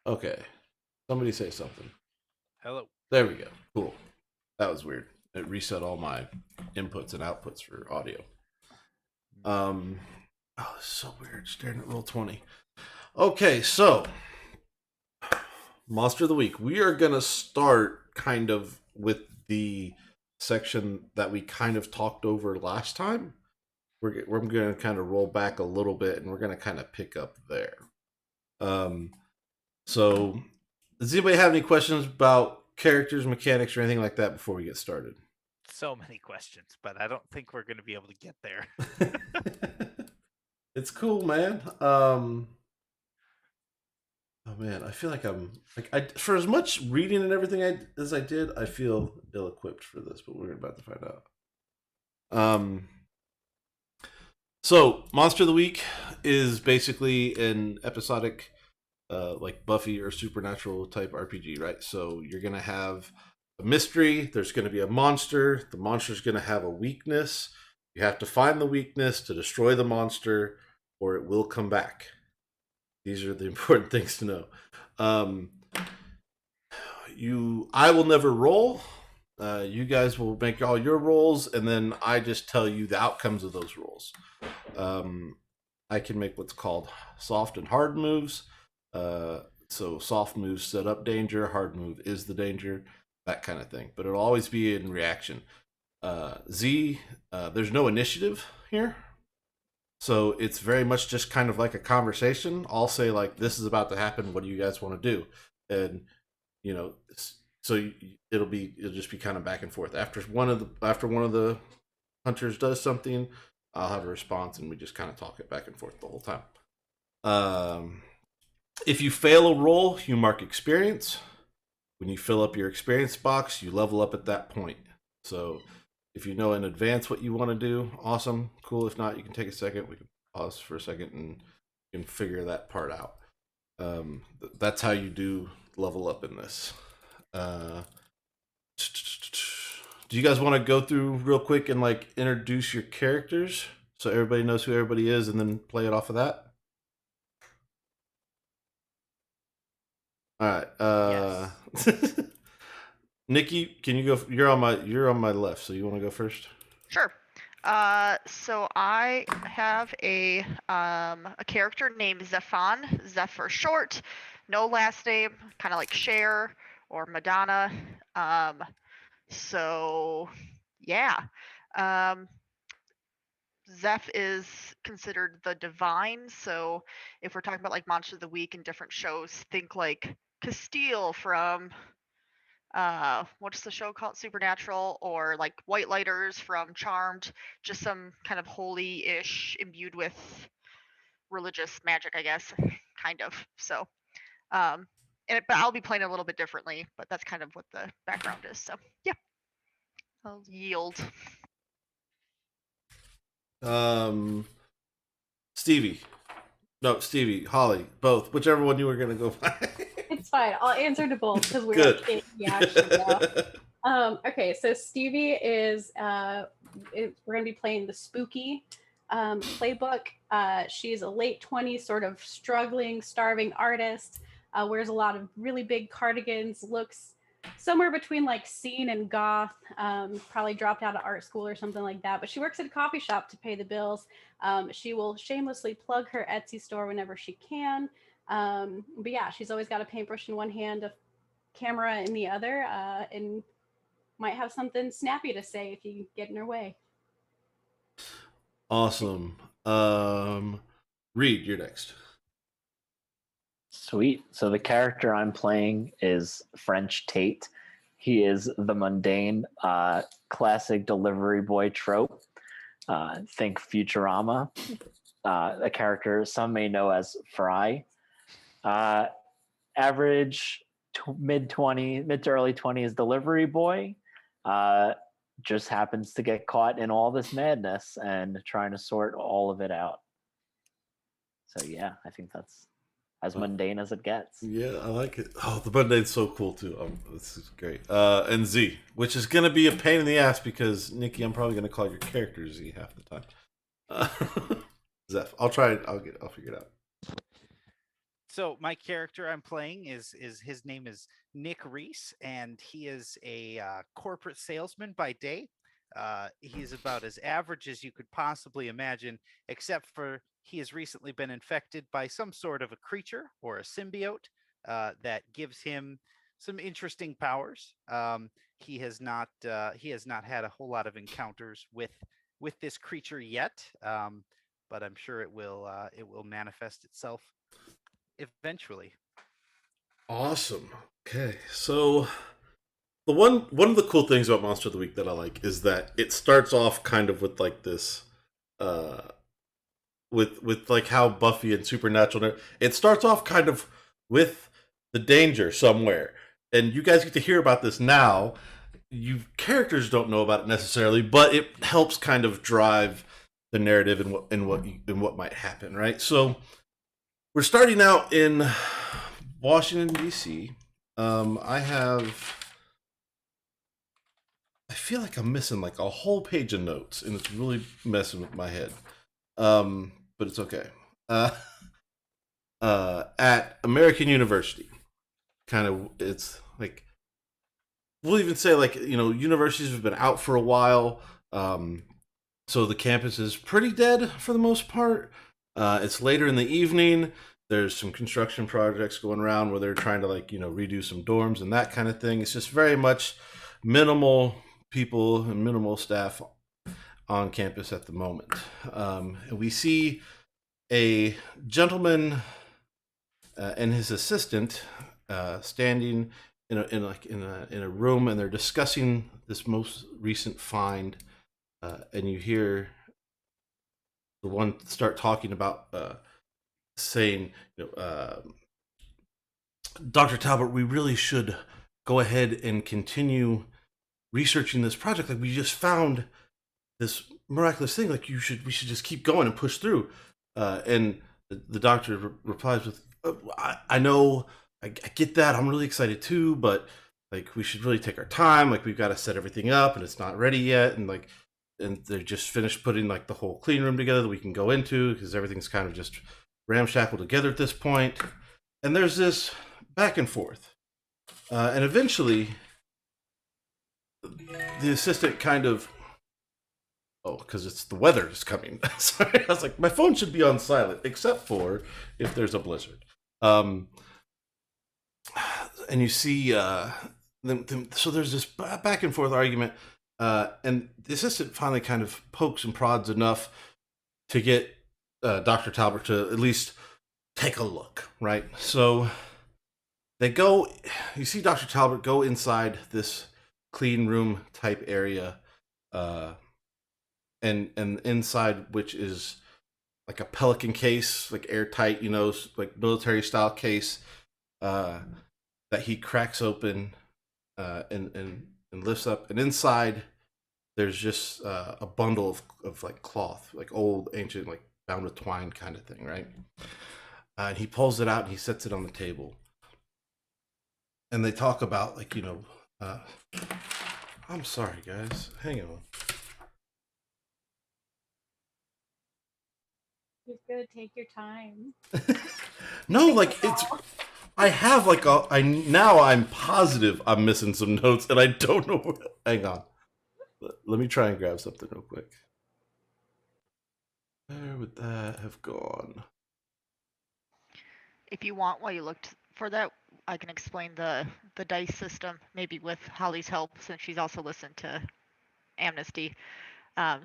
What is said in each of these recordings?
Okay. Somebody say something. Hello. There we go. Cool. That was weird. It reset all my inputs and outputs for audio. Oh, it's so weird staring at roll 20. Okay, so Monster of the Week. We are gonna start kind of with the section that we kind of talked over last time. We're gonna kind of roll back a little bit, and we're gonna kind of pick up there. Um, so does anybody have any questions about characters, mechanics, or anything like that before we get started? So many questions, but I don't think we're going to be able to get there. It's cool, man. Oh man, I feel like for as much reading and everything as I did, I feel ill-equipped for this, but we're about to find out. So Monster of the Week is basically an episodic, like Buffy or Supernatural type RPG, right? So you're gonna have a mystery. There's gonna be a monster. The monster's gonna have a weakness. You have to find the weakness to destroy the monster, or it will come back. These are the important things to know. Um, I will never roll. You guys will make all your rolls, and then I just tell you the outcomes of those rolls. I can make what's called soft and hard moves. So soft moves set up danger, hard move is the danger, that kind of thing. But it'll always be in reaction. There's no initiative here. So it's very much just kind of like a conversation. I'll say like, "This is about to happen. What do you guys want to do?" And you know, so it'll just be kind of back and forth. After one of the hunters does something, I'll have a response, and we just kind of talk it back and forth the whole time. If you fail a roll, you mark experience. When you fill up your experience box, you level up at that point. So if you know in advance what you want to do, awesome, cool. If not, you can take a second. We can pause for a second and you can figure that part out. That's how you do level up in this. Do you guys want to go through real quick and like introduce your characters so everybody knows who everybody is, and then play it off of that? All right. Yes. Nikki, can you go? You're on my left, so you want to go first? Sure. So I have a character named Zephon, Zeph for short, no last name, kind of like Cher or Madonna. So yeah. Um, Zeph is considered the divine. So if we're talking about like Monster of the Week and different shows, think like Castile from what's the show called, Supernatural, or like White Lighters from Charmed, just some kind of holy-ish imbued with religious magic, I guess, kind of. So but I'll be playing it a little bit differently, but that's kind of what the background is. So yeah, I'll yield. Stevie. No, Stevie, Holly, both. Whichever one you were gonna go by. It's fine. I'll answer to both because we're Good. like in the action now. Okay, so Stevie is we're gonna be playing the spooky playbook. She's a late 20s sort of struggling, starving artist. Wears a lot of really big cardigans, looks somewhere between like scene and goth. Probably dropped out of art school or something like that. But she works at a coffee shop to pay the bills. She will shamelessly plug her Etsy store whenever she can. But yeah, she's always got a paintbrush in one hand, a camera in the other, and might have something snappy to say if you get in her way. Awesome. Reed, you're next. Sweet. So the character I'm playing is French Tate. He is the mundane, classic delivery boy trope. Think Futurama. A character some may know as Fry. Average mid to early 20s delivery boy. Just happens to get caught in all this madness and trying to sort all of it out. So yeah, I think that's as mundane as it gets. Yeah, I like it. Oh, the Mundane's so cool too. This is great. And Z, which is gonna be a pain in the ass because Nikki, I'm probably gonna call your character Z half the time. Zeph, I'll try it. I'll figure it out. So my character I'm playing is his name is Nick Reese, and he is a corporate salesman by day. He's about as average as you could possibly imagine, except for he has recently been infected by some sort of a creature or a symbiote that gives him some interesting powers. He has not had a whole lot of encounters with this creature yet, but I'm sure it will manifest itself eventually. Awesome. Okay, so the one of the cool things about Monster of the Week that I like is that it starts off kind of with like this, uh, with like how Buffy and Supernatural. It starts off kind of with the danger somewhere, and you guys get to hear about this now. You characters don't know about it necessarily, but it helps kind of drive the narrative and what might happen, right? So we're starting out in Washington D.C. I feel like I'm missing like a whole page of notes, and it's really messing with my head. But it's okay. At American University, kind of, it's like we'll even say like universities have been out for a while, so the campus is pretty dead for the most part. It's later in the evening. There's some construction projects going around where they're trying to like redo some dorms and that kind of thing. It's just very much minimal people and minimal staff on campus at the moment. And we see a gentleman and his assistant standing in a room, and they're discussing this most recent find. And you hear the one start talking about saying, Dr. Talbot, we really should go ahead and continue researching this project. Like, we just found this miraculous thing. Like, we should just keep going and push through. And the doctor replies with, I know, I get that. I'm really excited too, but like, we should really take our time. Like, we've got to set everything up, and it's not ready yet. And they're just finished putting like the whole clean room together that we can go into, because everything's kind of just ramshackle together at this point. And there's this back and forth, and eventually the assistant kind of, because it's the weather is coming. Sorry, I was like, my phone should be on silent except for if there's a blizzard. And you see so there's this back and forth argument, and the assistant finally kind of pokes and prods enough to get Dr. Talbot to at least take a look, right? So they go, you see Dr. Talbot go inside this clean room type area, and inside which is like a Pelican case, like airtight, like military style case, that he cracks open, and lifts up, and inside there's just a bundle of like cloth, like old ancient, like bound with twine kind of thing, right? And he pulls it out and he sets it on the table, and they talk about like I'm sorry guys, hang on. You're gonna take your time. No, like it's. I have like I'm positive I'm missing some notes, and I don't know where. Hang on. Let me try and grab something real quick. Where would that have gone? If you want, while you looked for that, I can explain the dice system, maybe with Holly's help, since she's also listened to Amnesty.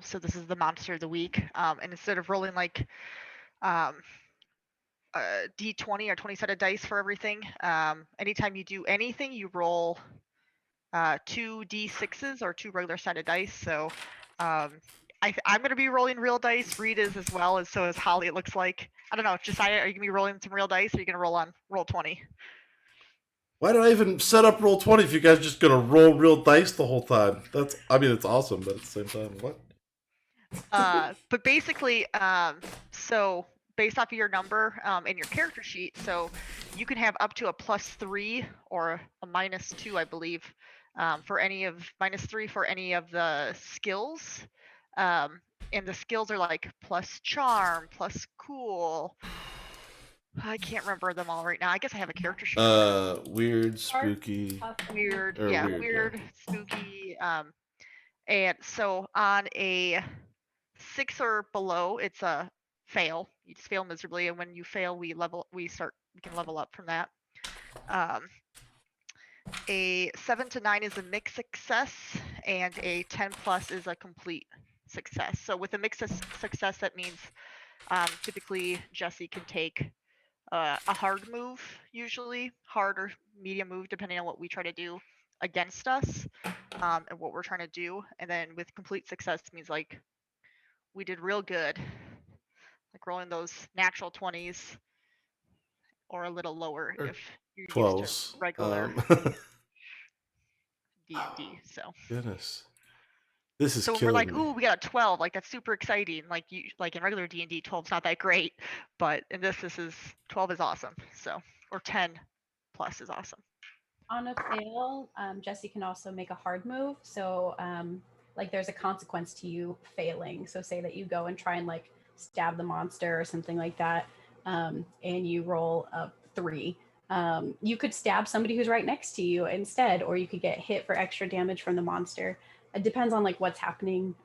So this is the monster of the week, and instead of rolling like a d20 or 20-sided dice for everything, anytime you do anything, you roll 2 d6s or 2 regular sided dice. So I'm going to be rolling real dice. Reed is as well, as so is Holly. It looks like. I don't know, Josiah, are you going to be rolling some real dice, or are you going to roll on roll 20? Why did I even set up roll 20 if you guys are just gonna roll real dice the whole time? It's awesome, but at the same time, what? But basically, so based off of your number in your character sheet, so you can have up to a +3 or a -2, I believe, for any of -3 for any of the skills. And the skills are like plus charm, plus cool, I can't remember them all right now. I guess I have a character sheet. Weird, spooky. Tough, Weird, or yeah, weird, weird, spooky. And so on a 6 or below, it's a fail. You just fail miserably, and when you fail, we can level up from that. A 7 to 9 is a mixed success, and a 10 plus is a complete success. So with a mixed success, that means typically Jesse can take a hard move, usually hard or medium move, depending on what we try to do against us, and what we're trying to do. And then with complete success means like we did real good, like rolling those natural 20s or a little lower Or if you're used to 12s. regular D&D. So Goodness. This is so when we're killing like, me. ooh, we got a 12, like that's super exciting. Like in regular D&D, 12's not that great, but in this is 12 is awesome. So or 10 plus is awesome. On a fail, Jesse can also make a hard move. So, like, there's a consequence to you failing. So, say that you go and try and like stab the monster or something like that, and you roll a 3. You could stab somebody who's right next to you instead, or you could get hit for extra damage from the monster. It depends on like what's happening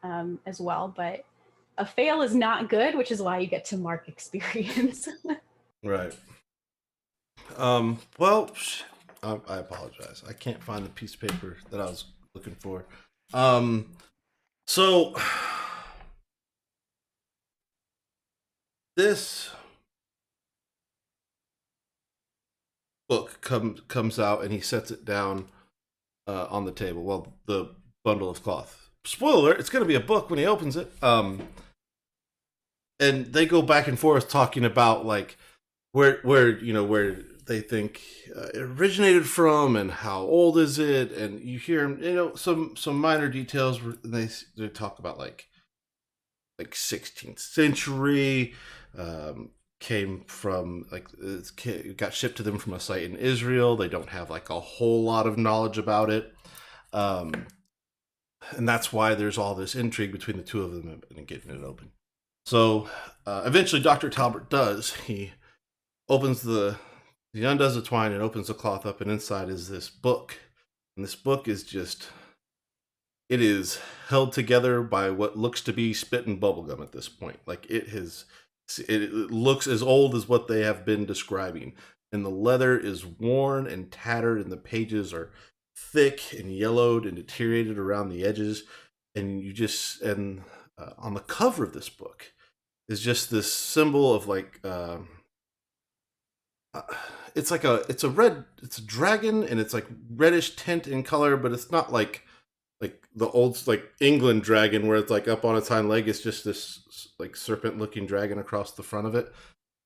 as well. But a fail is not good, which is why you get to mark experience. Right. I apologize. I can't find the piece of paper that I was looking for. So this book comes out and he sets it down on the table. Well, the bundle of cloth. Spoiler: it's going to be a book when he opens it. And they go back and forth talking about like where they think it originated from and how old is it, and you hear some minor details. They talk about like 16th century, came from like it got shipped to them from a site in Israel. They don't have like a whole lot of knowledge about it, and that's why there's all this intrigue between the two of them and getting it open. So eventually, Dr. Talbot does. He undoes the twine and opens the cloth up, and inside is this book. And this book is it is held together by what looks to be spit and bubblegum at this point. Like it looks as old as what they have been describing. And the leather is worn and tattered, and the pages are thick and yellowed and deteriorated around the edges. And on the cover of this book is just this symbol of like it's a dragon, and it's like reddish tint in color, but it's not like the old like England dragon where it's like up on its hind leg. It's just this like serpent looking dragon across the front of it,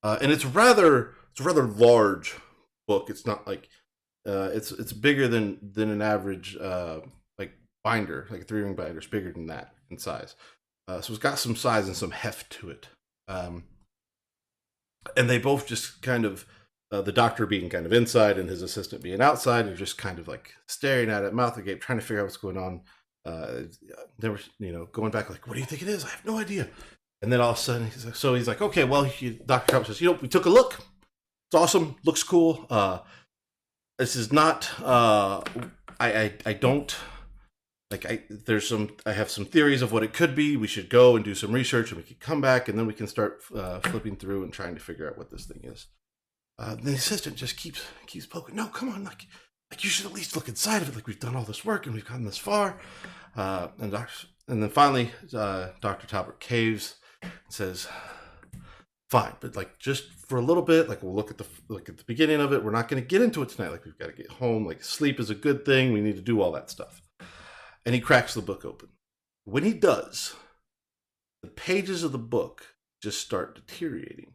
and it's rather large book. It's not like it's bigger than an average like binder, like a 3-ring binder. It's bigger than that in size. So it's got some size and some heft to it. And they both just kind of, the doctor being kind of inside and his assistant being outside, and just kind of like staring at it, mouth agape, trying to figure out what's going on. They were, going back like, what do you think it is? I have no idea. And then all of a sudden, he's like, okay, well, Dr. Trump says, we took a look. It's awesome. Looks cool. This is not, I don't, like I have some theories of what it could be. We should go and do some research, and we could come back, and then we can start flipping through and trying to figure out what this thing is. The assistant just keeps poking. No, come on, like you should at least look inside of it. Like we've done all this work and we've gotten this far. And then finally, Dr. Talbot caves and says, "Fine, but like just for a little bit, like we'll look at the beginning of it. We're not going to get into it tonight. Like we've got to get home. Like sleep is a good thing. We need to do all that stuff." And he cracks the book open. When he does, the pages of the book just start deteriorating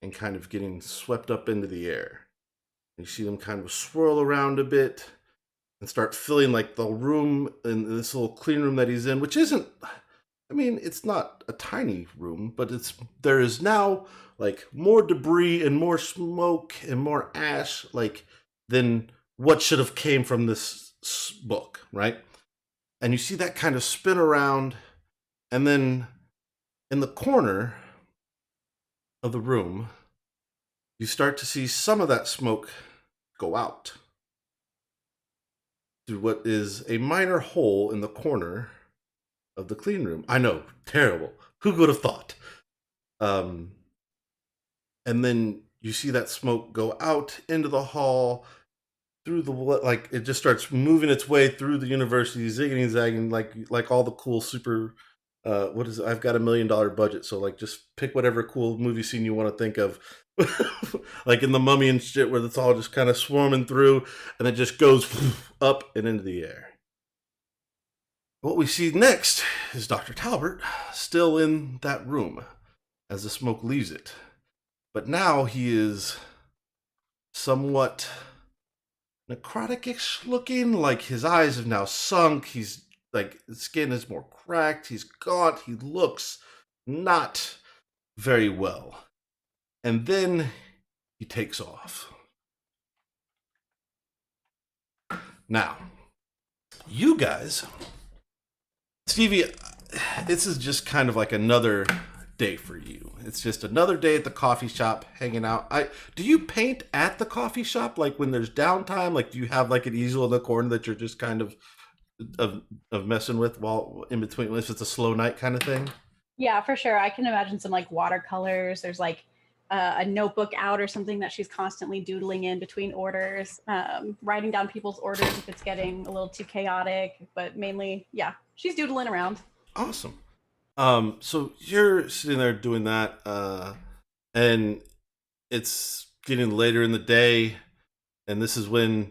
and kind of getting swept up into the air. You see them kind of swirl around a bit and start filling like the room in this little clean room that he's in, which isn't, it's not a tiny room, but there is now like more debris and more smoke and more ash like than what should have came from this book, right? And you see that kind of spin around, and then in the corner of the room, you start to see some of that smoke go out through what is a minor hole in the corner of the clean room. I know, terrible. Who would have thought? And then you see that smoke go out into the hall, through the, like, it just starts moving its way through the university, zigging and zagging, like all the cool super. What is it? I've got $1 million budget, so like just pick whatever cool movie scene you want to think of, like in The Mummy and shit, where it's all just kind of swarming through, and it just goes up and into the air. What we see next is Dr. Talbert still in that room as the smoke leaves it, but now he is somewhat necrotic-ish looking, like his eyes have now sunk. He's like, his skin is more cracked. He's gaunt. He looks not very well. And then he takes off. Now, you guys, Stevie, this is just kind of like another day for you. It's just another day at the coffee shop hanging out. Do you paint at the coffee shop, like when there's downtime? Like, do you have like an easel in the corner that you're just kind of messing with while in between, if it's a slow night kind of thing? Yeah, for sure. I can imagine some like watercolors. There's like a notebook out or something that she's constantly doodling in between orders, writing down people's orders if it's getting a little too chaotic. But mainly, yeah, she's doodling around. Awesome. So you're sitting there doing that, and it's getting later in the day, and this is when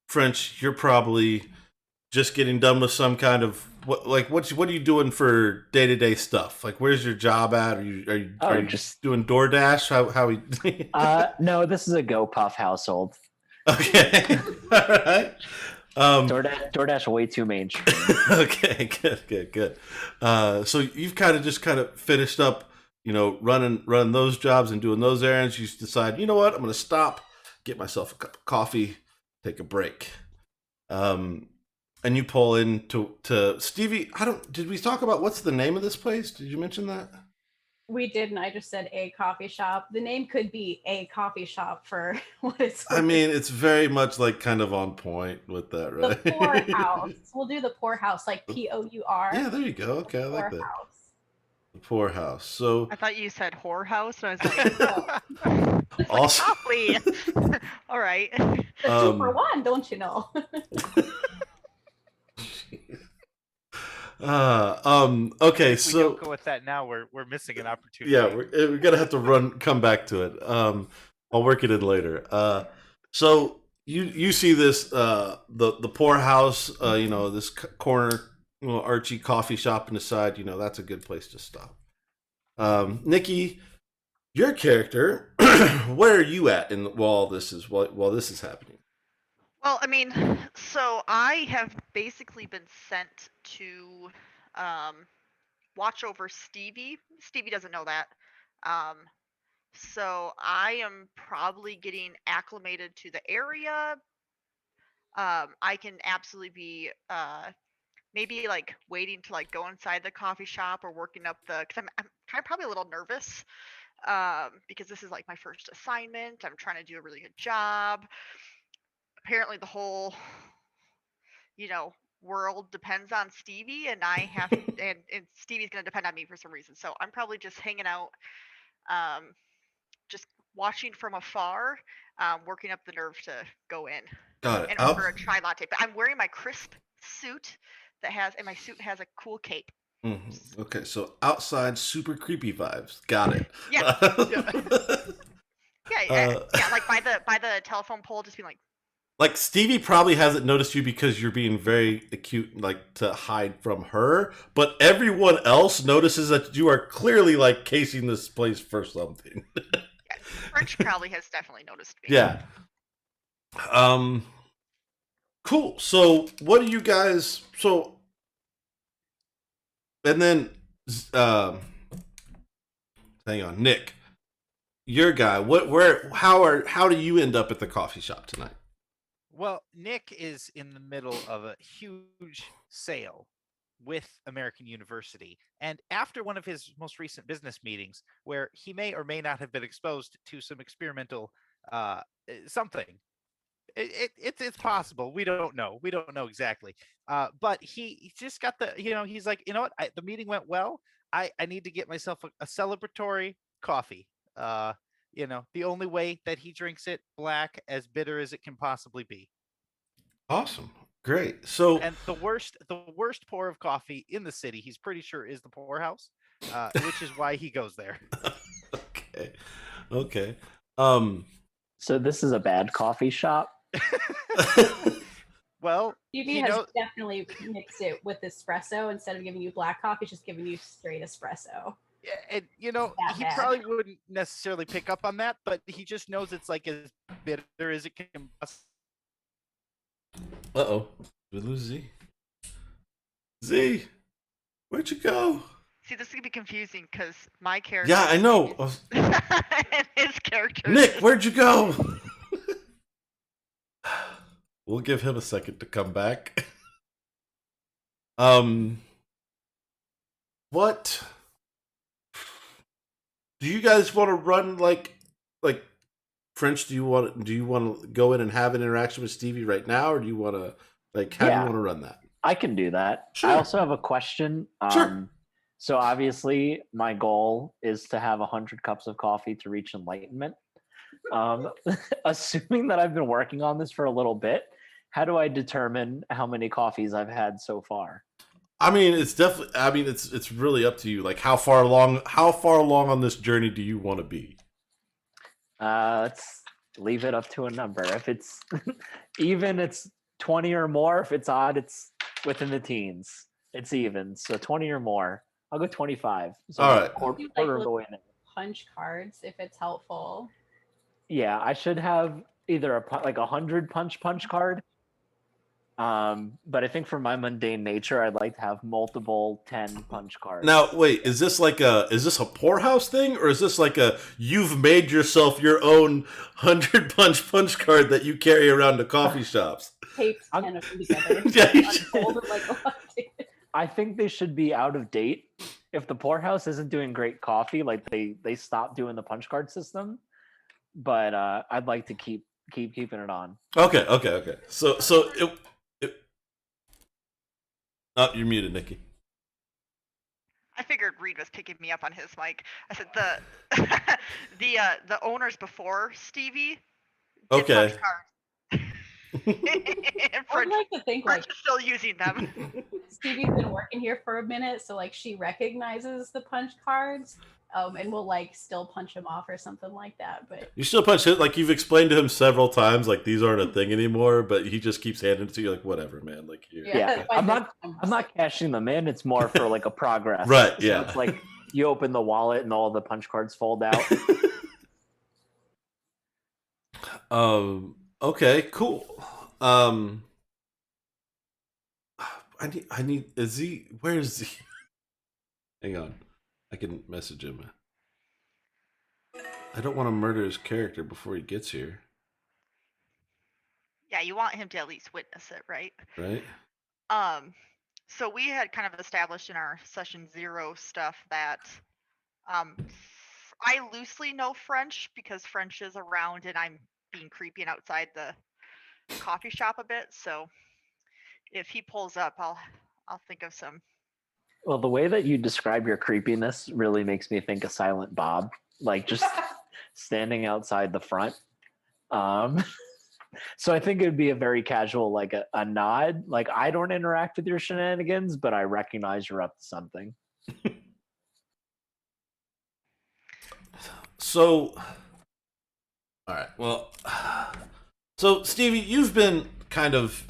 French, you're probably just getting done with some kind of what are you doing for day-to-day stuff? Like, where's your job at? Are you just doing DoorDash? How we No, this is a GoPuff household. Okay. All right. DoorDash way too mainstream. Okay, good. So you've kind of finished up, running those jobs and doing those errands. You decide, you know what, I'm going to stop, get myself a cup of coffee, take a break. And you pull in to Stevie. Did we talk about what's the name of this place? Did you mention that? We didn't. I just said a coffee shop. The name could be a coffee shop for what it's worth. I mean, it's very much like kind of on point with that, right? The Poorhouse. We'll do the Poorhouse, like POUR. Yeah, there you go. Okay, I like that. The Poorhouse. So I thought you said whorehouse, and I was like, also, all right. The 2 for 1, don't you know? Okay, so if we don't go with that now, we're missing an opportunity. Yeah, we're gonna have to come back to it. I'll work it in later. So you see this the Poorhouse, this corner, Archie coffee shop on the side. That's a good place to stop. Nikki, your character, where are you at while this is happening? Well, I mean, so I have basically been sent to watch over Stevie. Stevie doesn't know that. So I am probably getting acclimated to the area. I can absolutely be maybe like waiting to like go inside the coffee shop or working up because I'm kind of probably a little nervous because this is like my first assignment. I'm trying to do a really good job. Apparently the whole world depends on Stevie, and I have and Stevie's gonna depend on me for some reason. So I'm probably just hanging out, just watching from afar, working up the nerve to go in. Got it. And order a chai latte. But I'm wearing my crisp suit and my suit has a cool cape. Mm-hmm. Okay, so outside super creepy vibes. Got it. Yeah. Yeah, like by the telephone pole, just being like Stevie probably hasn't noticed you because you're being very acute, like to hide from her. But everyone else notices that you are clearly like casing this place for something. Yeah, French probably has definitely noticed me. Yeah. Cool. So what do you guys? So, and then, hang on, Nick, your guy. How do you end up at the coffee shop tonight? Well, Nick is in the middle of a huge sale with American University. And after one of his most recent business meetings, where he may or may not have been exposed to some experimental something, it's possible. We don't know. We don't know exactly. But he just got he's like, you know what? The meeting went well. I need to get myself a celebratory coffee. The only way that he drinks it, black, as bitter as it can possibly be. Awesome. Great. So, And the worst pour of coffee in the city, he's pretty sure, is the poorhouse, which is why he goes there. Okay. So this is a bad coffee shop. Well, Stevie has definitely mixed it with espresso. Instead of giving you black coffee, just giving you straight espresso. And he probably wouldn't necessarily pick up on that, but he just knows it's like as bitter as it can. Uh-oh. We lose Z. Z, where'd you go? See, this is gonna be confusing because my character. Yeah, I know. And his character. Nick, where'd you go? We'll give him a second to come back. What? Do you guys want to run like French? Do you want to go in and have an interaction with Stevie right now, or do you want to how do you want to run that? I can do that. Sure. I also have a question. Sure. So obviously, my goal is to have 100 cups of coffee to reach enlightenment. Assuming that I've been working on this for a little bit, how do I determine how many coffees I've had so far? I mean, it's definitely. I mean, it's really up to you. Like, how far along on this journey do you want to be? Let's leave it up to a number. If it's even, it's 20 or more. If it's odd, it's within the teens. It's even. So 20 or more. I'll go 25. So all right. Quarter of the way in. Punch cards, if it's helpful. Yeah, I should have either a 100 punch card. But I think for my mundane nature, I'd like to have multiple 10 punch cards. Now, wait, is this a poorhouse thing, or is this like you've made yourself your own 100 punch card that you carry around to coffee shops? Tape 10 of them together. Yeah, Unfolded like a I think they should be out of date. If the poorhouse isn't doing great coffee, like they stopped doing the punch card system. But I'd like to keep keeping it on. Okay. So oh, you're muted, Nikki. I figured Reed was picking me up on his mic. I said the owners before Stevie did Okay. punch cards. And I would like to think like French is still using them. Stevie's been working here for a minute, so like she recognizes the punch cards, and will like still punch him off or something like that. But You still punch it, like you've explained to him several times, like these aren't a thing anymore, but he just keeps handing it to you, like whatever, man. Like here. Yeah. I'm not cashing them in. It's more for like a progress. Right. So Yeah. it's like you open the wallet and all the punch cards fold out. Okay. Cool. I need. Is he? Where is he? Hang on. I can message him. I don't want to murder his character before he gets here. Yeah, you want him to at least witness it, right? Right. So we had kind of established in our session 0 stuff that I loosely know French because French is around and I'm being creepy and outside the coffee shop a bit. So if he pulls up, I'll think of some. Well, the way that you describe your creepiness really makes me think of Silent Bob, like just standing outside the front. So I think it would be a very casual, like a nod. Like, I don't interact with your shenanigans, but I recognize you're up to something. So, all right. Well, so Stevie, you've been kind of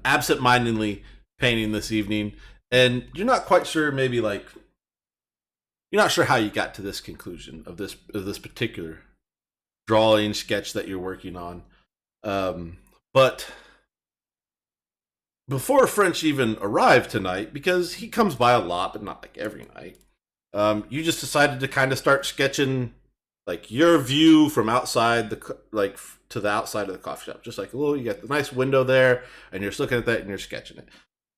absent-mindedly painting this evening, and you're not quite sure. Maybe like you're not sure how you got to this conclusion of this particular drawing sketch that you're working on. But before French even arrived tonight, because he comes by a lot, but not like every night, you just decided to kind of start sketching like your view from outside to the outside of the coffee shop. Just like, you got the nice window there, and you're just looking at that and you're sketching it.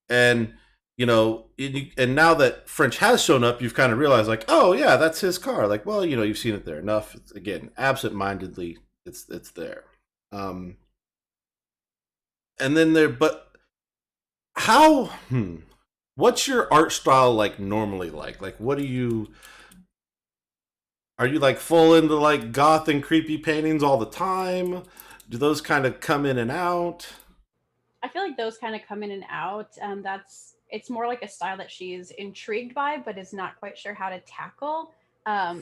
And and now that French has shown up, you've kind of realized, like, oh yeah, that's his car. Like, well, you've seen it there enough. Again, absent-mindedly, it's there. And then but how? What's your art style like normally like? Like, what are you like full into like goth and creepy paintings all the time? Do those kind of come in and out? I feel like those kind of come in and out. It's more like a style that she's intrigued by, but is not quite sure how to tackle.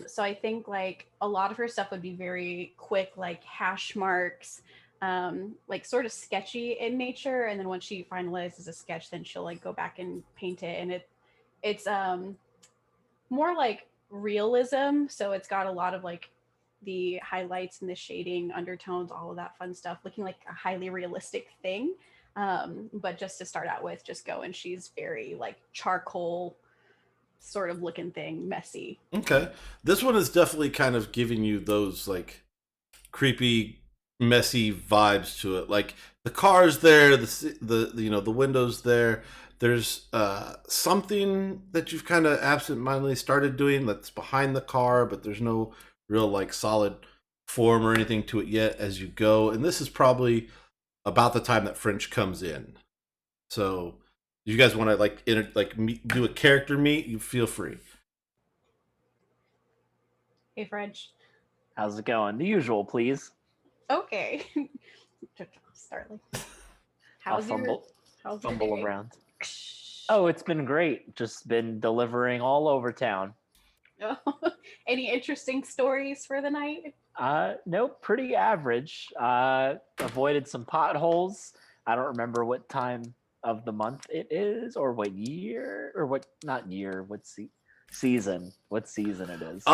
So I think like a lot of her stuff would be very quick, like hash marks, like sort of sketchy in nature. And then once she finalizes a sketch, then she'll like go back and paint it. And it's more like realism. So it's got a lot of like the highlights and the shading, undertones, all of that fun stuff, looking like a highly realistic thing. But just to start out with, just go, and she's very like charcoal sort of looking thing, messy. Okay. This one is definitely kind of giving you those like creepy, messy vibes to it. Like the car's there, the windows there. There's something that you've kind of absentmindedly started doing that's behind the car, but there's no real like solid form or anything to it yet as you go. And this is probably about the time that French comes in. So you guys want to like do a character meet? You feel free. Hey, French. How's it going? The usual, please. Okay. Start like. I'll How's fumble your day? around. Oh, it's been great. Just been delivering all over town. Any interesting stories for the night? Nope, pretty average. Avoided some potholes. I don't remember what time of the month it is, or what year, or not year, season. What season it is.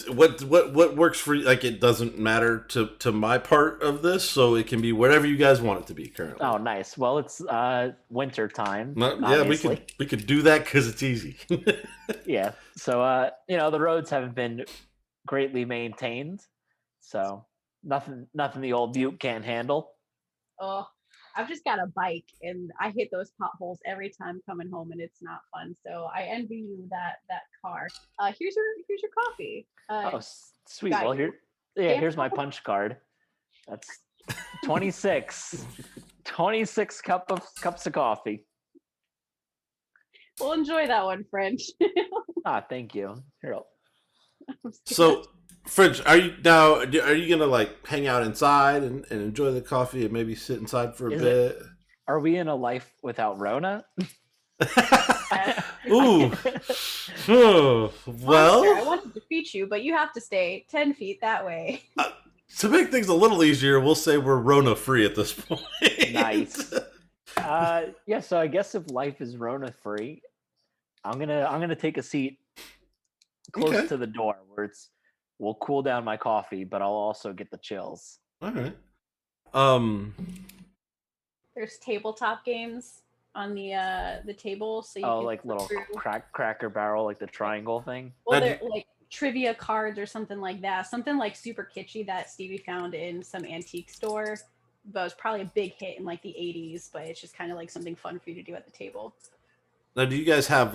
What works for you? Like, it doesn't matter to my part of this, so it can be whatever you guys want it to be currently. Oh, nice. Well, it's winter time. Yeah, we could do that because it's easy. Yeah. So the roads haven't been greatly maintained, so nothing the old Butte can't handle. Oh, I've just got a bike, and I hit those potholes every time coming home, and it's not fun. So I envy you that car. Here's your coffee. Oh, sweet. Well, here's my punch card. That's 26 cups of coffee. Well, enjoy that one, French. Thank you. Here. So, French, are you gonna like hang out inside and enjoy the coffee and maybe sit inside for a bit? Are we in a life without Rona? Ooh. Oh, well, Monster, I want to defeat you, but you have to stay 10 feet that way. To make things a little easier, we'll say we're Rona free at this point. Nice. Yeah, so I guess if life is Rona free, I'm gonna take a seat close to the door where we'll cool down my coffee, but I'll also get the chills. All right. There's tabletop games on the table, so you can like little Cracker Barrel, like the triangle thing. Well, they're like trivia cards or something like that. Something like super kitschy that Stevie found in some antique store. But it was probably a big hit in like the 80s, but it's just kind of like something fun for you to do at the table. Now, do you guys have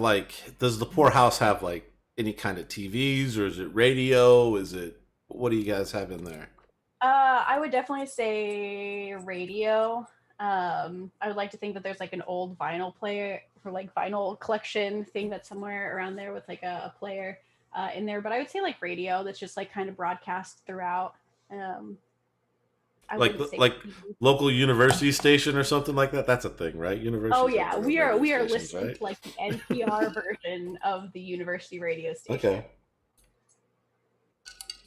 does the poor house have like any kind of TVs, or is it radio? What do you guys have in there? I would definitely say radio. I would like to think that there's like an old vinyl player or like vinyl collection thing that's somewhere around there with like a player in there. But I would say like radio that's just like kind of broadcast throughout. Like local university station or something like that. That's a thing, right? University. Oh yeah, we are listening right? to like the NPR version of the university radio station. Okay.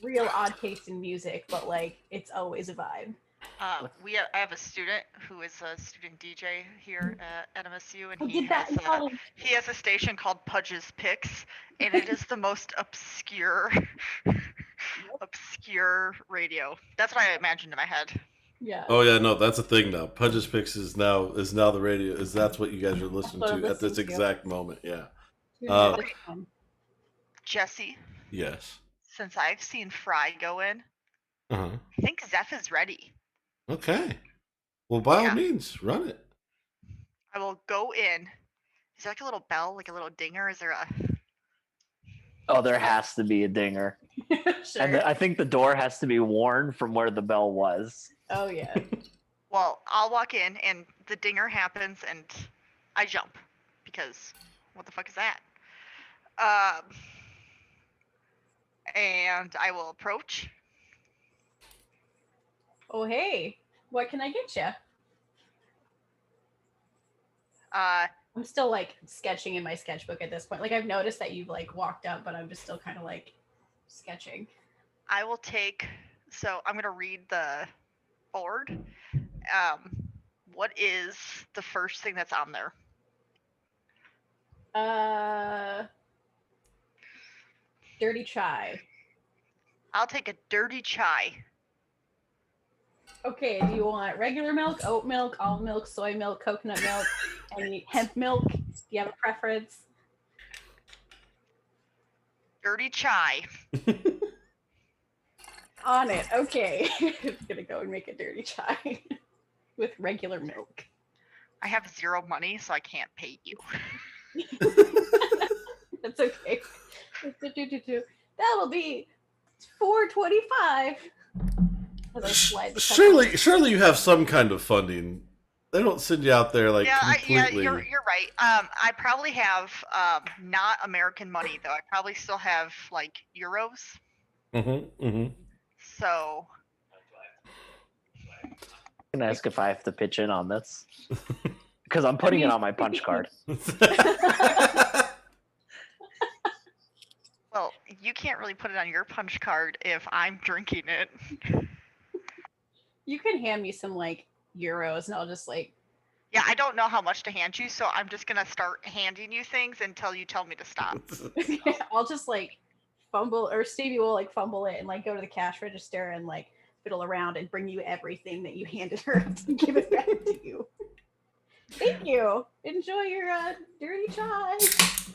real odd taste in music, but like it's always a vibe. I have a student who is a student DJ here at MSU, and he has a station called Pudge's Picks, and it is the most obscure radio. That's what I imagined in my head. Yeah. Oh yeah, no, that's a thing now. Pudge's Picks is now the radio. That's what you guys are listening to at this exact moment. Yeah. Okay. Jesse. Yes. Since I've seen Fry go in, I think Zeph is ready. Okay. Well, by all means, run it. I will go in Is there like a little bell, like a little dinger? Is there a? Oh, there has to be a dinger. Sure. And I think the door has to be worn from where the bell was. Oh yeah. Well, I'll walk in and the dinger happens and I jump because what the fuck is that? And I will approach. Oh hey, what can I get you? I'm still like sketching in my sketchbook at this point. Like I've noticed that you've like walked up, but I'm just still kind of like sketching. I will take. So I'm gonna read the board. What is the first thing that's on there? Dirty chai. I'll take a dirty chai. Okay, do you want regular milk, oat milk, almond milk, soy milk, coconut milk, any hemp milk? Do you have a preference? Dirty chai. On it. Okay. I'm gonna go and make a dirty chai with regular milk. I have 0 money, so I can't pay you. That's okay. That'll be $4.25. As I slide the Surely you have some kind of funding. They don't send you out there like completely. You're right. I probably have not American money though. I probably still have like euros. So I'm gonna ask if I have to pitch in on this because I'm putting it on my punch card. Well, you can't really put it on your punch card if I'm drinking it. You can hand me some like euros and I'll just like. Yeah, I don't know how much to hand you, so I'm just gonna start handing you things until you tell me to stop. I'll just like fumble, or Stevie will like fumble it and like go to the cash register and like fiddle around and bring you everything that you handed her and give it back to you. Thank you. Enjoy your dirty chai.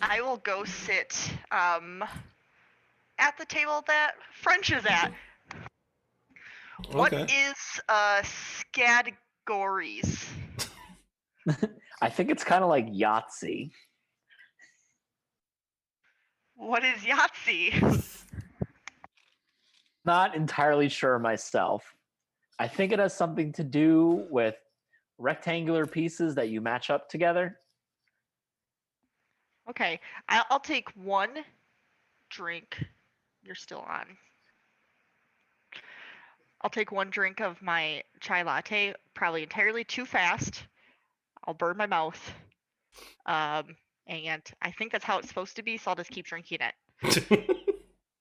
I will go sit at the table that French is at. Okay. What is Scadgories? I think it's kind of like Yahtzee. What is Yahtzee? Not entirely sure myself. I think it has something to do with rectangular pieces that you match up together. Okay, I'll take one drink. You're still on. I'll take one drink of my chai latte, probably entirely too fast. I'll burn my mouth. And I think that's how it's supposed to be, so I'll just keep drinking it.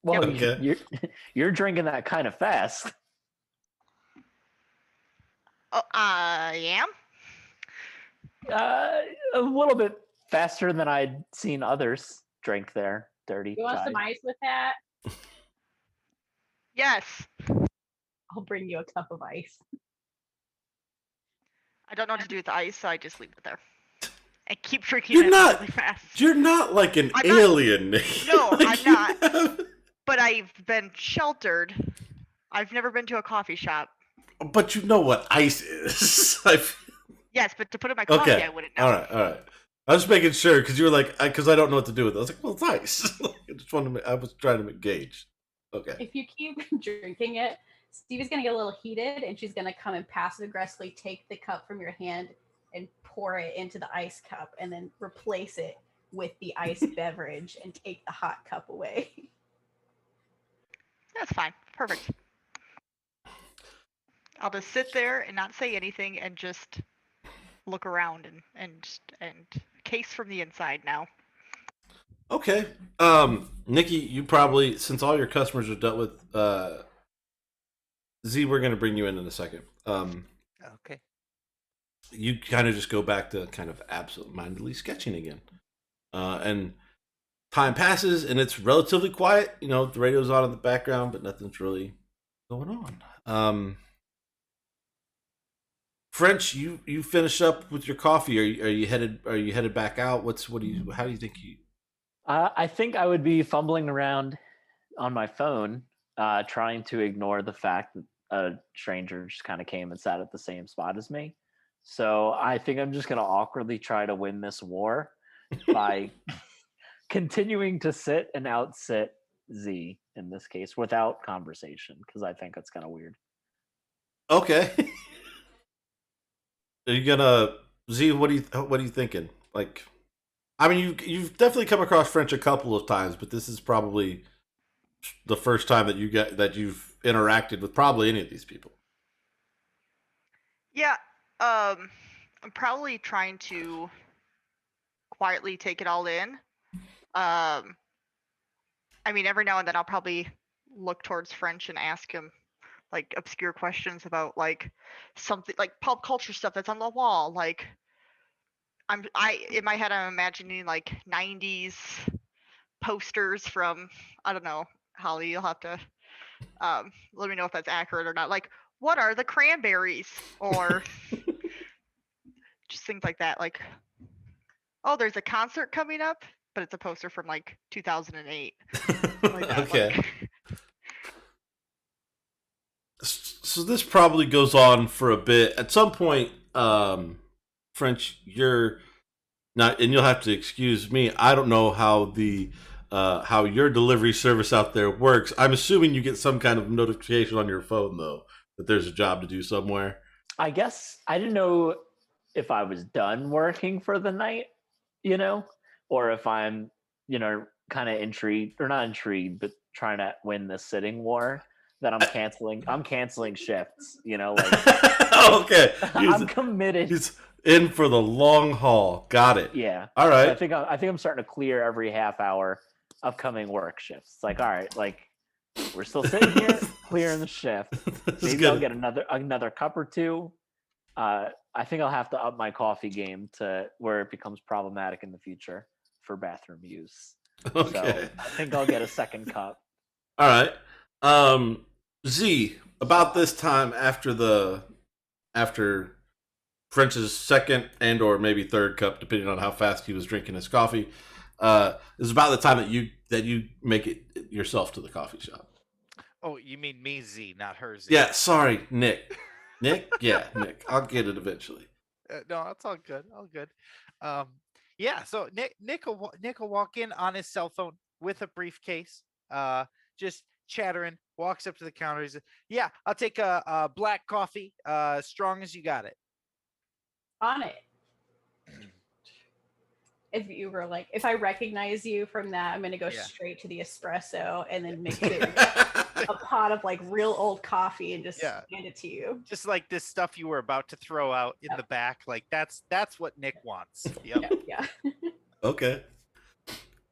Well, okay. You're drinking that kind of fast. Oh, I am? A little bit faster than I'd seen others drink their dirty chai. You want some ice with that? Yes. I'll bring you a cup of ice. I don't know what to do with the ice, so I just leave it there. And keep drinking really fast. You're not like an alien. No, like I'm not. But I've been sheltered. I've never been to a coffee shop. But you know what ice is. Yes, but to put in my coffee, I wouldn't know. All right. I was making sure because you were like, because I don't know what to do with it. I was like, well, it's ice. I was trying to gauge. Okay. If you keep drinking it, Stevie's gonna get a little heated, and she's gonna come and passive aggressively take the cup from your hand and pour it into the ice cup, and then replace it with the ice beverage and take the hot cup away. That's fine. Perfect. I'll just sit there and not say anything and just look around and case from the inside now. Okay. Nikki, you probably, since all your customers are dealt with, Z, we're going to bring you in a second. Okay. You kind of just go back to kind of absent-mindedly sketching again. And time passes, and it's relatively quiet. You know, the radio's on in the background, but nothing's really going on. French, you finish up with your coffee. Are you headed back out? How do you think you? I think I would be fumbling around on my phone, trying to ignore the fact that a stranger just kind of came and sat at the same spot as me. So I think I'm just going to awkwardly try to win this war by continuing to sit and outsit Z in this case without conversation, because I think that's kind of weird. Okay. Are you gonna Z? What are you thinking? Like, I mean, you've definitely come across French a couple of times, but this is probably the first time that you've interacted with probably any of these people. Yeah. I'm probably trying to quietly take it all in. I mean, every now and then I'll probably look towards French and ask him like obscure questions about like something like pop culture stuff that's on the wall. Like in my head I'm imagining like 90s posters from, I don't know, Holly, you'll have to let me know if that's accurate or not. Like, what are the cranberries? Or just things like that. Like, oh, there's a concert coming up, but it's a poster from like 2008. Like that. Okay. Like, So this probably goes on for a bit. At some point, French, you're not, and you'll have to excuse me. I don't know how your delivery service out there works. I'm assuming you get some kind of notification on your phone though that there's a job to do somewhere. I guess I didn't know if I was done working for the night, or if I'm, kind of intrigued, or not intrigued, but trying to win the sitting war. That I'm canceling shifts, like Okay. I'm committed. He's in for the long haul. Got it. Yeah. All So right. I think I'm starting to clear every half hour upcoming work shifts. It's like, all right, like we're still sitting here clearing the shift. Maybe I'll get another cup or two. I think I'll have to up my coffee game to where it becomes problematic in the future for bathroom use. Okay. So I think I'll get a second cup. All right. Z, about this time after French's second and or maybe third cup, depending on how fast he was drinking his coffee, is about the time that you make it yourself to the coffee shop. Oh, you mean me, Z, not her, Z. Yeah, sorry, Nick. Nick? Yeah, Nick. I'll get it eventually. No, that's all good. All good. Yeah. So Nick will walk in on his cell phone with a briefcase, just chattering. Walks up to the counter. He says, "Yeah, I'll take a black coffee, strong as you got it." On it. If you were like, if I recognize you from that, I'm gonna go straight to the espresso and then mix it a pot of like real old coffee and just hand it to you. Just like this stuff you were about to throw out in the back. Like that's what Nick wants. Yep. Yeah. Okay.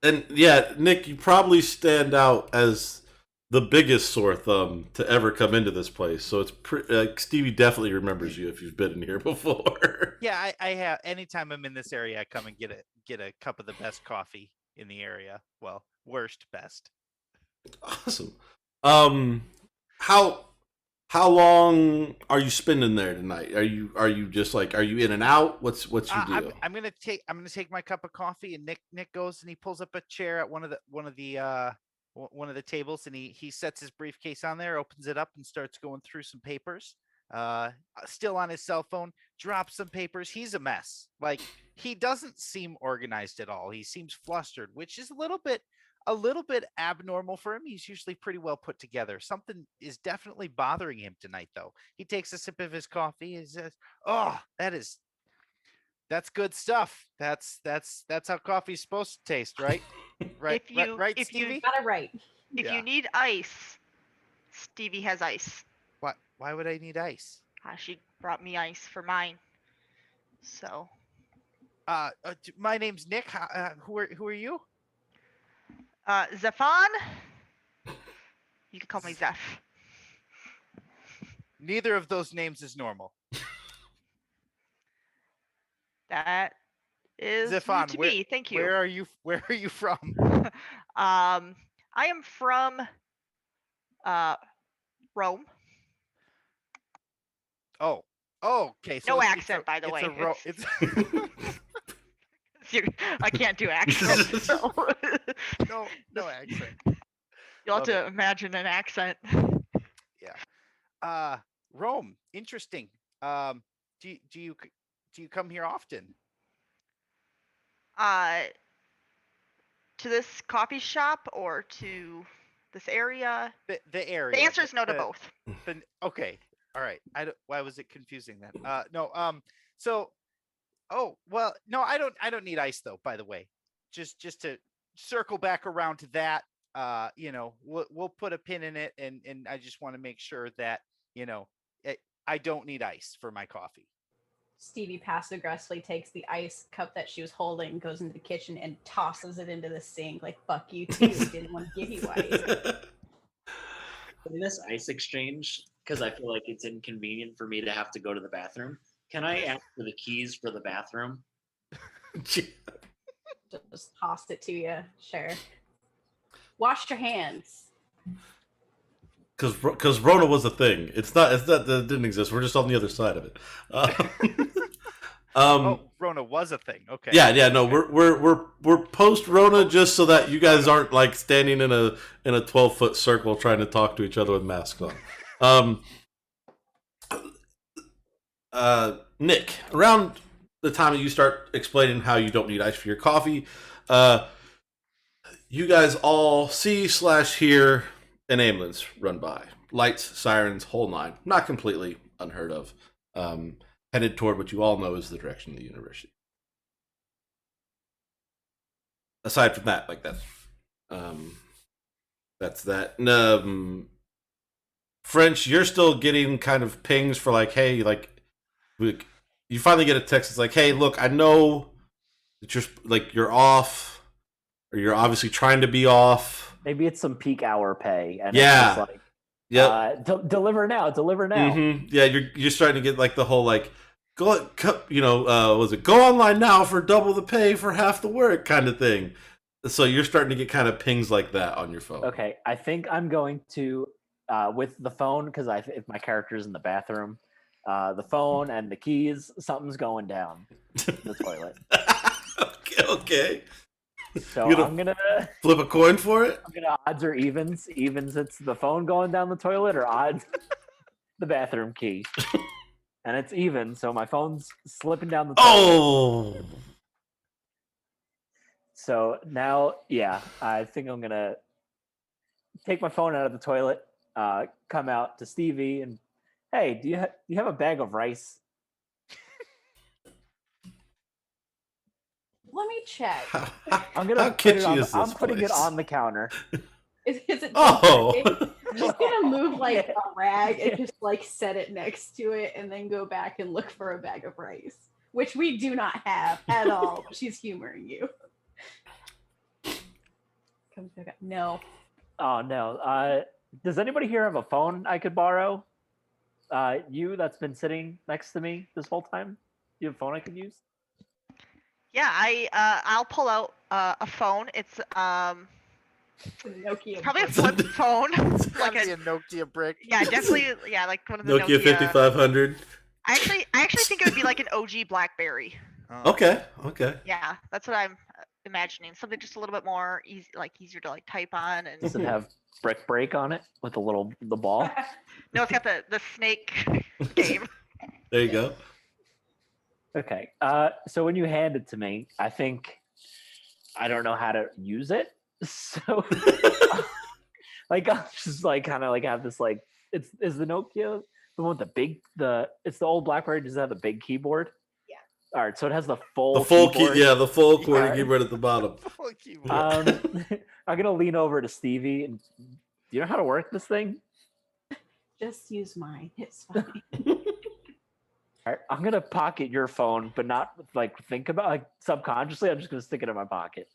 And yeah, Nick, you probably stand out as the biggest sore thumb to ever come into this place. So it's Stevie definitely remembers you if you've been in here before. Yeah, I have. Anytime I'm in this area, I come and get a cup of the best coffee in the area. Well, worst, best. Awesome. How long are you spending there tonight? Are you just like, are you in and out? What's your deal? I'm gonna take my cup of coffee, and Nick goes and he pulls up a chair at one of the tables, and he sets his briefcase on there, opens it up, and starts going through some papers. Still on his cell phone, drops some papers. He's a mess. Like, he doesn't seem organized at all. He seems flustered, which is a little bit abnormal for him. He's usually pretty well put together. Something is definitely bothering him tonight, though. He takes a sip of his coffee and says, "Oh, that's good stuff. That's how coffee's supposed to taste, right?" Right, right, Stevie? You got it right. If you need ice, Stevie has ice. Why would I need ice? She brought me ice for mine. So. My name's Nick. Who are you? Zephon. You can call me Zeph. Neither of those names is normal. That is Zephon, to me. Thank you. Where are you from? I am from Rome. Oh, okay. So no accent, by the way. I can't do accents. So. no accent. You'll have to imagine an accent. Yeah. Rome. Interesting. Do you come here often? To this coffee shop or to this area? The area. The answer is no to both. Okay. All right. Why was it confusing then? No. So. Oh well. No. I don't need ice though. By the way, just to circle back around to that. We'll put a pin in it, and I just want to make sure that I don't need ice for my coffee. Stevie passive aggressively takes the ice cup that she was holding, goes into the kitchen, and tosses it into the sink. Like, fuck you too. Didn't want to give you ice. In this ice exchange, because I feel like it's inconvenient for me to have to go to the bathroom, can I ask for the keys for the bathroom? Just tossed it to you. Sure. Wash your hands. Because Rona was a thing. It's not that it didn't exist. We're just on the other side of it. Rona was a thing. Okay. Yeah. No, we're post Rona just so that you guys aren't like standing in a 12-foot circle trying to talk to each other with masks on. Nick, around the time that you start explaining how you don't need ice for your coffee, you guys all see/hear an ambulance run by. Lights, sirens, whole nine. Not completely unheard of. Headed toward what you all know is the direction of the university. Aside from that, like that's that. French, you're still getting kind of pings for like, hey, like, you finally get a text. It's like, hey, look, I know that you're off, or you're obviously trying to be off. Maybe it's some peak hour pay, and Yeah. it's just like, deliver now. Mm-hmm. Yeah, you're starting to get like the whole like, go online now for double the pay for half the work kind of thing. So you're starting to get kind of pings like that on your phone. Okay, I think I'm going to with the phone, because if my character's in the bathroom, the phone and the keys, something's going down the toilet. Okay. So I'm gonna flip a coin for it. I'm gonna odds or evens. Evens, it's the phone going down the toilet, or odds, the bathroom key. And it's even, so my phone's slipping down the toilet. Oh. So now, yeah, I think I'm gonna take my phone out of the toilet, come out to Stevie, and hey, do you have a bag of rice? Let me check. I'm gonna put it on. I'm putting it on the counter. Is it? Oh. I'm just gonna move like a rag and just like set it next to it, and then go back and look for a bag of rice, which we do not have at all. She's humoring you. No. Oh no. Does anybody here have a phone I could borrow? You that's been sitting next to me this whole time. Do you have a phone I could use? Yeah, I'll pull out a phone. It's Nokia. it's probably a flip phone. Like a Nokia brick. Yeah, definitely. Yeah, like one of the Nokia 5500. I actually think it would be like an OG BlackBerry. Okay. Yeah, that's what I'm imagining. Something just a little bit more easier to like type on. And does it have brick break on it with the ball? No, it's got the snake game. There you go. Okay. So when you hand it to me, I think I don't know how to use it. So like I'll just like kind of like have this like is the Nokia the one with it's the old BlackBerry, does it have the big keyboard? Yeah. All right, so it has the full the full keyboard. the full QWERTY keyboard at the bottom. Full keyboard. I'm gonna lean over to Stevie and do you know how to work this thing? Just use mine. It's fine. All right, I'm gonna pocket your phone, but not like think about like subconsciously. I'm just gonna stick it in my pocket,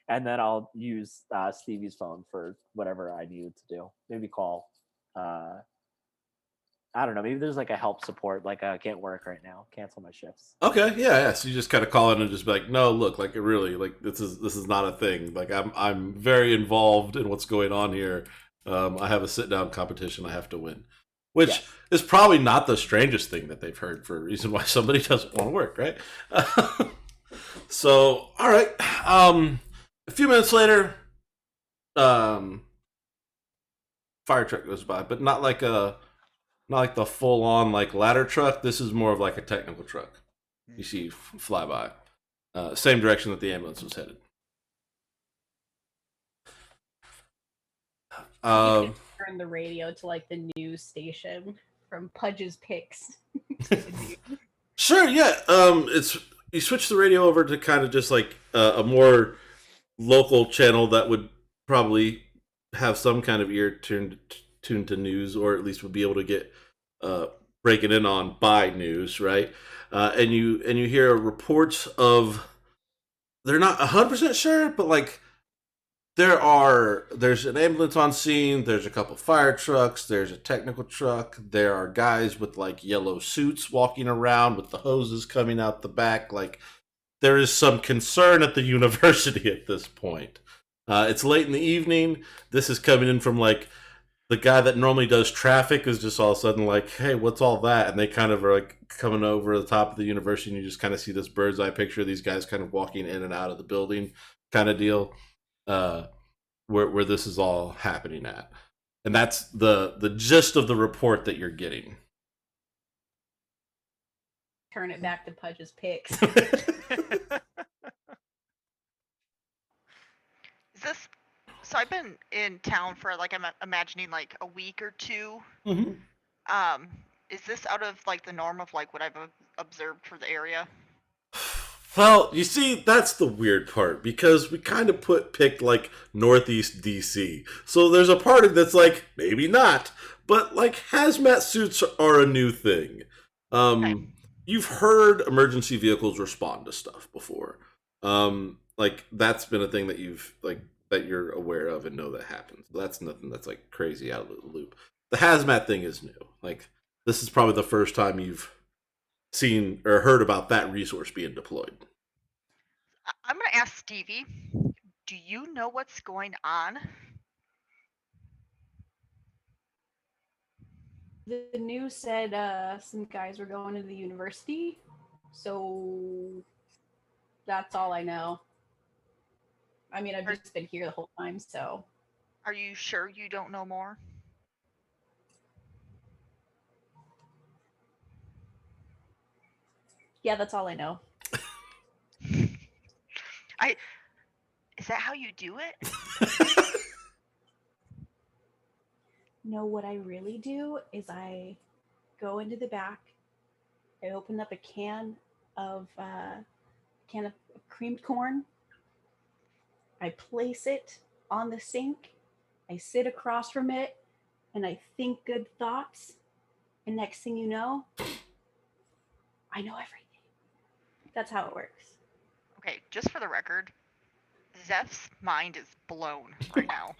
and then I'll use Stevie's phone for whatever I need it to do. Maybe call. I don't know. Maybe there's like a help support. Like I can't work right now. Cancel my shifts. Okay, yeah. So you just kind of call in and just be like, no, look, like it really, like this is not a thing. Like I'm very involved in what's going on here. I have a sit down competition I have to win. Which is probably not the strangest thing that they've heard for a reason why somebody doesn't want to work, right? So, all right. A few minutes later, fire truck goes by, but not like the full on like ladder truck. This is more of like a technical truck. You see fly by. same direction that the ambulance was headed. You could turn the radio to like the news station from Pudge's Picks. Sure, yeah. It's you switch the radio over to kind of just like a more local channel that would probably have some kind of ear tuned to news, or at least would be able to get breaking in on by news, right? And you hear reports of they're not 100% sure, but like there's an ambulance on scene, there's a couple fire trucks, there's a technical truck, there are guys with like yellow suits walking around with the hoses coming out the back. Like there is some concern at the university at this point. It's late in the evening. This is coming in from like the guy that normally does traffic is just all of a sudden like, hey, what's all that? And they kind of are like coming over the top of the university, and you just kind of see this bird's eye picture of these guys kind of walking in and out of the building kind of deal. Where this is all happening at. And that's the gist of the report that you're getting. Turn it back to Pudge's Picks. Is this? So I've been in town for like I'm imagining like a week or two. Mm-hmm. Is this out of like the norm of like what I've observed for the area? Well, you see, that's the weird part, because we kind of picked like Northeast DC. So there's a part of that's like, maybe not. But like hazmat suits are a new thing. Okay. You've heard emergency vehicles respond to stuff before. Like that's been a thing that that you're aware of and know that happens. That's nothing that's like crazy out of the loop. The hazmat thing is new. Like this is probably the first time you've seen or heard about that resource being deployed. I'm gonna ask Stevie. Do you know what's going on? The news said some guys were going to the university, so that's all I know. I mean, I've just been here the whole time, so. Are you sure you don't know more? Yeah, that's all I know. Is that how you do it? No, what I really do is I go into the back, I open up a can of creamed corn, I place it on the sink, I sit across from it, and I think good thoughts, and next thing you know, I know everything. That's how it works. Okay, just for the record, Zeph's mind is blown right now.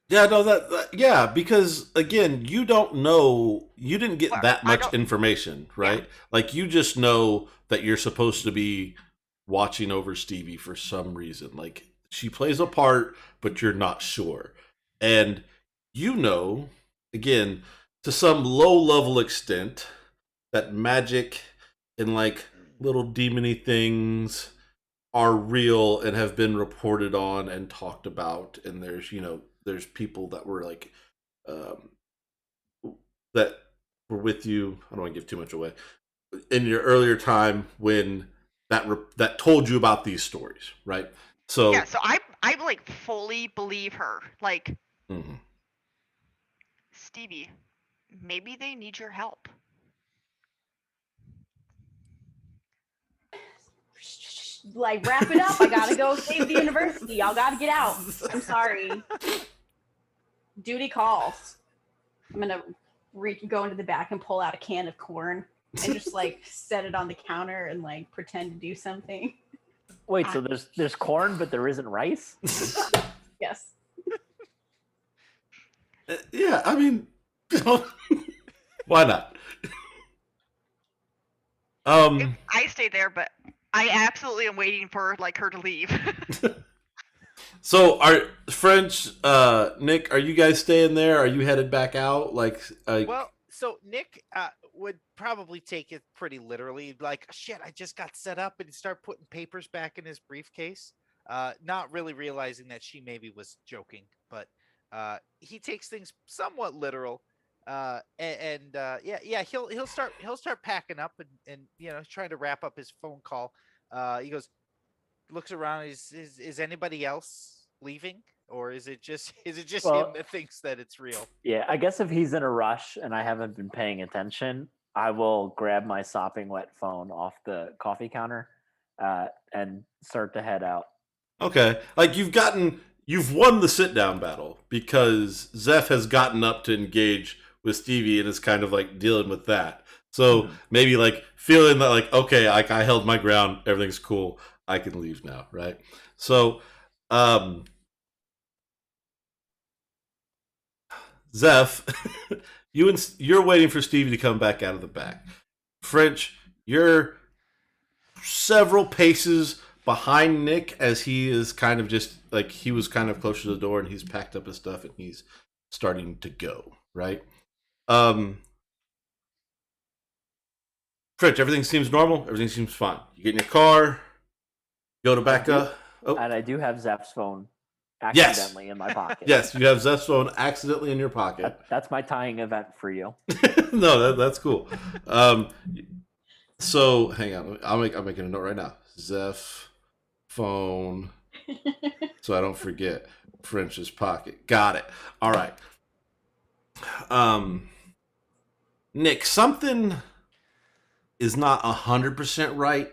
Yeah, no, yeah, because again, you don't know, you didn't get Well, that much information, right? Yeah. Like you just know that you're supposed to be watching over Stevie for some reason. Like she plays a part, but you're not sure. And you know, again, to some low level extent, that magic and like little demony things are real and have been reported on and talked about. And there's people that were like that were with you. I don't want to give too much away in your earlier time when that told you about these stories, right? So Yeah, so I like fully believe her. Like, mhm. Stevie, maybe they need your help. Like, wrap it up. I gotta go save the university. Y'all gotta get out. I'm sorry. Duty calls. I'm gonna go into the back and pull out a can of corn and just like set it on the counter and like pretend to do something. Wait, so there's corn, but there isn't rice? Yes. Yeah, I mean, why not? I stay there, but I absolutely am waiting for like her to leave. So, are French, Nick? Are you guys staying there? Are you headed back out? Well, so Nick would probably take it pretty literally. Like, shit, I just got set up, and start putting papers back in his briefcase. Not really realizing that she maybe was joking, but he takes things somewhat literal. Yeah, he'll start packing up and trying to wrap up his phone call. He goes, looks around. Is anybody else leaving, or is it just Well- him that thinks that it's real? Yeah, I guess if he's in a rush and I haven't been paying attention, I will grab my sopping wet phone off the coffee counter and start to head out. Okay, like you've won the sit down battle because Zeph has gotten up to engage with Stevie and is kind of like dealing with that. So maybe like feeling that like okay, I held my ground, everything's cool, I can leave now, right? So, Zeph, you're waiting for Stevie to come back out of the back. French, you're several paces behind Nick as he is kind of just like he was kind of closer to the door and he's packed up his stuff and he's starting to go, right? French, everything seems normal, everything seems fine. You get in your car, go to back up. Oh, And I do have Zeph's phone Yes. accidentally in my pocket. yes, you have Zeph's phone accidentally in your pocket. That's my tying event for you. No, that's cool. So hang on, I'm making a note right now. Zeph phone, so I don't forget. French's pocket. Got it. All right. Nick, something is not 100% right.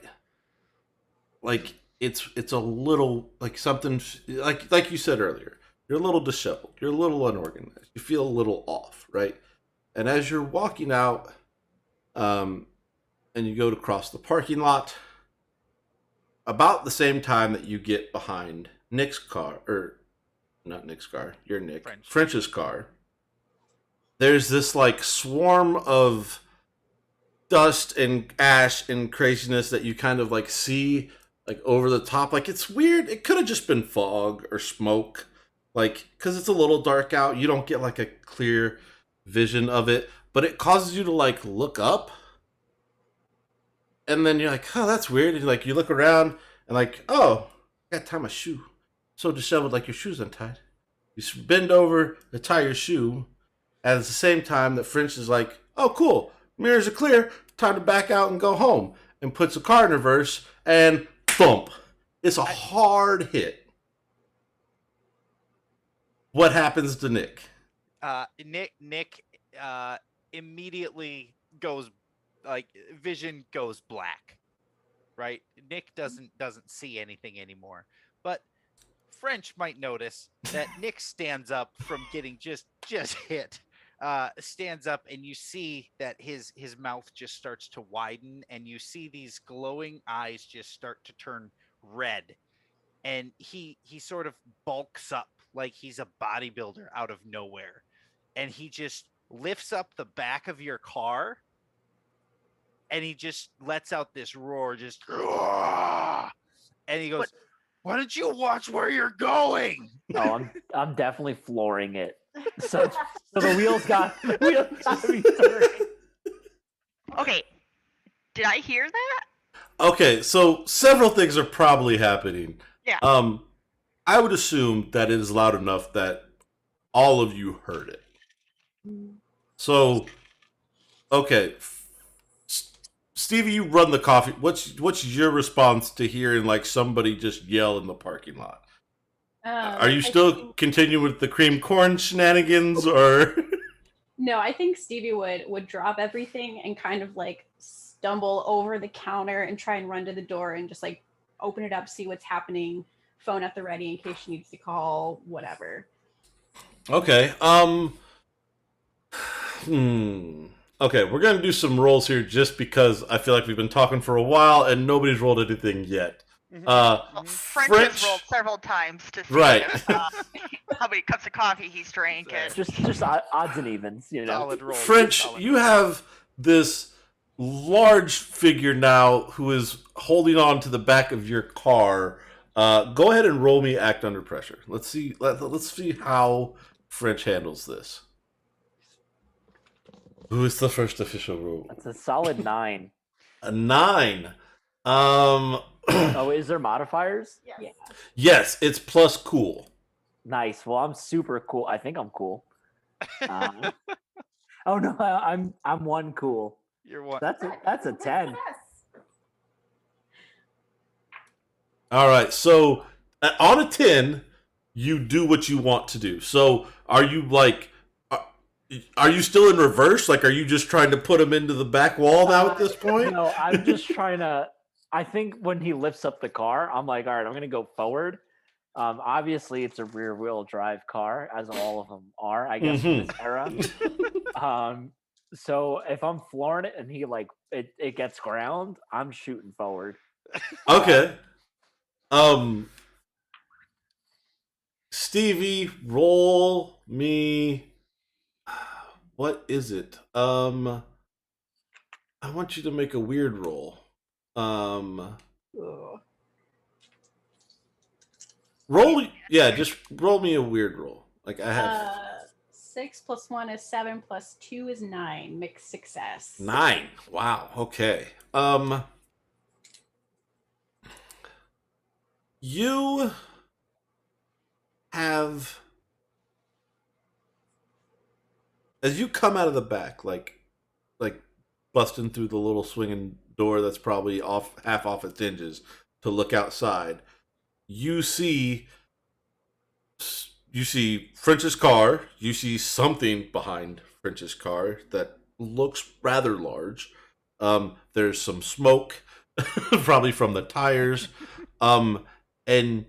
Like it's a little like something like you said earlier. You're a little disheveled. You're a little unorganized. You feel a little off, right? And as you're walking out, and you go to cross the parking lot, about the same time that you get behind Nick's car, or not Nick's car, you're Nick, French's car, there's this like swarm of dust and ash and craziness that you kind of like see like over the top. Like it's weird. It could have just been fog or smoke, like because it's a little dark out. You don't get like a clear vision of it, but it causes you to like look up. And then you're like, oh, that's weird. And like you look around and like, oh, I gotta tie my shoe. So disheveled, like your shoe's untied. You bend over to tie your shoe, and at the same time that French is like, oh, cool, mirrors are clear, time to back out and go home. And puts the car in reverse, and thump. It's a hard hit. What happens to Nick? Nick immediately goes like vision goes black, right? Nick doesn't see anything anymore. But French might notice that Nick stands up from getting just hit. Stands up and you see that his mouth just starts to widen and you see these glowing eyes just start to turn red. And he sort of bulks up like he's a bodybuilder out of nowhere. And he just lifts up the back of your car and he just lets out this roar, just and he goes, why don't you watch where you're going? Oh, I'm definitely flooring it. So the wheels got to be turned. Okay. Did I hear that? Okay, so several things are probably happening. Yeah. I would assume that it is loud enough that all of you heard it. So, okay, Stevie, you run the coffee. What's your response to hearing like somebody just yell in the parking lot? Are you still continuing with the cream corn shenanigans, or? No, I think Stevie would drop everything and kind of like stumble over the counter and try and run to the door and just like open it up, see what's happening, phone at the ready in case she needs to call, whatever. Okay. Okay, we're gonna do some rolls here just because I feel like we've been talking for a while and nobody's rolled anything yet. Well, French has rolled several times to see Right. how many cups of coffee he's drank. And Just odds and evens, you know. Solid roll. French, you have this large figure now who is holding on to the back of your car. Go ahead and roll me act under pressure. Let's see. Let's see how French handles this. Who is the first official roll? That's a solid 9. A 9. Oh, is there modifiers? Yeah. Yes, it's plus cool. Nice. Well, I'm super cool. I think I'm cool. Oh no, I'm 1 cool. You're one. That's a 10. All right. So on a 10, you do what you want to do. So are you like, are you still in reverse? Like, are you just trying to put him into the back wall now at this point? No, I'm just trying to. I think when he lifts up the car, I'm like, all right, I'm going to go forward. Obviously, it's a rear-wheel drive car, as all of them are, I guess, in this era. So if I'm flooring it and he it gets ground, I'm shooting forward. Okay. Stevie, roll me. What is it? I want you to make a weird roll. Ooh. Roll, yeah, just roll me a weird roll. Like I have 6 + 1 is 7 + 2 is 9. Mixed success. 9. Wow. Okay. You have, as you come out of the back, like busting through the little swinging door that's probably half off its hinges to look outside. You see French's car. You see something behind French's car that looks rather large. There's some smoke, probably from the tires, and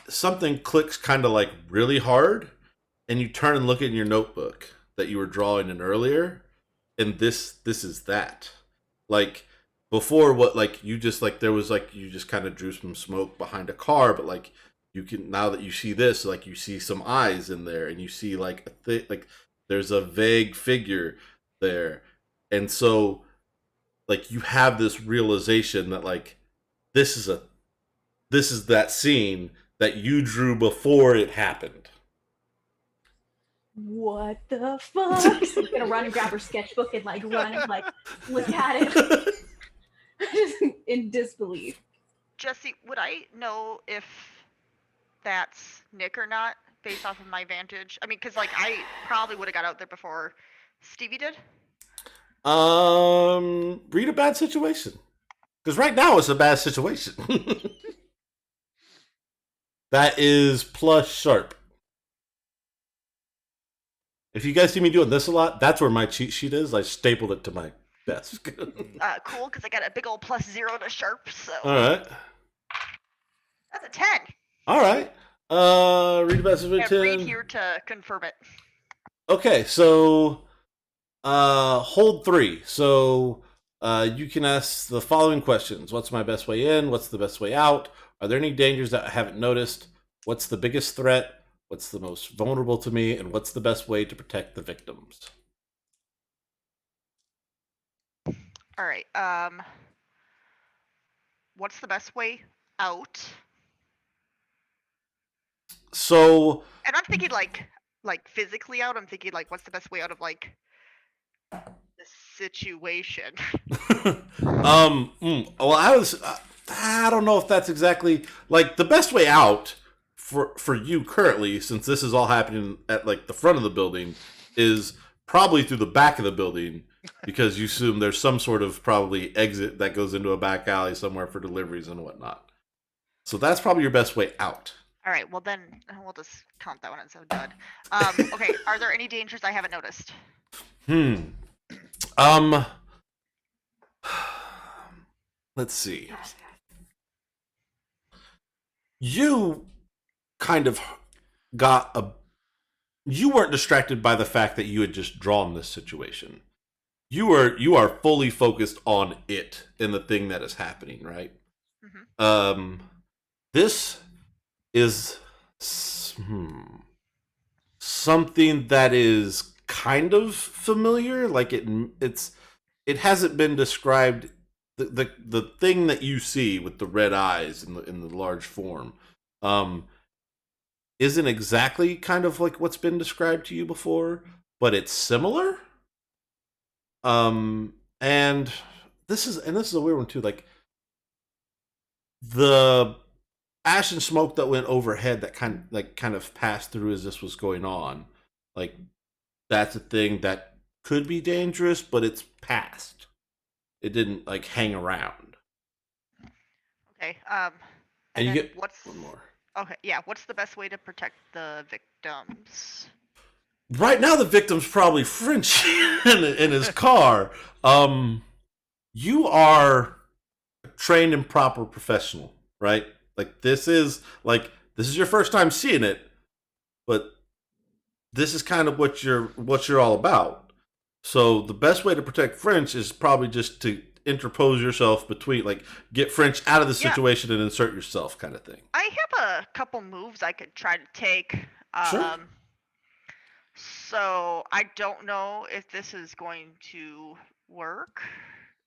something clicks kind of like really hard, and you turn and look in your notebook that you were drawing in earlier, and this is that. Like before, what like you just like there was like you just kind of drew some smoke behind a car, but like you can now that you see this, like you see some eyes in there, and you see like like there's a vague figure there, and so like you have this realization that like this is a this is that scene that you drew before it happened. What the fuck? She's gonna run and grab her sketchbook and like run and like look at it. Just in disbelief. Jesse, would I know if that's Nick or not based off of my vantage? I mean, because like I probably would have got out there before Stevie did. Read a bad situation. Because right now it's a bad situation. That is plus sharp. If you guys see me doing this a lot, that's where my cheat sheet is. I stapled it to my desk. Cool, because I got a big old +0 to sharp, so. Alright. That's a 10. Alright. Read a bad And read situation. here to confirm it. Okay, so hold 3. So you can ask the following questions. What's my best way in? What's the best way out? Are there any dangers that I haven't noticed? What's the biggest threat? What's the most vulnerable to me? And what's the best way to protect the victims? All right. What's the best way out? So And I'm thinking like physically out. I'm thinking like what's the best way out of like the situation. well, I don't know if that's exactly like the best way out for you currently, since this is all happening at like the front of the building, is probably through the back of the building, because you assume there's some sort of probably exit that goes into a back alley somewhere for deliveries and whatnot. So that's probably your best way out. All right. Well, then we'll just count that one as a dud. Okay. Are there any dangers I haven't noticed? Let's see. You kind of you weren't distracted by the fact that you had just drawn this situation. You are fully focused on it and the thing that is happening, right? Mm-hmm. This is something that is kind of familiar. Like it hasn't been described. The thing that you see with the red eyes in the large form, isn't exactly kind of like what's been described to you before, but it's similar. And this is a weird one too. Like the ash and smoke that went overhead that kind of passed through as this was going on, like that's a thing that could be dangerous, but it's past. It didn't like hang around. Okay. And you then get what's one more. okay? Yeah, what's the best way to protect the victims? Right now, the victim's probably French in his car. You are trained and proper professional, right? Like this is your first time seeing it, but this is kind of what you're all about. So the best way to protect French is probably just to interpose yourself between, like, get French out of the Yeah. situation and insert yourself, kind of thing. I have a couple moves I could try to take. Sure. So I don't know if this is going to work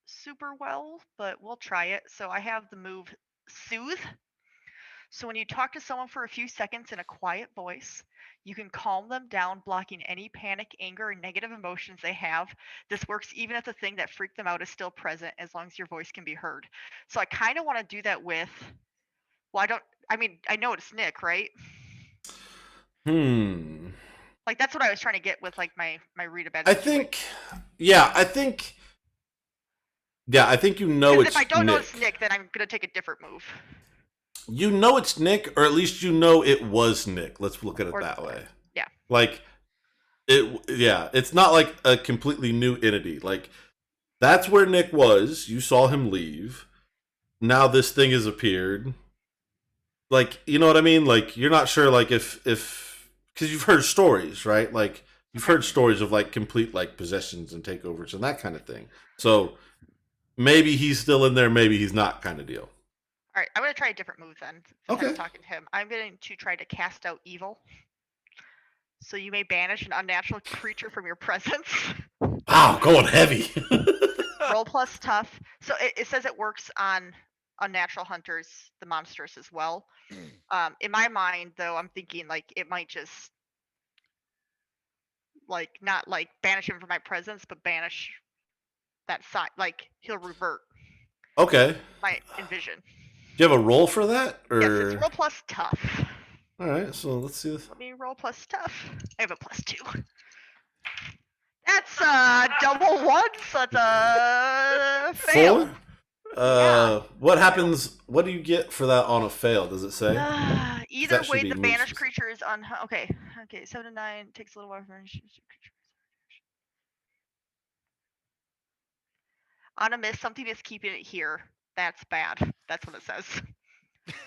super well, but we'll try it. So I have the move Soothe. So when you talk to someone for a few seconds in a quiet voice, you can calm them down, blocking any panic, anger, or negative emotions they have. This works even if the thing that freaked them out is still present, as long as your voice can be heard. So I kind of want to do that with. Well, I know it's Nick, right? Like that's what I was trying to get with like my read a bad situation. I think you know 'Cause it's if I don't know Nick. it's Nick, then I'm gonna take a different move. You know it's Nick, or at least you know it was Nick. Let's look at it that way. Yeah. Like it's not like a completely new entity. Like that's where Nick was. You saw him leave. Now this thing has appeared. Like, you know what I mean? Like you're not sure, like, if because you've heard stories, right? Like you've heard stories of like complete like possessions and takeovers and that kind of thing. So maybe he's still in there, maybe he's not, kind of deal. All right, I'm gonna try a different move then. Since Okay. I'm talking to him, I'm going to try to cast out evil. So you may banish an unnatural creature from your presence. Wow, going heavy. Roll plus tough. So it says it works on unnatural hunters, the monsters as well. In my mind, though, I'm thinking like it might just like not like banish him from my presence, but banish that side. Like he'll revert. Okay. My envision. Do you have a roll for that? Or... Yes, it's roll plus tough. All right, so let's see this. Let me roll plus tough. I have a +2. That's double one, so that's a fail. 4? What happens? What do you get for that on a fail? Does it say? Either should way, be the move banished specific. creature is on. Okay, 7 to 9 takes a little while for creature. On a miss, something is keeping it here. That's bad. That's what it says.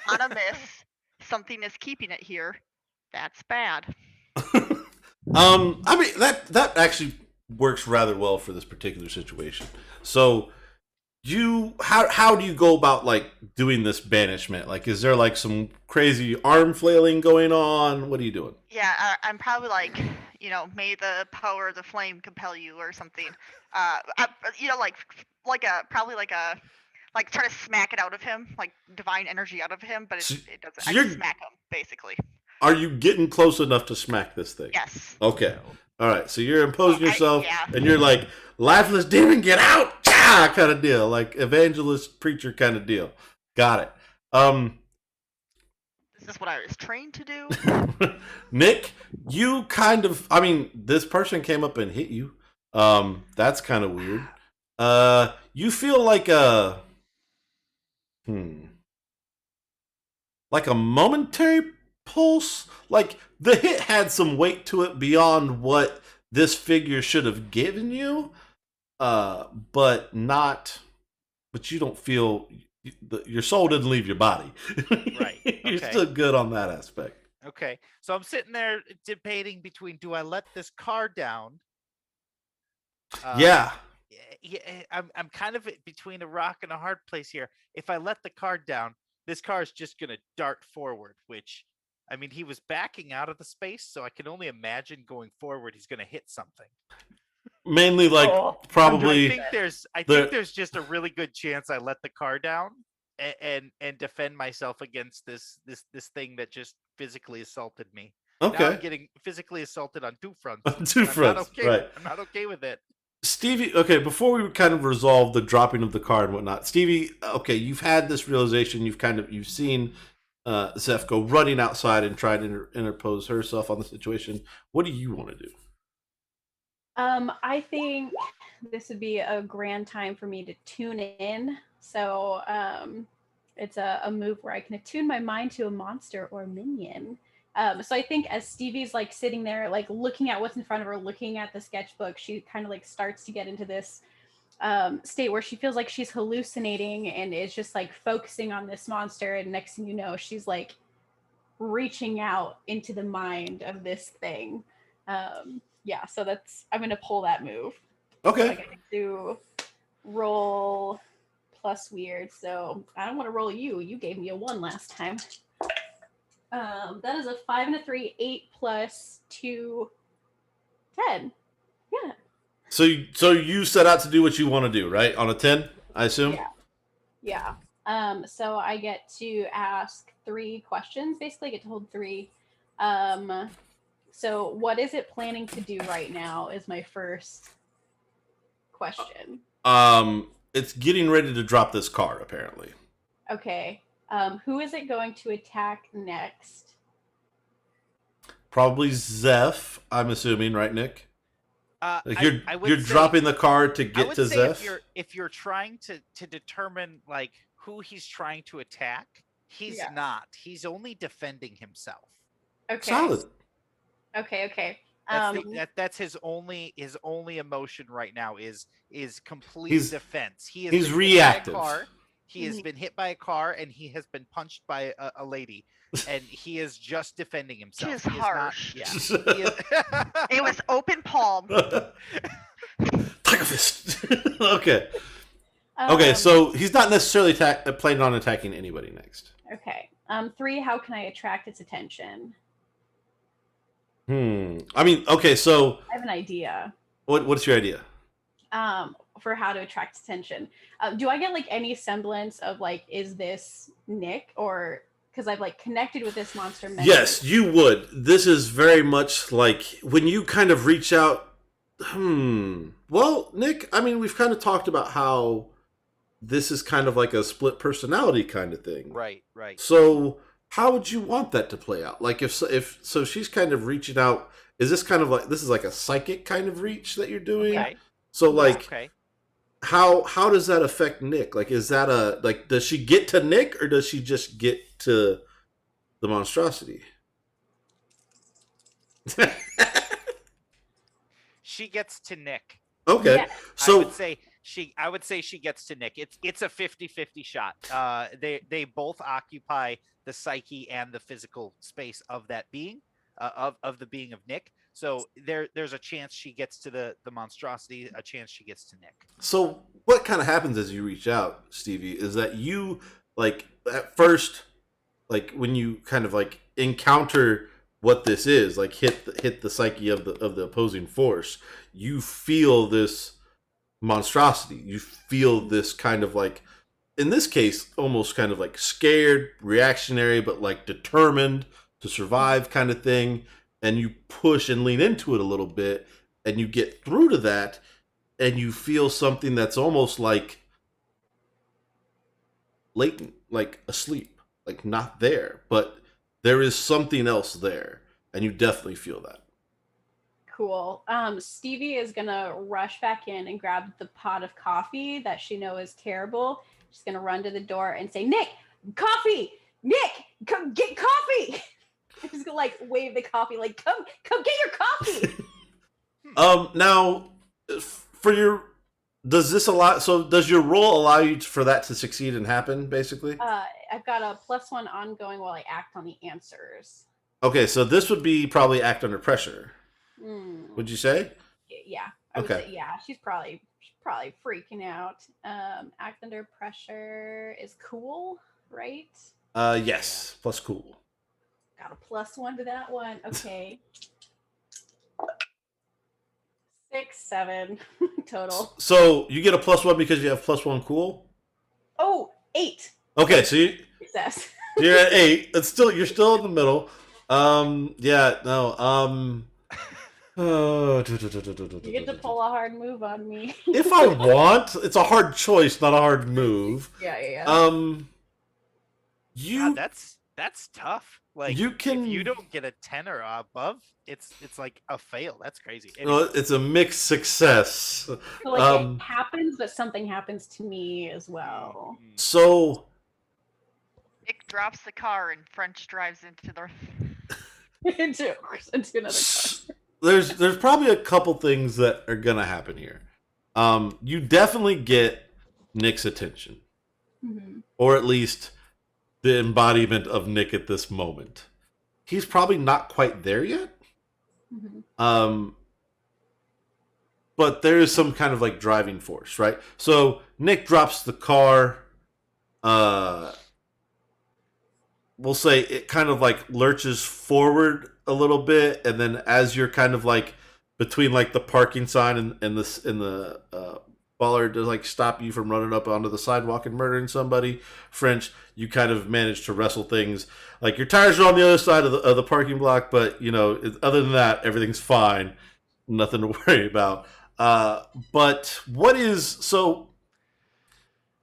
On a miss, something is keeping it here. That's bad. I mean that actually works rather well for this particular situation. So how do you go about like doing this banishment? Like, is there like some crazy arm flailing going on? What are you doing? Yeah, I'm probably like, may the power of the flame compel you or something. Like try to smack it out of him, like divine energy out of him, but it doesn't. So I just smack him basically. Are you getting close enough to smack this thing? Yes. Okay. All right. So you're imposing yourself, yeah. and you're like, lifeless demon, get out! Ah, kind of deal, like evangelist preacher kind of deal. Got it. This is what I was trained to do. Nick, you kind of, I mean, this person came up and hit you. That's kind of weird. You feel like a momentary pulse. Like the hit had some weight to it beyond what this figure should have given you. But you don't feel, your soul didn't leave your body. Right. You're Okay. still good on that aspect. Okay. So I'm sitting there debating between, do I let this car down? Yeah. I'm kind of between a rock and a hard place here. If I let the car down, this car is just going to dart forward, which, I mean, he was backing out of the space, so I can only imagine going forward, he's going to hit something. Mainly, like, probably. I think there's just a really good chance I let the car down and defend myself against this thing that just physically assaulted me. Okay. Now I'm getting physically assaulted on two fronts. On two fronts, right. I'm not okay with it. Stevie, okay, before we kind of resolve the dropping of the car and whatnot, Stevie, okay, you've had this realization, you've seen Zeph go running outside and try to interpose herself on the situation. What do you want to do? I think this would be a grand time for me to tune in. So it's a move where I can attune my mind to a monster or minion. So I think as Stevie's like sitting there, like looking at what's in front of her, looking at the sketchbook, she kind of like starts to get into this state where she feels like she's hallucinating and is just like focusing on this monster. And next thing you know, she's like reaching out into the mind of this thing. Yeah, so I'm gonna pull that move. Okay. So I get to roll plus weird. So I don't want to roll you. You gave me a 1 last time. That is a 5 and a 3, 8 plus 2, 10. Yeah. So you set out to do what you want to do, right? On a 10, I assume? Yeah. So I get to ask 3 questions. Basically, I get to hold 3. So what is it planning to do right now is my first question. It's getting ready to drop this car, apparently. Okay. Who is it going to attack next? Probably Zeph, I'm assuming, right, Nick? Like you're say, dropping the car to get to Zeph? If you're trying to determine like who he's trying to attack, he's not. He's only defending himself. Okay. Solid. Okay. That's his only emotion right now is complete defense. He's reactive. He has been hit by a car and he has been punched by a lady, and he is just defending himself. It is harsh. It was open palm. Tiger fist. Okay. Okay, so he's not necessarily planning on attacking anybody next. Okay. 3, how can I attract its attention? I mean, okay, so I have an idea. What's your idea? For how to attract attention. Do I get like any semblance of like, is this Nick, or because I've like connected with this monster mentally? Yes, you would. This is very much like when you kind of reach out. Well, Nick, I mean, we've kind of talked about how this is kind of like a split personality kind of thing. Right. So how would you want that to play out? Like if she's kind of reaching out, is this kind of like, this is like a psychic kind of reach that you're doing? Okay. So like, how does that affect Nick? Like, is that like, does she get to Nick or does she just get to the monstrosity? She gets to Nick. Okay. Yeah. So I would say she gets to Nick. It's a 50-50 shot. They both occupy the psyche and the physical space of that being, of the being of Nick. So there's a chance she gets to the monstrosity, a chance she gets to Nick. So what kind of happens as you reach out, Stevie, is that you, like, at first, like when you kind of like encounter what this is, like hit the psyche of the opposing force, you feel this monstrosity. You feel this kind of like, in this case, almost kind of like scared, reactionary, but like determined to survive kind of thing. And you push and lean into it a little bit, and you get through to that, and you feel something that's almost like latent, like asleep, like not there, but there is something else there, and you definitely feel that. Cool. Stevie is gonna rush back in and grab the pot of coffee that she knows is terrible. She's gonna run to the door and say, "Nick, coffee! Nick, come get coffee!" I'm just gonna like wave the coffee, like, come get your coffee. Now, for your, does your role allow you for that to succeed and happen, basically? I've got a +1 ongoing while I act on the answers. Okay, so this would be probably act under pressure. Would you say? Yeah, I would say, yeah. She's probably freaking out. Act under pressure is cool, right? Yes, plus cool. Got a +1 to that one. Okay. 6, 7 total. So you get a +1 because you have +1 cool? Oh, 8. Okay, so Success. you're at 8. You're still in the middle. Yeah, no. You get to pull a hard move on me. If I want, it's a hard choice, not a hard move. Yeah. God, that's tough. Like, you can, if you don't get a 10 or above, it's like a fail. That's crazy. Anyway. It's a mixed success. So like it happens, but something happens to me as well. So drops the car and French drives into the. into another car. There's probably a couple things that are gonna happen here. You definitely get Nick's attention, or at least the embodiment of Nick at this moment. He's probably not quite there yet. But there is some kind of like driving force, right? So Nick drops the car. We'll say it kind of like lurches forward a little bit, and then as you're kind of like between like the parking sign and the bollard to like stop you from running up onto the sidewalk and murdering somebody, French, you kind of manage to wrestle things. Like your tires are on the other side of the parking block, but you know, other than that, everything's fine. Nothing to worry about. But what is so?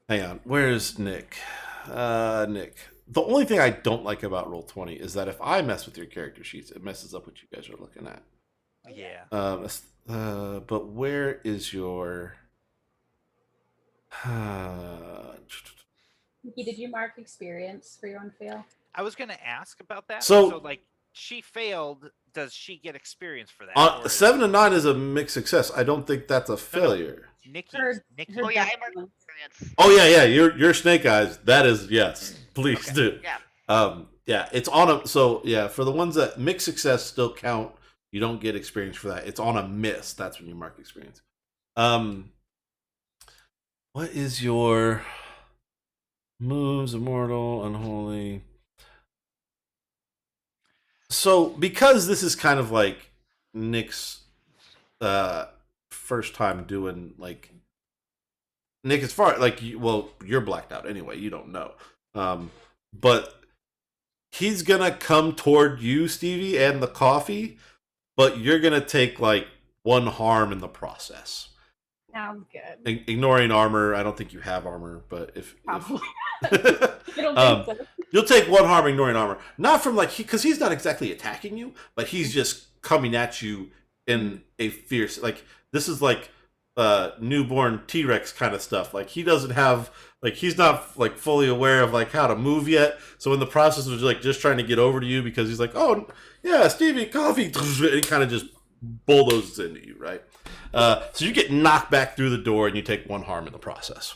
Hang on, where's Nick? Nick. The only thing I don't like about Roll20 is that if I mess with your character sheets, it messes up what you guys are looking at. Yeah. But where is your? Nikki, did you mark experience for your own fail? I was going to ask about that. So like, she failed. Does she get experience for that? 7 and 9 is a mixed success. I don't think that's a failure. Nikki. Oh yeah, I marked experience. Oh yeah. Your Snake Eyes. That is yes. Please do. Yeah. Yeah. It's on a for the ones that mixed success still count. You don't get experience for that. It's on a miss. That's when you mark experience. What is your moves? Immortal, unholy. So because this is kind of like Nick's first time doing like Nick, as far like you're blacked out anyway. You don't know, but he's gonna come toward you, Stevie, and the coffee, but you're gonna take like 1 harm in the process. Sounds good. Ignoring armor, I don't think you have armor, but if Probably. I don't think so. You'll take 1 harm ignoring armor, not from like because he's not exactly attacking you, but he's just coming at you in a fierce like this is like newborn T-Rex kind of stuff. Like he doesn't have like he's not like fully aware of like how to move yet. So in the process of like just trying to get over to you because he's like, oh yeah, Stevie, coffee, and he kind of just bulldozes into you, right? So you get knocked back through the door and you take 1 harm in the process.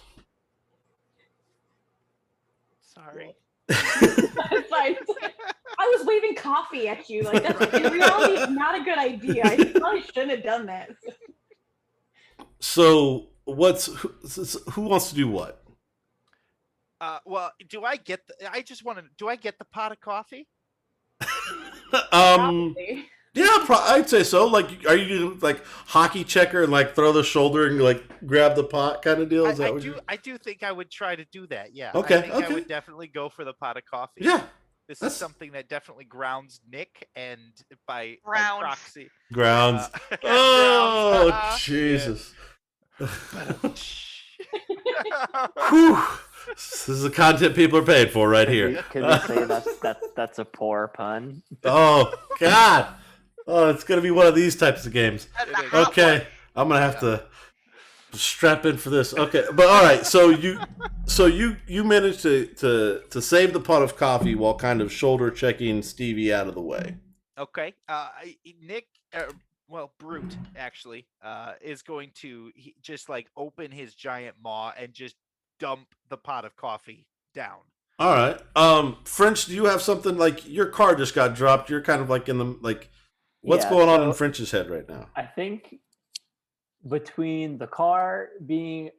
Sorry. It's fine. I was waving coffee at you. Like that's in reality it's not a good idea. I probably shouldn't have done that. So who wants to do what? Well, do I get? I just want to. Do I get the pot of coffee? Probably. Yeah, I'd say so. Like, are you doing like hockey checker and like throw the shoulder and like grab the pot kind of deal? Is that what I do think I would try to do that. Yeah. Okay. I think I would definitely go for the pot of coffee. Yeah. This is something that definitely grounds Nick and by Grounds. proxy. Grounds. Grounds. Oh, Jesus. Whew. This is the content people are paid for right here. Can we say that's a poor pun? Oh, God. Oh, it's going to be one of these types of games. Okay. I'm going to have to strap in for this. Okay. But all right. So you managed to save the pot of coffee while kind of shoulder checking Stevie out of the way. Okay. Nick, Brute actually, is going to just like open his giant maw and just dump the pot of coffee down. All right. French, do you have something like your car just got dropped? You're kind of like in the like, what's going on in French's head right now? I think between the car being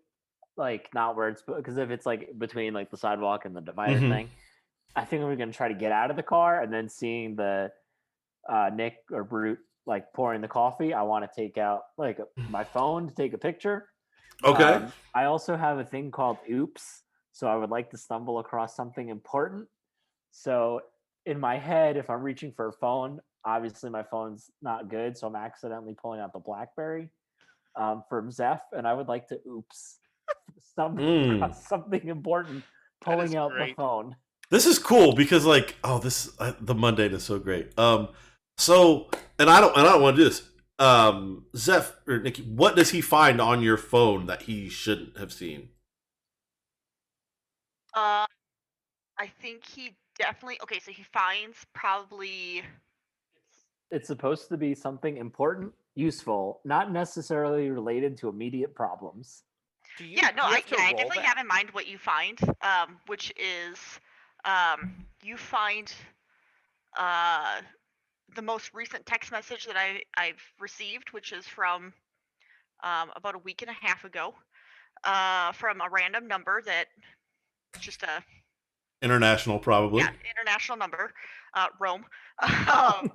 like not where it's because if it's like between like the sidewalk and the divider thing, I think we're gonna try to get out of the car and then seeing the Nick or Brute like pouring the coffee. I want to take out like my phone to take a picture. Okay. I also have a thing called Oops, so I would like to stumble across something important. So in my head, if I'm reaching for a phone, obviously my phone's not good, so I'm accidentally pulling out the BlackBerry from Zeph, and I would like to stumble across something important, pulling out the phone. This is cool because like, the mundane is so great. So and I don't want to do this. Zeph or Nikki, what does he find on your phone that he shouldn't have seen? I think he definitely okay. So he finds probably It's supposed to be something important, useful, not necessarily related to immediate problems. Do you? yeah. No, do you I have to yeah, I roll definitely that? have in mind what you find, which is you find the most recent text message that I've received, which is from about a week and a half ago, from a random number that just a International, probably. international number, Rome, um,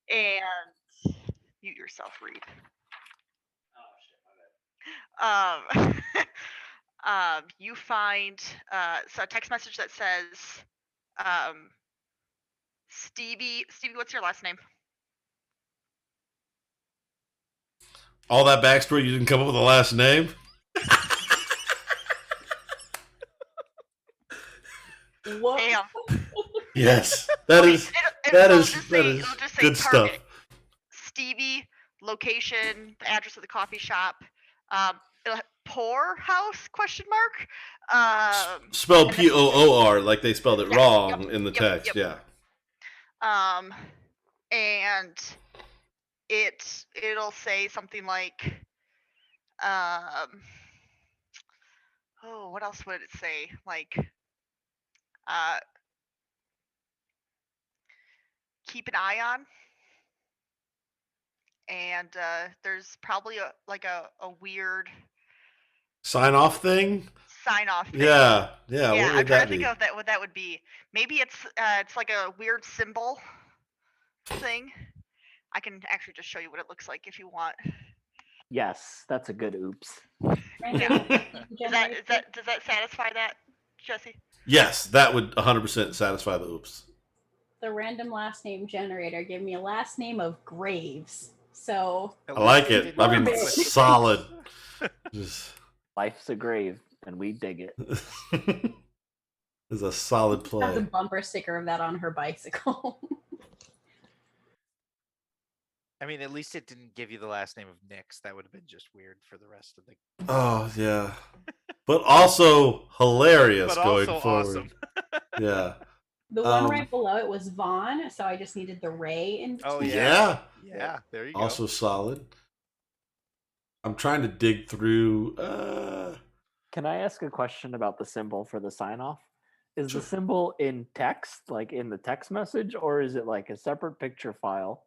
and mute yourself, Reed. You find so a text message that says, Stevie, what's your last name? All that backstory, you didn't come up with a last name? What? Damn. Yes. That Okay, is it'll just say good target. stuff. Stevie, location, the address of the coffee shop, Poor House ? Spelled and Poor, like they spelled it Yeah, wrong yep, in the yep, text. yep. Yeah. And it'll say something like, oh, what else would it say? Like, keep an eye on. And there's probably a weird Sign off thing? sign off thing. Yeah. What I'm would trying that to think be? of what that would be. Maybe it's like a weird symbol thing. I can actually just show you what it looks like if you want. Yes, that's a good oops. Random Does that satisfy that, Jesse? Yes, that would 100% satisfy the oops. The random last name generator gave me a last name of Graves. So I like it. I mean, Morbid. solid. Just Life's a grave, and we dig it. is a solid has a play. bumper sticker of that on her bicycle. I mean, at least it didn't give you the last name of Nix. That would have been just weird for the rest of the. Oh yeah, but also hilarious But going also forward. awesome. Yeah. The one right below it was Vaughn, so I just needed the Ray in between. Oh Yeah. yeah. There you go. Also solid. I'm trying to dig through. Can I ask a question about the symbol for the sign off? Is Sure. the symbol in text, like in the text message, or is it like a separate picture file?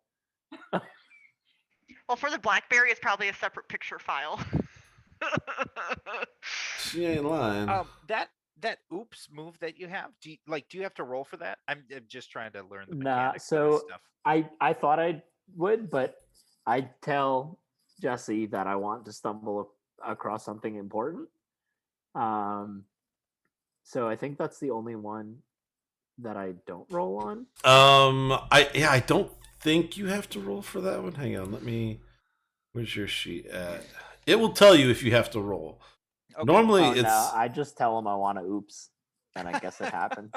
Well, for the BlackBerry, it's probably a separate picture file. She ain't lying. That oops move that you have. Do you have to roll for that? I'm just trying to learn the Nah, mechanics of this so stuff. I thought I would, but I tell Jesse that I want to stumble across something important. So I think that's the only one that I don't roll on. I don't think you have to roll for that one. Hang on, where's your sheet at? It will tell you if you have to roll. Okay. Normally Oh, it's no, I just tell him I want to oops, and I guess it happens.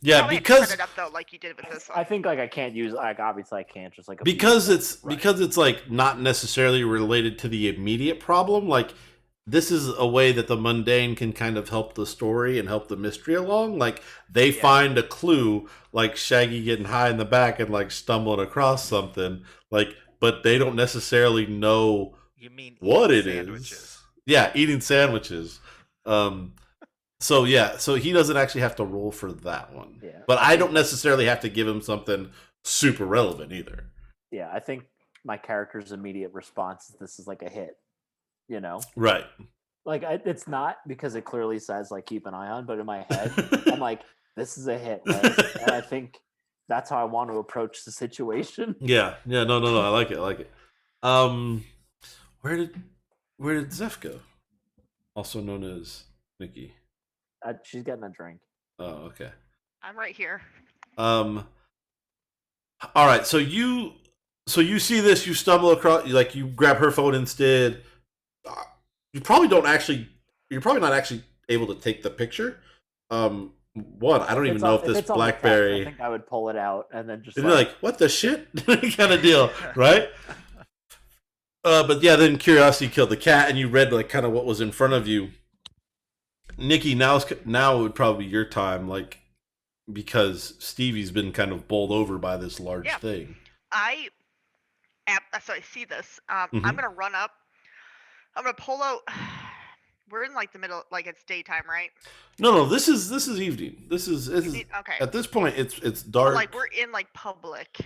yeah, Probably have to because set it up though, like you did with this one. I think like I can't use obviously I can't just like because abuse it's because it's like not necessarily related to the immediate problem. Like this is a way that the mundane can kind of help the story and help the mystery along. Like they find a clue, like Shaggy getting high in the back and like stumbling across something, like, but they don't necessarily know You mean what it sandwiches. is. Yeah, eating sandwiches. So he doesn't actually have to roll for that one. Yeah. But I don't necessarily have to give him something super relevant either. Yeah, I think my character's immediate response is this is like a hit, you know? Right. Like it's not because it clearly says like keep an eye on, but in my head I'm like this is a hit, right? And I think that's how I want to approach the situation. Yeah. No. I like it. Where did Zeph go? Also known as Nikki. She's getting a drink. Oh, okay. I'm right here. All right. So you see this, you stumble across, like you grab her phone instead. You're probably not actually able to take the picture. One, I don't even know if this it's on the text, BlackBerry. I think I would pull it out and then just You're like, what the shit kind of deal, right? But yeah, then curiosity killed the cat, and you read like kind of what was in front of you. Nikki, now would probably be your time. Like because Stevie's been kind of bowled over by this large Yeah. thing. So I see this. Mhm. I'm gonna run up. I'm gonna pull out. We're in like the middle, like it's daytime, right? No, this is evening. This is Okay. at this point it's But, dark. like we're in like public.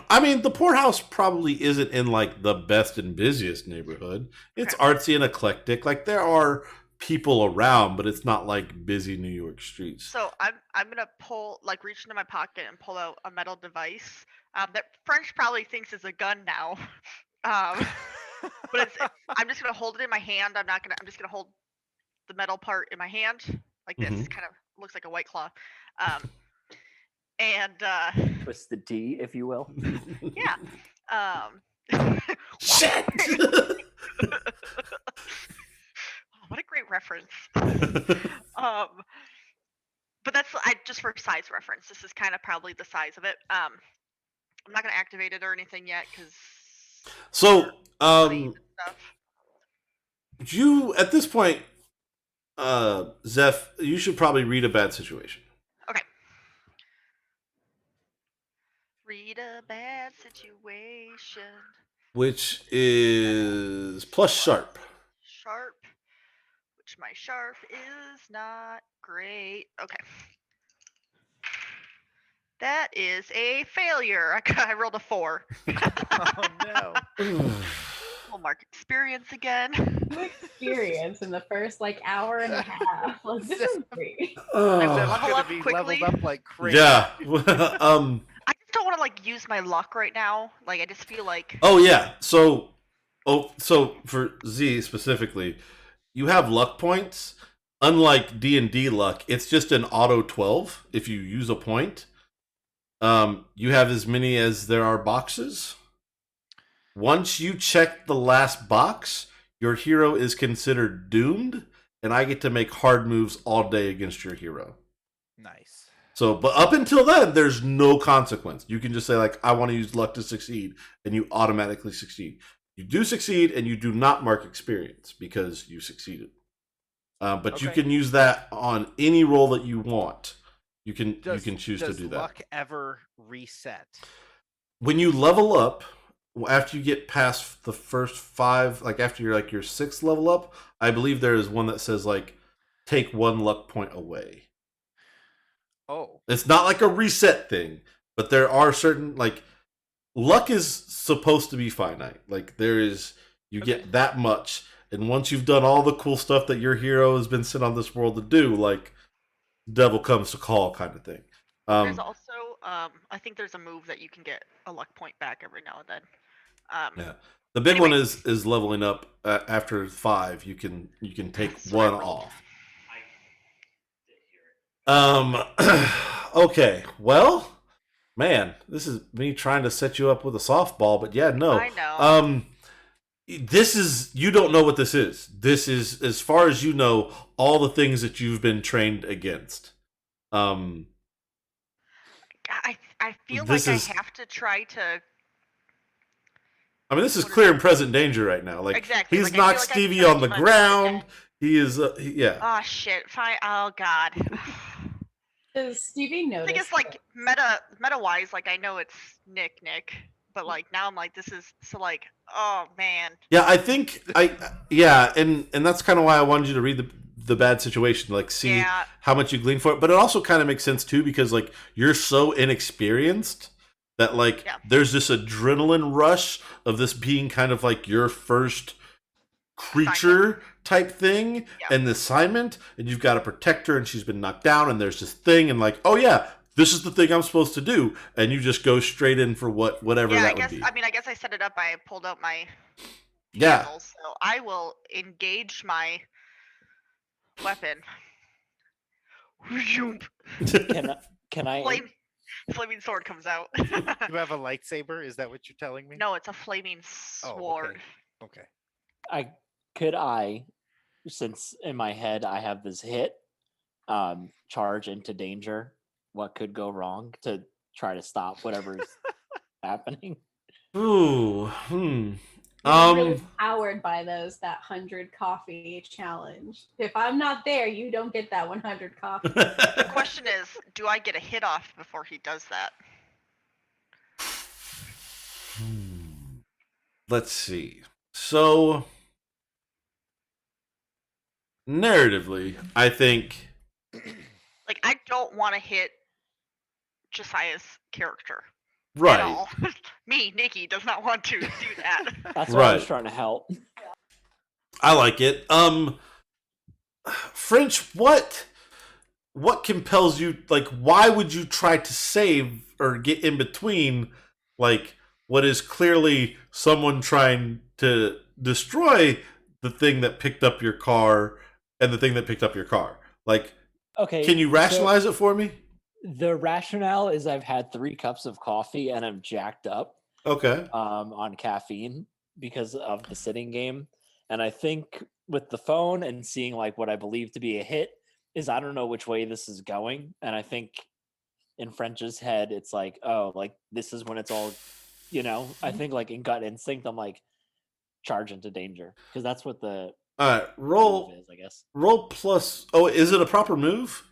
I mean, the poorhouse probably isn't in like the best and busiest neighborhood. It's Okay. artsy and eclectic. Like there are people around, but it's not like busy New York streets. So I'm gonna reach into my pocket and pull out a metal device that French probably thinks is a gun now. But I'm just gonna hold it in my hand. I'm just gonna hold the metal part in my hand like this. Mhm. Kind of looks like a White Claw. And Twisted tea, if you will. yeah. Shit! What a great reference. But that's just for size reference. This is kind of probably the size of it. I'm not gonna activate it or anything yet because So, stuff. you at this point, Zeph, you should probably read a bad situation. Okay. Read a bad situation. Which is plus sharp. Sharp. Which my sharp is not great. Okay. That is a failure. I rolled a 4. Oh no. We'll mark experience again. Experience in the first like hour and a half. Like, this is great. That's level gonna up be quickly. leveled up like crazy. Yeah. I just don't want to like use my luck right now. Like I just feel like Oh yeah. So for Z specifically, you have luck points. Unlike D&D luck, it's just an auto 12 if you use a point. You have as many as there are boxes. Once you check the last box, your hero is considered doomed, and I get to make hard moves all day against your hero. Nice. So, but up until then, there's no consequence. You can just say, like, I want to use luck to succeed, and you automatically succeed. You do succeed, and you do not mark experience because you succeeded. But you Okay. can use that on any roll that you want. You can choose to Does do that. luck ever reset? When you level up, after you get past the first 5, like after you're like your 6th level up, I believe there is one that says like take 1 luck point away. Oh. It's not like a reset thing, but there are certain like luck is supposed to be finite. Like there is you Okay. get that much, and once you've done all the cool stuff that your hero has been sent on this world to do, like devil comes to call kind of thing. there's also I think there's a move that you can get a luck point back every now and then. Yeah. The big one Anyway. is leveling up after 5. You can take That's what I 1 rolled. off. Okay. Well, man, this is me trying to set you up with a softball, but yeah, no. I know. This is you don't know what this is. This is, as far as you know, all the things that you've been trained against. I feel this like is- I have to try to. I mean, this is What is clear it? and present danger right now. Like Exactly, he's like, I feel knocked like I Stevie gotta on the keep my ground. again. He is, yeah. Oh shit! Fine. Oh god. Does Stevie I notice? think it's like meta wise. Like I know it's Nick, but like now I'm like this is so like oh man. Yeah, I think and that's kind of why I wanted you to read the bad situation, like see Yeah. how much you glean for it. But it also kind of makes sense too because like you're so inexperienced that like Yeah. there's this adrenaline rush of this being kind of like your first creature type thing Yeah. and the assignment, and you've got to protect her, and she's been knocked down, and there's this thing, and like, oh yeah, this is the thing I'm supposed to do, and you just go straight in for whatever Yeah, that I guess. would be. I mean, I guess I set it up. I pulled out my Yeah. handle, so I will engage my weapon. Can I Flaming sword comes out. You have a lightsaber? Is that what you're telling me? No, it's a flaming Oh, okay. sword. Okay. since in my head I have this hit, charge into danger? What could go wrong to try to stop whatever's happening? Ooh, He's really Um, powered by that 100 coffee challenge. If I'm not there, you don't get that 100 coffee. The question is, do I get a hit off before he does that? Let's see. So, narratively, I think Like, I don't want to hit Josiah's character at right, all. Me, Nikki, does not want to do that. That's why I was Right. trying to help. I like it. French, what compels you? Like, why would you try to save or get in between, like, what is clearly someone trying to destroy the thing that picked up your car and the thing that picked up your car? Like, Okay. can you rationalize it for me? The rationale is I've had 3 cups of coffee and I'm jacked up Okay. on caffeine because of the sitting game. And I think with the phone and seeing like what I believe to be a hit is I don't know which way this is going. And I think in French's head, it's like, oh, like this is when it's all, I think like in gut instinct, I'm like charge into danger because that's what the All right. Roll. move is, I guess. Roll plus. Oh, is it a proper move?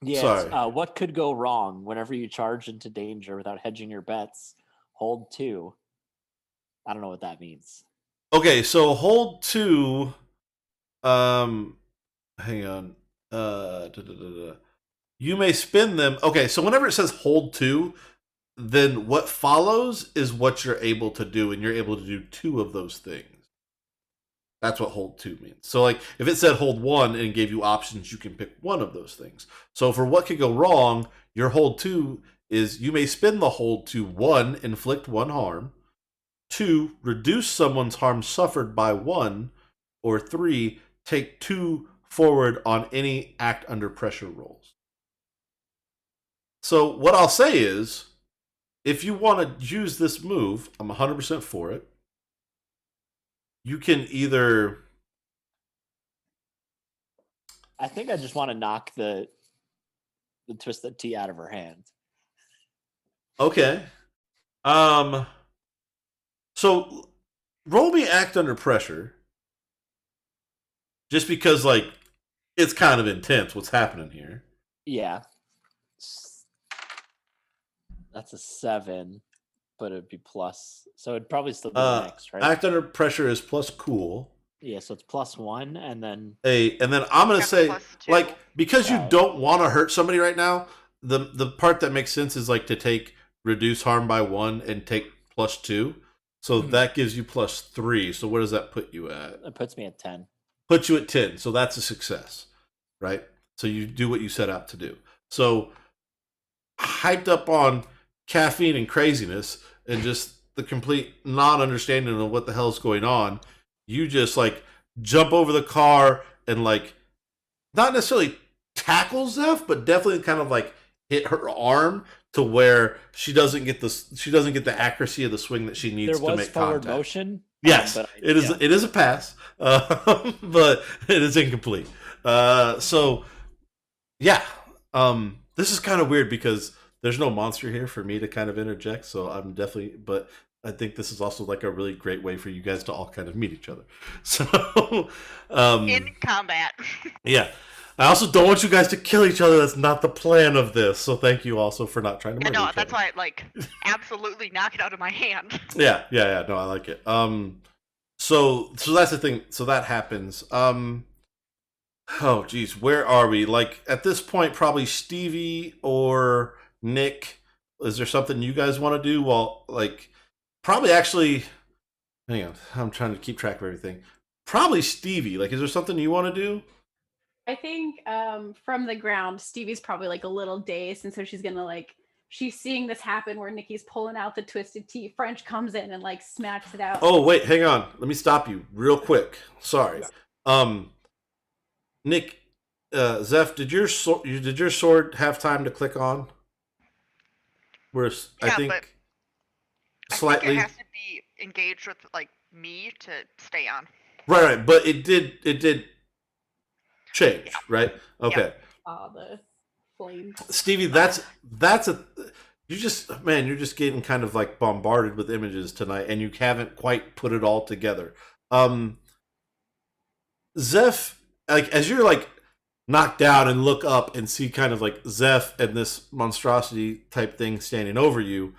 Yeah. Sorry. What could go wrong whenever you charge into danger without hedging your bets? Hold 2. I don't know what that means. Okay, so hold 2. Hang on. You may spin them. Okay, so whenever it says hold 2, then what follows is what you're able to do, and you're able to do 2 of those things. That's what hold 2 means. So, like, if it said hold 1 and gave you options, you can pick one of those things. So, for what could go wrong, your hold 2 is you may spin the hold to 1, inflict 1 harm, 2, reduce someone's harm suffered by 1, or 3, take 2 forward on any act under pressure rolls. So what I'll say is, if you want to use this move, I'm 100% for it. You can either... I think I just want to knock the twisted tea out of her hand. Okay. So, roll me act under pressure. Just because, like, it's kind of intense what's happening here. Yeah. That's a 7, but it'd be plus. So it'd probably still be the next, right? Act under pressure is plus cool. Yeah, so it's +1, and then... And then I'm going to Got say, +2. like, because you Right. don't want to hurt somebody right now, the part that makes sense is, like, to take reduce harm by 1 and take +2. So that gives you +3. So what does that put you at? It puts me at 10. Puts you at 10. So that's a success, right? So you do what you set out to do. So hyped up on caffeine and craziness and just the complete non-understanding of what the hell's going on, you just, like, jump over the car and, like, not necessarily tackle Zeph, but definitely kind of, like, hit her arm to where she doesn't get the accuracy of the swing that she needs There to was make forward contact. motion. Yes, but it is a pass, but it is incomplete. So yeah, this is kind of weird because there's no monster here for me to kind of interject. So I'm definitely, but I think this is also like a really great way for you guys to all kind of meet each other. So In combat. yeah. I also don't want you guys to kill each other. That's not the plan of this. So thank you also for not trying to Yeah, murder no, each that's other. why I, like, absolutely knock it out of my hand. Yeah. No, I like it. So that's the thing. So that happens. Oh, geez, where are we? Like, at this point, probably Stevie or Nick. Is there something you guys want to do? Well, like, probably actually. Hang on, I'm trying to keep track of everything. Probably Stevie. Like, is there something you want to do? I think from the ground, Stevie's probably like a little dazed, and so she's gonna like she's seeing this happen where Nikki's pulling out the twisted tea. French comes in and like smacks it out. Oh, wait, hang on. Let me stop you real quick. Sorry. Nick, Zeph, did your sword have time to click on? Whereas I Yeah, think but I slightly. think it has to be engaged with, like, me to stay on. Right, but it did change, right? Okay. The flames. Stevie, that's a you just, man, you're just getting kind of like bombarded with images tonight, and you haven't quite put it all together. Um, Zeph, like as you're like knocked down and look up and see kind of like Zeph and this monstrosity type thing standing over you,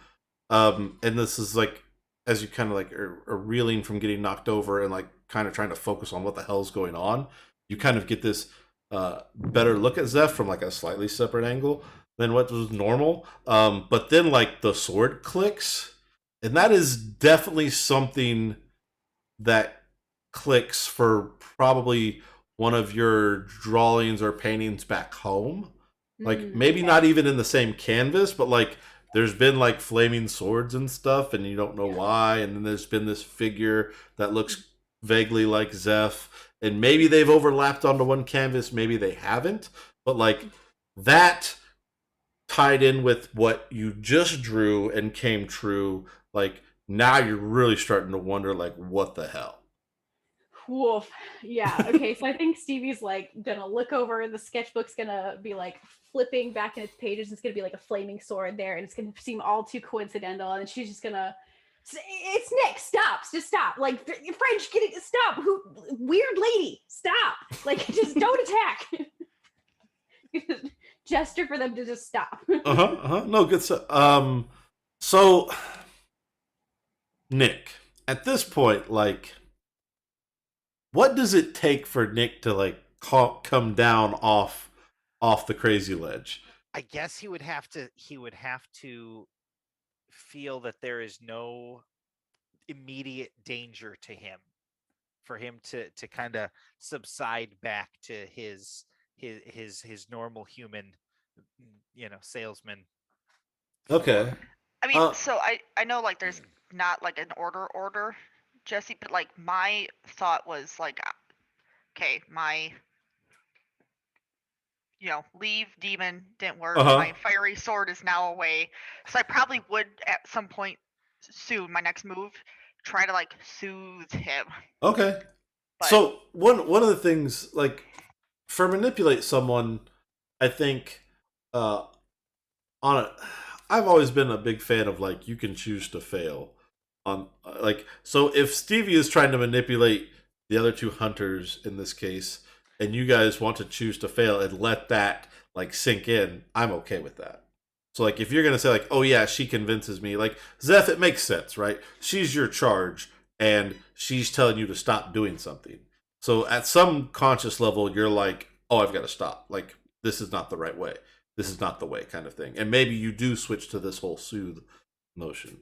and this is like as you kind of like are reeling from getting knocked over and like kind of trying to focus on what the hell's going on, you kind of get this better look at Zeph from like a slightly separate angle than what was normal. But then like the sword clicks, and that is definitely something that clicks for probably one of your drawings or paintings back home. Like maybe Okay. not even in the same canvas, but like there's been like flaming swords and stuff, and you don't know why. And then there's been this figure that looks vaguely like Zeph, and maybe they've overlapped onto one canvas, maybe they haven't. But like that tied in with what you just drew and came true, like now you're really starting to wonder like what the hell. Woof. Yeah. Okay. So I think Stevie's like gonna look over. The sketchbook's gonna be like flipping back in its pages. It's gonna be like a flaming sword there, and it's gonna seem all too coincidental. And she's just gonna, "It's Nick. Stop. Just stop. Like French, get it. Stop. Who? Weird lady. Stop. Like just don't attack." Gesture for them to just stop. No, good stuff. So Nick, at this point, like, what does it take for Nick to like come down off the crazy ledge? I guess he would have to feel that there is no immediate danger to him for him to kind of subside back to his normal human, salesman Okay. form. I mean, Uh, so I know like there's not like an order, Jesse, but like my thought was like, okay, my leave demon didn't work. Uh-huh. My fiery sword is now away, so I probably would at some point soon, my next move, try to like soothe him. Okay. But So one of the things like for manipulate someone, I think uh on a I've always been a big fan of like you can choose to fail on like so if Stevie is trying to manipulate the other two hunters in this case and you guys want to choose to fail and let that like sink in, I'm okay with that. So like if you're gonna say like, oh yeah, she convinces me, like Zeph, it makes sense, right? She's your charge and she's telling you to stop doing something. So at some conscious level, you're like, oh, I've got to stop. Like this is not the right way. This is not the way, kind of thing. And maybe you do switch to this whole soothe notion.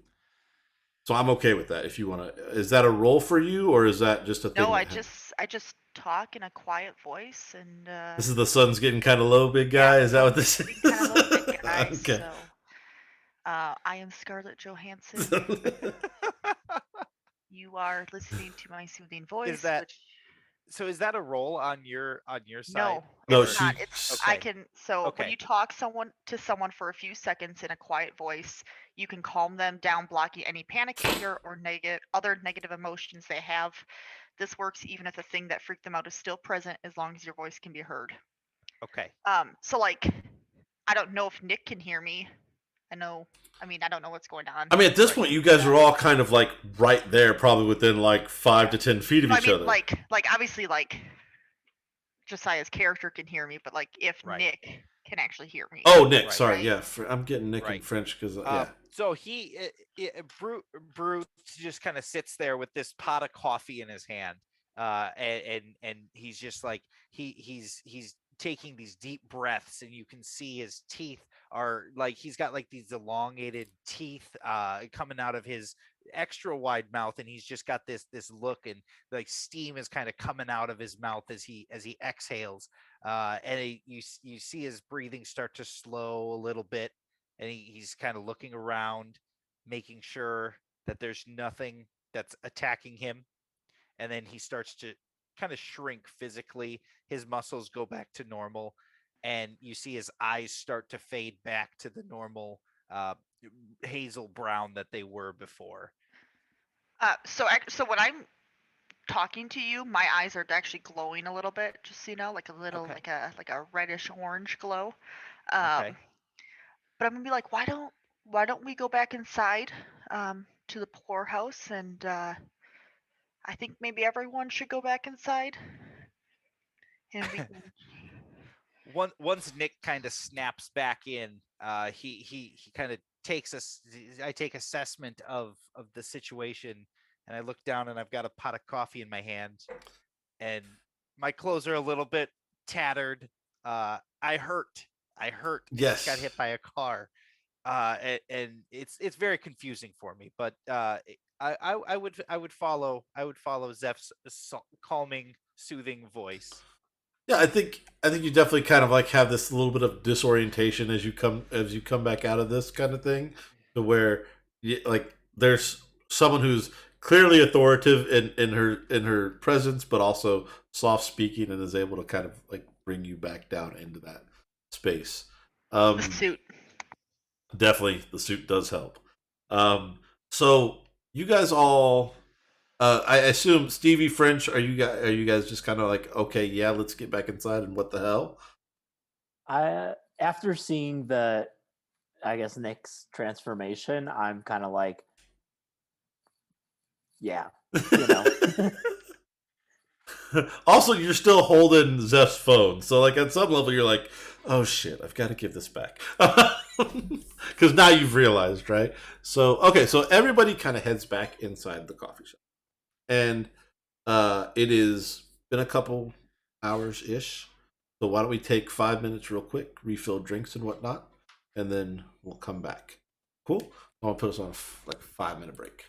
So I'm okay with that. If you want to, is that a role for you, or is that just a thing? no, that I just talk in a quiet voice, and this is the sun's getting kind of low, big guy. yeah, Is that what this is? kind of little bit guy. Okay. So, I am Scarlett Johansson. You are listening to my soothing voice, that which is that a role on your side? no, No, it's not. she- It's I Okay. can so when Okay. you talk to someone for a few seconds in a quiet voice, you can calm them down, blocking any panic, anger, or other negative emotions they have. This works even if the thing that freaked them out is still present, as long as your voice can be heard. Okay. So like, I don't know if Nick can hear me. I don't know what's going on. I mean, at this but- point, you guys are all kind of like right there, probably within like 5 to 10 feet of I each mean, other. like obviously, like Josiah's character can hear me, but like if Right. Nick can actually hear me. Oh, Nick. Right. Sorry. Right. Yeah, I'm getting Nick in Right. French because yeah. So Brute just kind of sits there with this pot of coffee in his hand, and he's just like he's taking these deep breaths, and you can see his teeth are like he's got like these elongated teeth coming out of his extra wide mouth, and he's just got this look, and like steam is kind of coming out of his mouth as he exhales, and you see his breathing start to slow a little bit, and he's kind of looking around, making sure that there's nothing that's attacking him, and then he starts to kind of shrink physically. His muscles go back to normal, and you see his eyes start to fade back to the normal hazel brown that they were before. So when I'm talking to you, my eyes are actually glowing a little bit, just so you know, like a little Okay. like a reddish orange glow. Okay. But I'm gonna be like, why why don't we go back inside to the poorhouse, and I think maybe everyone should go back inside, and we can. Once Nick kind of snaps back in, he kind of takes us. I take assessment of the situation, and I look down, and I've got a pot of coffee in my hand, and my clothes are a little bit tattered. I hurt. I hurt. I just got Yes. hit by a car, and it's very confusing for me. But I would follow Zeph's calming, soothing voice. Yeah, I think you definitely kind of like have this little bit of disorientation as you come back out of this kind of thing, to where like there's someone who's clearly authoritative in her presence, but also soft speaking and is able to kind of like bring you back down into that space. The suit. Definitely, the suit does help. Um, so you guys all I assume Stevie French. Are you guys just kind of like, okay, yeah, let's get back inside and what the hell? I after seeing the, I guess, Nick's transformation, I'm kind of like, yeah, you know. Also, you're still holding Zeph's phone, so like at some level, you're like, oh shit, I've got to give this back because now you've realized, right? So okay, so everybody kind of heads back inside the coffee shop, and it is been a couple hours ish. So why don't we take 5 minutes real quick, refill drinks and whatnot, and then we'll come back. Cool. I'm gonna put us on like a 5 minute break.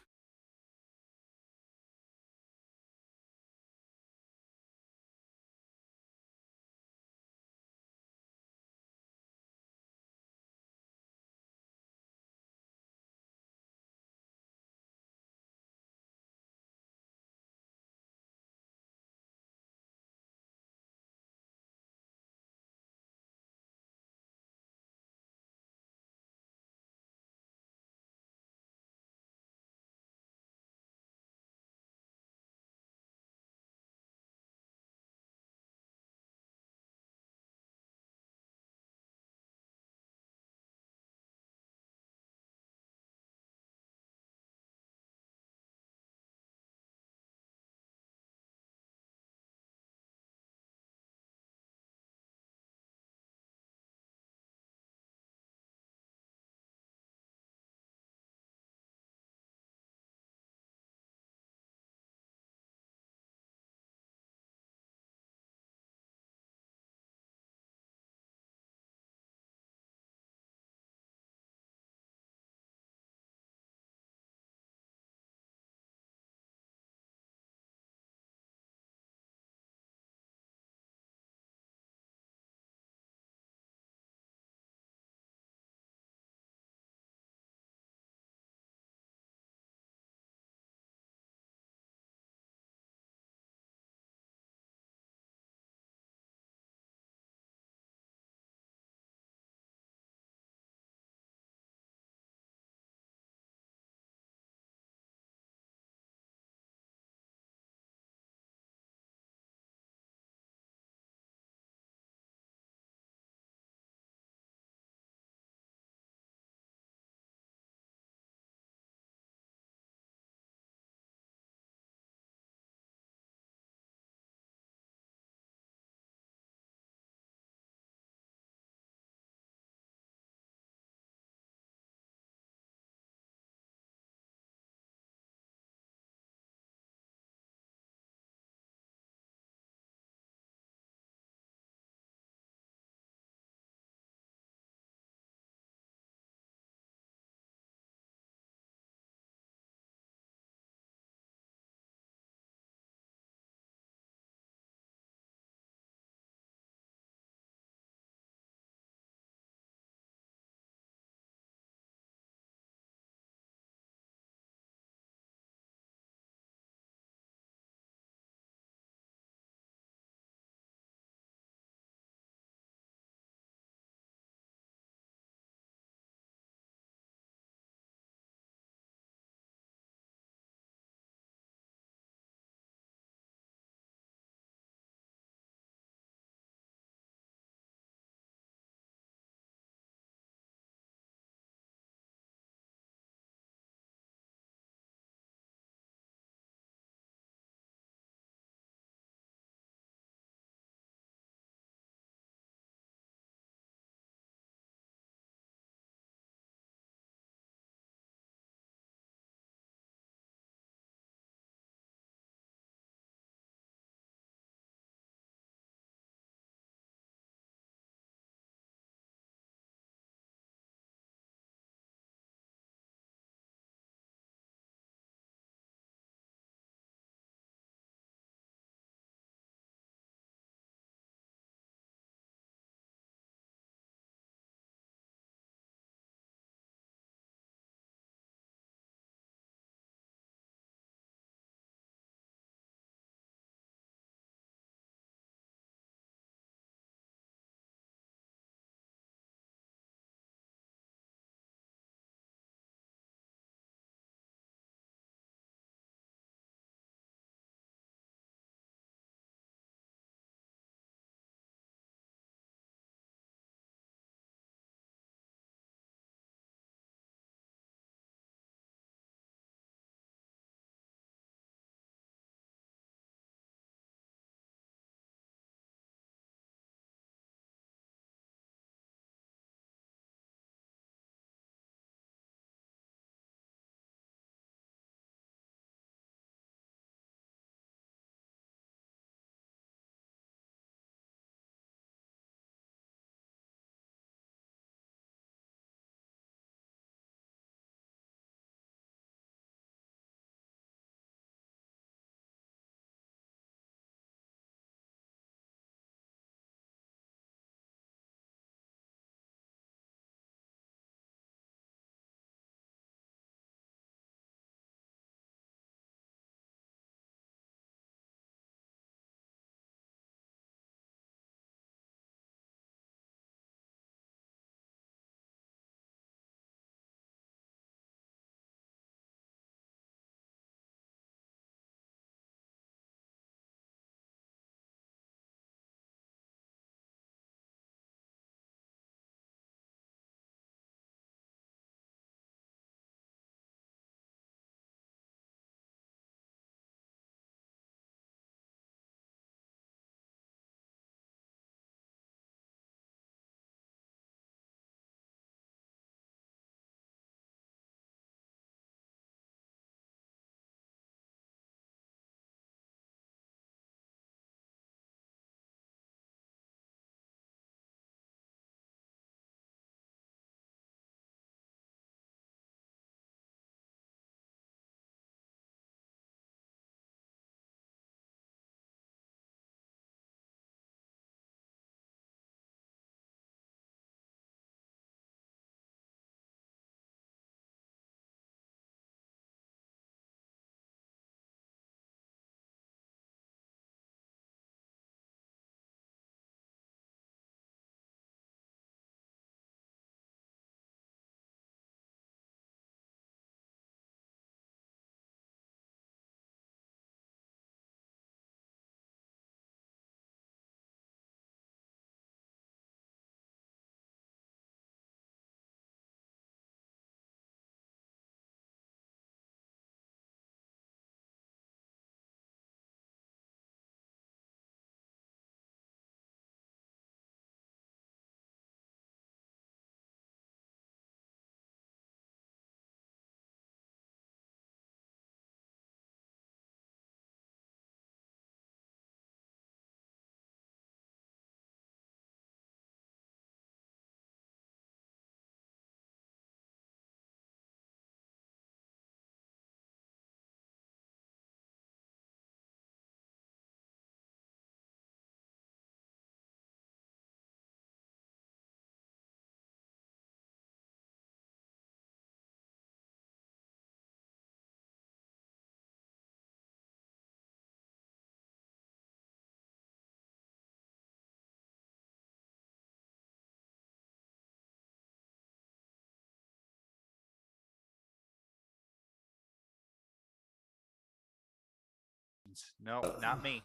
buttons. No, not me.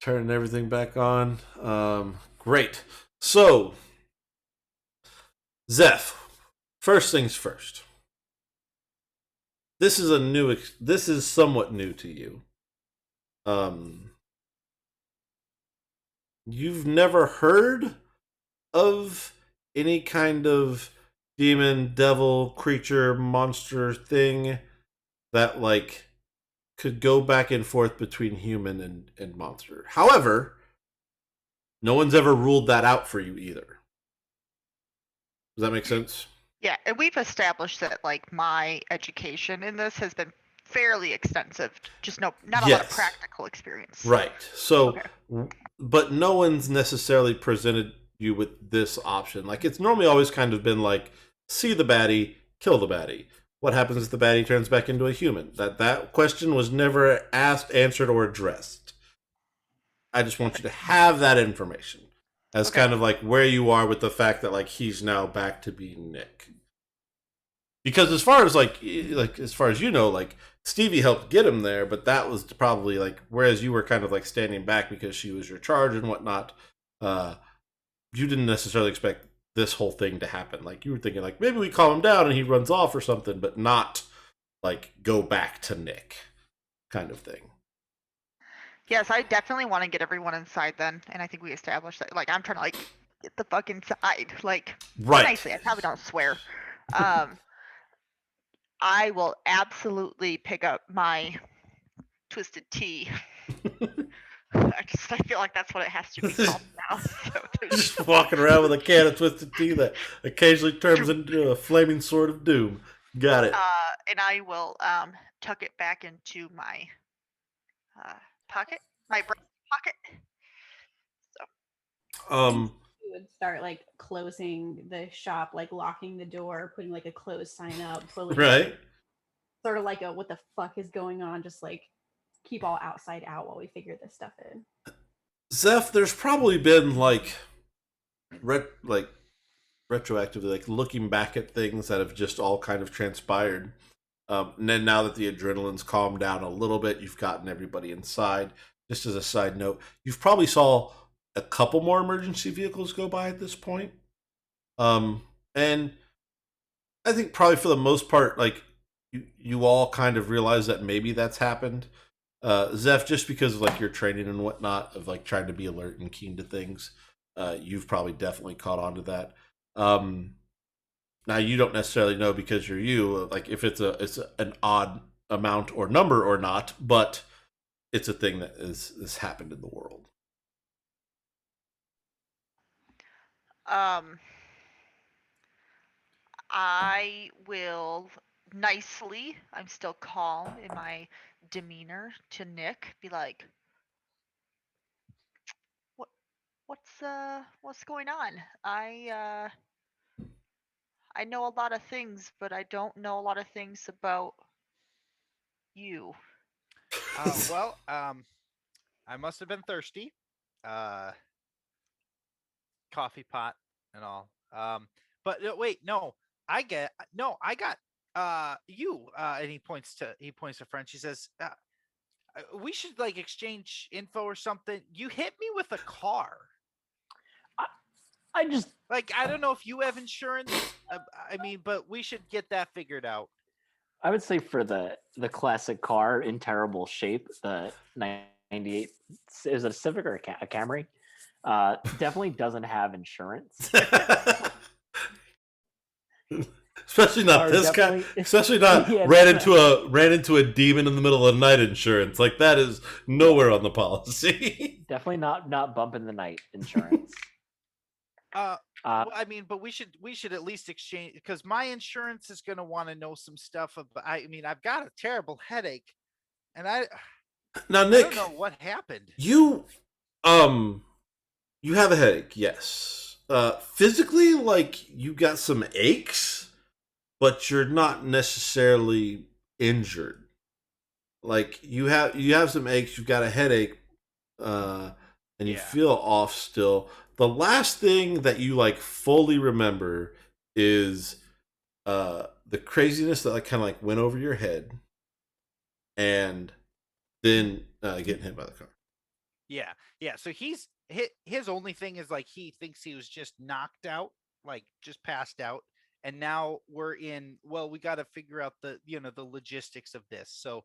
Turning everything back on. Great. So, Zeph, first things first. This is somewhat new to you. You've never heard of any kind of demon, devil, creature, monster thing that like could go back and forth between human and monster. However, no one's ever ruled that out for you either. Does that make sense? Yeah, and we've established that like my education in this has been fairly extensive. Just not a lot of Yes. practical experience. Right. So, Okay. but no one's necessarily presented you with this option. Like, it's normally always kind of been like, see the baddie, kill the baddie. What happens if the baddie turns back into a human? That question was never asked, answered, or addressed. I just want you to have that information as Okay. kind of like where you are with the fact that like he's now back to being Nick. Because as far as like as far as you know, like Stevie helped get him there, but that was probably like whereas you were kind of like standing back because she was your charge and whatnot. You didn't necessarily expect this whole thing to happen. Like you were thinking like maybe we calm him down and he runs off or something, but not like go back to Nick kind of thing. Yes, I definitely want to get everyone inside then, and I think we established that. Like, I'm trying to like get the fuck inside, like Right. nicely. I probably don't swear. I will absolutely pick up my twisted tea. I feel like that's what it has to be called now. So Just walking around with a can of twisted tea that occasionally turns into a flaming sword of doom. Got it. and I will tuck it back into my pocket, my breast pocket. You would start like closing the shop, like locking the door, putting like a closed sign up, pulling Right. sort of like a what the fuck is going on, just like keep all outside out while we figure this stuff in. Zeph, there's probably been like retroactively like looking back at things that have just all kind of transpired. And then now that the adrenaline's calmed down a little bit, you've gotten everybody inside. Just as a side note, you've probably saw a couple more emergency vehicles go by at this point. And I think probably for the most part, like you all kind of realize that maybe that's happened. Zeph, just because of like your training and whatnot of like trying to be alert and keen to things, you've probably definitely caught on to that. Now you don't necessarily know because you're you, like if it's an odd amount or number or not, but it's a thing that is happened in the world. I will nicely, I'm still calm in my demeanor to Nick, be like, what's going on? I know a lot of things, but I don't know a lot of things about you. I must have been thirsty. Coffee pot and all. But wait, no, I got you. And he points to French. He says, we should like exchange info or something. You hit me with a car. I just Like I don't know if you have insurance. I mean, but we should get that figured out. I would say for the classic car in terrible shape, the 98 is it a Civic or a Camry? Definitely doesn't have insurance. Especially not Or this guy. definitely- Especially not Yeah, ran into a demon in the middle of the night insurance. Like that is nowhere on the policy. Definitely not bumping the night insurance. Well, I mean, but we should at least exchange because my insurance is going to want to know some stuff about. I mean, I've got a terrible headache, and Now, I Nick, don't know what happened. you have a headache, yes. Physically, like you got some aches, but you're not necessarily injured. Like you have some aches, you've got a headache, and you Yeah. feel off still. The last thing that you like fully remember is the craziness that like kind of like went over your head, and then getting hit by the car. Yeah, yeah. So his only thing is like he thinks he was just knocked out, like just passed out, and now we're in. Well, we got to figure out the the logistics of this. So,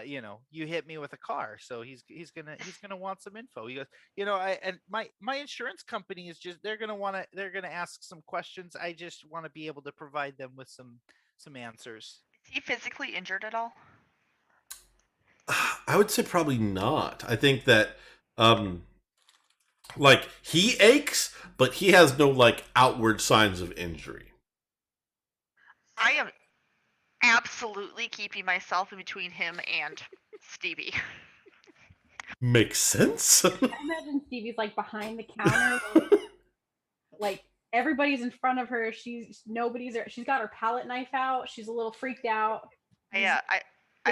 you hit me with a car, so he's gonna want some info. He goes, I and my insurance company is just they're gonna ask some questions. I just want to be able to provide them with some answers. Is he physically injured at all? I would say probably not. I think that like he aches, but he has no like outward signs of injury. I am absolutely keeping myself in between him and Stevie. Makes sense. I imagine Stevie's like behind the counter, like everybody's in front of her. She's got her palette knife out. She's a little freaked out. I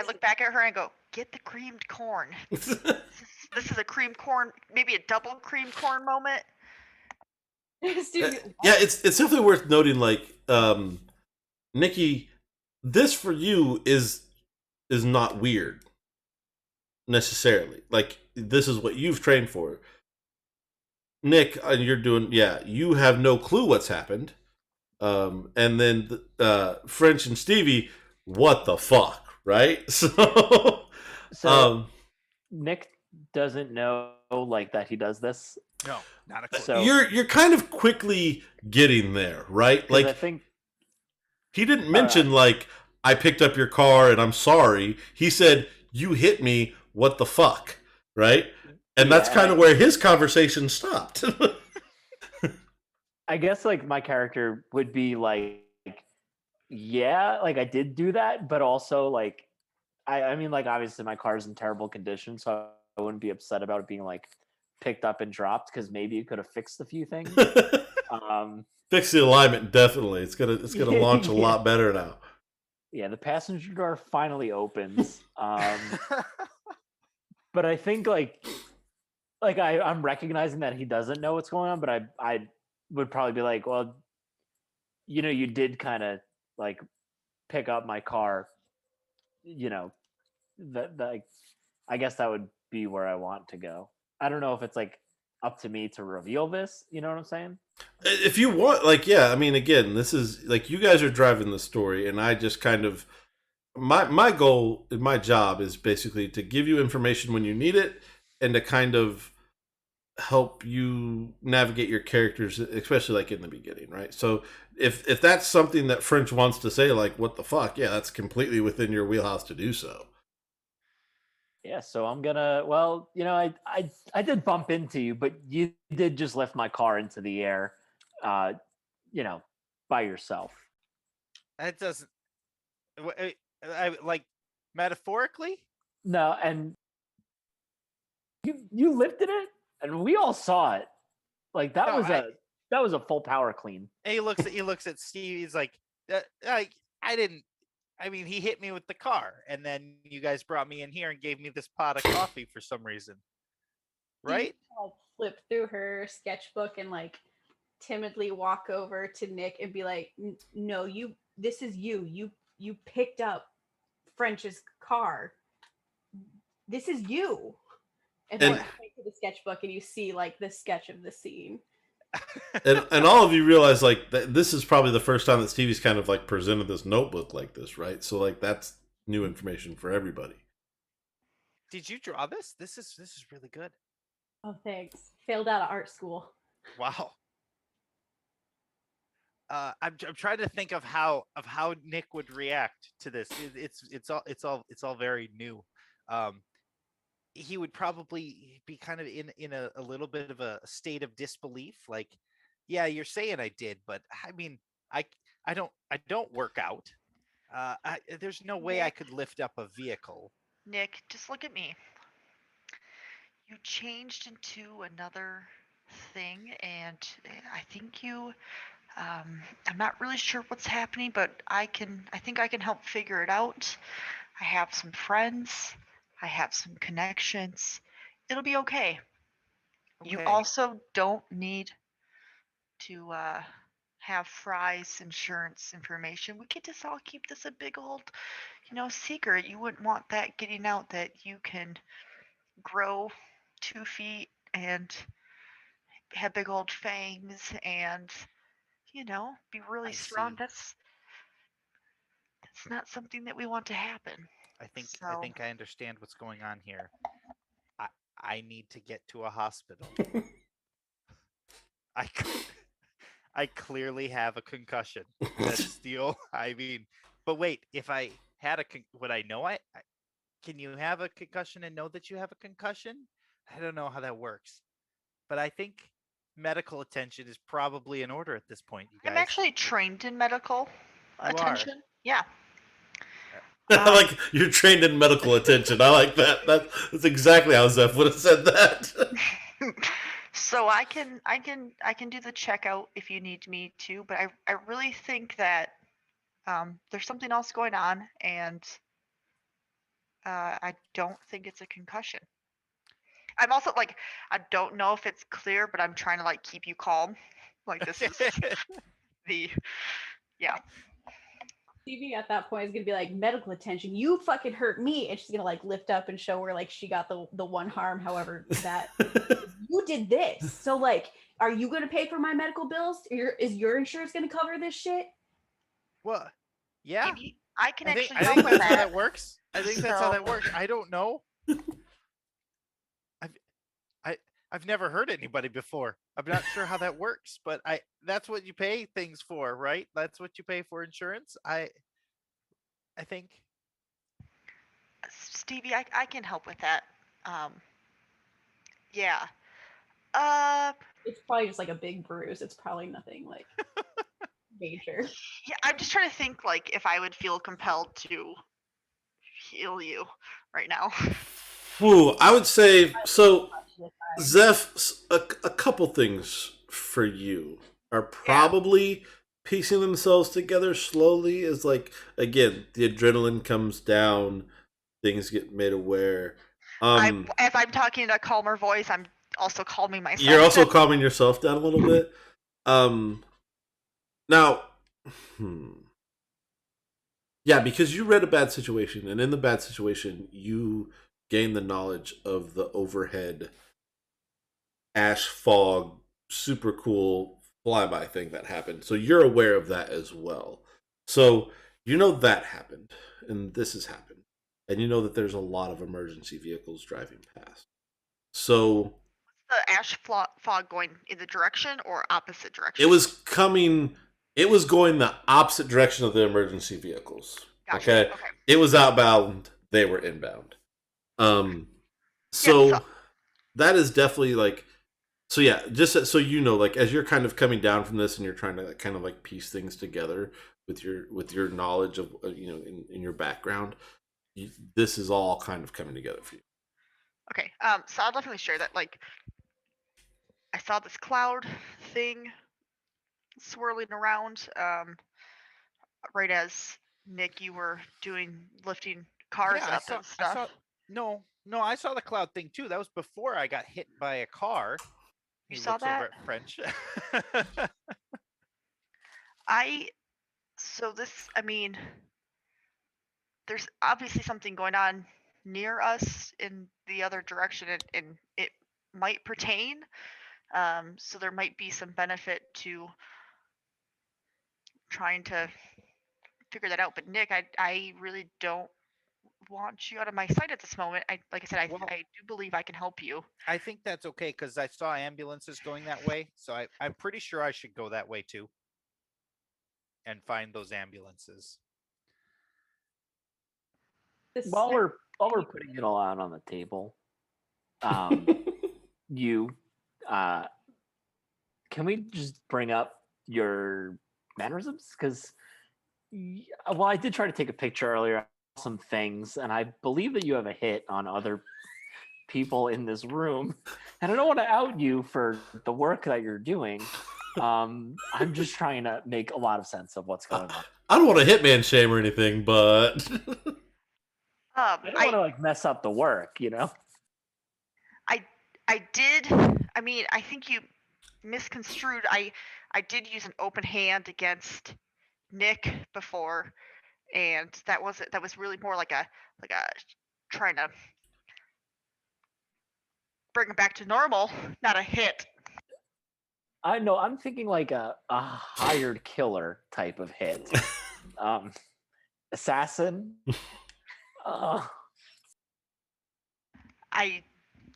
look back at her and go, "Get the creamed corn." This is a creamed corn, maybe a double creamed corn moment. Stevie, Yeah, it's definitely worth noting. Like, Nikki, this for you is not weird necessarily. Like, this is what you've trained for. Nick, you're doing. Yeah, you have no clue what's happened. And then French and Stevie, what the fuck, right? So, Nick doesn't know like that he does this. No, not a clue. So you're kind of quickly getting there, right? 'cause Like I think he didn't mention like I picked up your car and I'm sorry. He said you hit me. What the fuck, right? And that's kind of where his conversation stopped. I guess like my character would be like, yeah, like I did do that, but also like I mean like obviously my car's in terrible condition, so I wouldn't be upset about it being like picked up and dropped because maybe you could have fixed a few things. Fix the alignment, definitely. It's gonna launch a lot better now. Yeah, the passenger door finally opens. But I think like I'm recognizing that he doesn't know what's going on, but I would probably be like, well, you did kind of like pick up my car, that I guess that would be where I want to go. I don't know if it's like up to me to reveal this, you know what I'm saying? If you want, like, yeah, I mean, again, this is like you guys are driving the story, and I just kind of my goal, my job is basically to give you information when you need it, and to kind of help you navigate your characters, especially like in the beginning, right? So if that's something that French wants to say, like, what the fuck, yeah, that's completely within your wheelhouse to do so. Yeah, so I'm gonna. Well, I did bump into you, but you did just lift my car into the air, uh, by yourself. That doesn't. I like metaphorically. No, and you lifted it, and we all saw it. Like that No, was a full power clean. And he looks at Steve. He's like, I didn't. I mean, he hit me with the car, and then you guys brought me in here and gave me this pot of coffee for some reason, right? like flip through her sketchbook and like timidly walk over to Nick and be like, "No, this is you picked up French's car. This is you." And then you point to the sketchbook and you see like the sketch of the scene. And all of you realize like this is probably the first time that Stevie's kind of like presented this notebook like this, right? So like that's new information for everybody. Did you draw this? This is really good. Oh, thanks. Failed out of art school. Wow. I'm trying to think of how Nick would react to this. It's all very new. He would probably be kind of in a little bit of a state of disbelief. Like, yeah, you're saying I did, but I mean, I don't work out. There's no way I could lift up a vehicle. Nick, just look at me. You changed into another thing, and I think I'm not really sure what's happening, but I think I can help figure it out. I have some friends. I have some connections. It'll be okay. You Okay. also don't need to have Fry's insurance information. We could just all keep this a big old, secret. You wouldn't want that getting out that you can grow 2 feet and have big old fangs and be really I strong. see. That's not something that we want to happen. I think So I understand what's going on here. I I need to get to a hospital. I I clearly have a concussion. That's I mean, but wait, if I had would I know can you have a concussion and know that you have a concussion? I don't know how that works. But I think medical attention is probably in order at this point, you I'm guys. actually trained in medical You are. attention. Yeah. Like you're trained in medical attention. I like that. That's exactly how Zeph would have said that. So I can do the checkout if you need me to, but I really think that there's something else going on, and I don't think it's a concussion. I'm also like, I don't know if it's clear, but I'm trying to like keep you calm. Like this is the yeah. Stevie at that point is gonna be like, medical attention, you fucking hurt me, and she's gonna like lift up and show where like she got the one harm, however that you did this. So like, are you gonna pay for my medical bills? Is your insurance gonna cover this shit? Well, yeah. Maybe I can I think actually help with that's how that. that works. I think that's how So- that works. I don't know. I've never heard anybody before. I'm not sure how that works, but that's what you pay things for, right? That's what you pay for insurance. I think. Stevie, I can help with that. Yeah. It's probably just like a big bruise. It's probably nothing like major. Yeah, I'm just trying to think like if I would feel compelled to heal you right now. Whew, I would say so. Zeph, a couple things for you are probably piecing themselves together slowly. Is like again, the adrenaline comes down, things get made aware. As I'm talking in a calmer voice, I'm also calming myself. You're also calming yourself down a little bit. Now, yeah, because you read a bad situation, and in the bad situation, you gain the knowledge of the overhead ash fog, super cool flyby thing that happened. So you're aware of that as well. So you know that happened, and this has happened, and you know that there's a lot of emergency vehicles driving past. So the ash fog going in the direction or opposite direction? it was coming. It was going the opposite direction of the emergency vehicles. Gotcha. Okay, it was outbound. They were inbound. So that is definitely like. So yeah, just so you know, like as you're kind of coming down from this, and you're trying to like, kind of like piece things together with your knowledge of in your background, this is all kind of coming together for you. Okay. So I'll definitely share that. Like, I saw this cloud thing swirling around. Right as Nick, you were lifting cars Yeah, up and stuff. No, I saw the cloud thing too. That was before I got hit by a car. You He saw looks over that? at French. I mean, there's obviously something going on near us in the other direction, and it might pertain. So there might be some benefit to trying to figure that out. But Nick, I really don't want you out of my sight at this moment. Like I said, I do believe I can help you. I think that's okay because I saw ambulances going that way, so I'm pretty sure I should go that way too and find those ambulances. While we're putting it all out on the table, you can we just bring up your mannerisms? Because well, I did try to take a picture earlier of some things, and I believe that you have a hit on other people in this room, and I don't want to out you for the work that you're doing. I'm just trying to make a lot of sense of what's going on. I don't want to hitman shame or anything, but I don't want to like mess up the work, you know. I did. I mean, I think you misconstrued. I did use an open hand against Nick before, and that was really more like a trying to bring it back to normal, not a hit. I know. I'm thinking like a hired killer type of hit. Assassin. I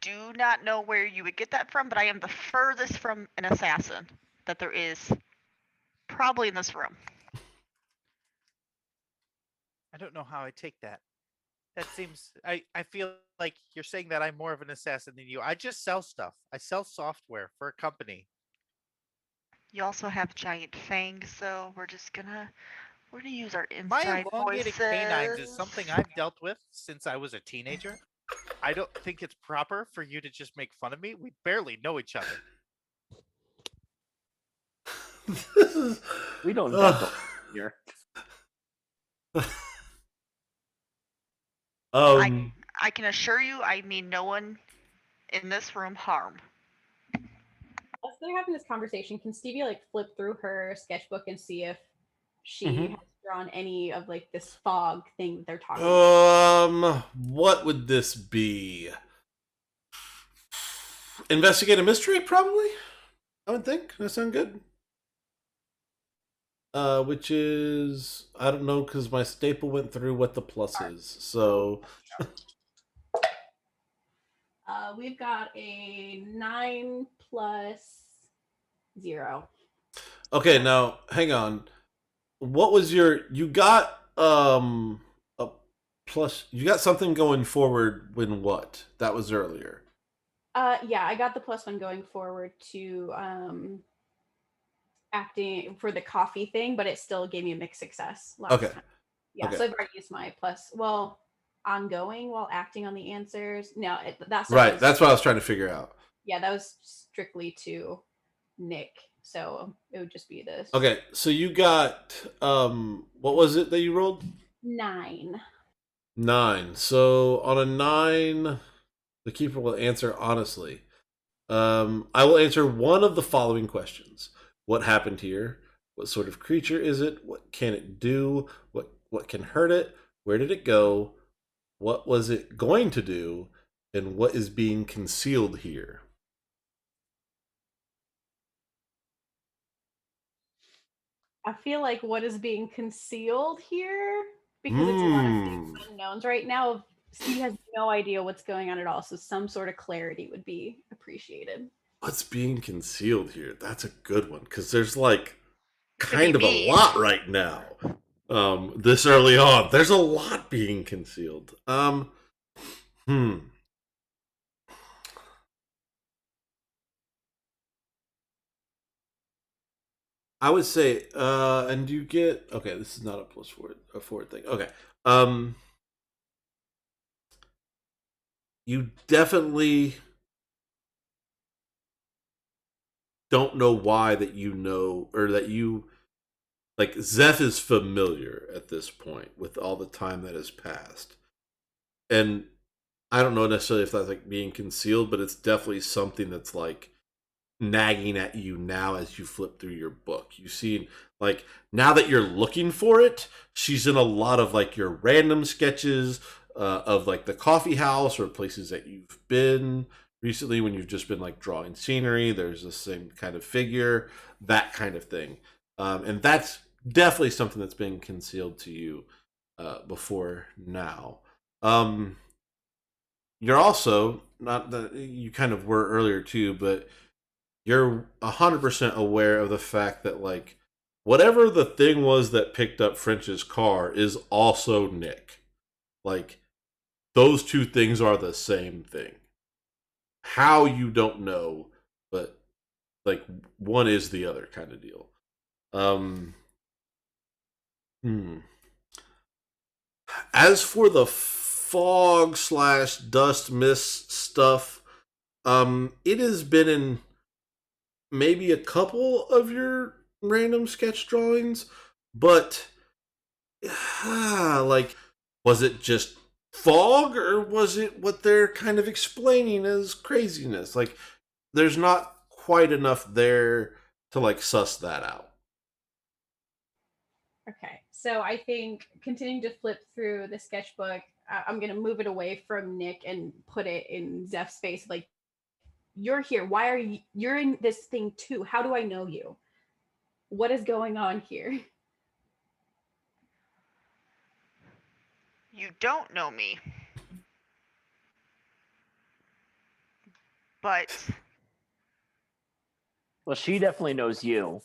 do not know where you would get that from, but I am the furthest from an assassin that there is probably in this room. I don't know how I take that. That seems. I feel like you're saying that I'm more of an assassin than you. I just sell stuff. I sell software for a company. You also have giant fangs, so we're gonna use our My inside elongated voices. canines is something I've dealt with since I was a teenager. I don't think it's proper for you to just make fun of me. We barely know each other. This is We don't dental here. I can assure you, I mean no one in this room harm. As they're having this conversation, can Stevie like flip through her sketchbook and see if she Mhm. has drawn any of like this fog thing that they're talking about? What would this be? Investigate a mystery, probably. I would think that sound good. Which is I don't know because my staple went through what the plus is. So We've got a 9 plus 0. okay, now hang on. What was you got a plus? You got something going forward when what? That was earlier. Yeah, I got the +1 going forward to acting for the coffee thing, but it still gave me a mixed success last Okay. time. Yeah, Okay. so I've already used my ongoing while acting on the answers. No, that's Right. That's what I was trying to figure out. Yeah, that was strictly to Nick, so it would just be this. Okay, so you got what was it that you rolled? 9. 9. So on a 9, the keeper will answer honestly. I will answer one of the following questions: what happened here? What sort of creature is it? What can it do? What can hurt it? Where did it go? What was it going to do? And what is being concealed here? I feel like what is being concealed here, because it's a lot of big unknowns right now. Steve has no idea what's going on at all, so some sort of clarity would be appreciated. What's being concealed here? That's a good one because there's like Could be kind of a me. lot right now. This early on, there's a lot being concealed. I would say, and you get okay. This is not a a forward thing. Okay, you definitely don't know why that you know or that you like. Zeph is familiar at this point with all the time that has passed, and I don't know necessarily if that's like being concealed, but it's definitely something that's like nagging at you now as you flip through your book. You see, like, now that you're looking for it, she's in a lot of like your random sketches of like the coffee house or places that you've been recently when you've just been like drawing scenery. There's the same kind of figure, that kind of thing. And that's definitely something that's been concealed to you before now. You're also not that you kind of were earlier too, but you're 100% aware of the fact that like whatever the thing was that picked up French's car is also Nick. Like those two things are the same thing. How you don't know, but like one is the other kind of deal. Um As for the fog slash dust mist stuff, it has been in maybe a couple of your random sketch drawings, but like, was it just fog or was it what they're kind of explaining as craziness? Like, there's not quite enough there to like suss that out. Okay, so I think continuing to flip through the sketchbook, I'm gonna move it away from Nick and put it in Zeph's space. Like, you're here. Why are you're in this thing too? How do I know you? What is going on here? You don't know me. But Well, she definitely knows you.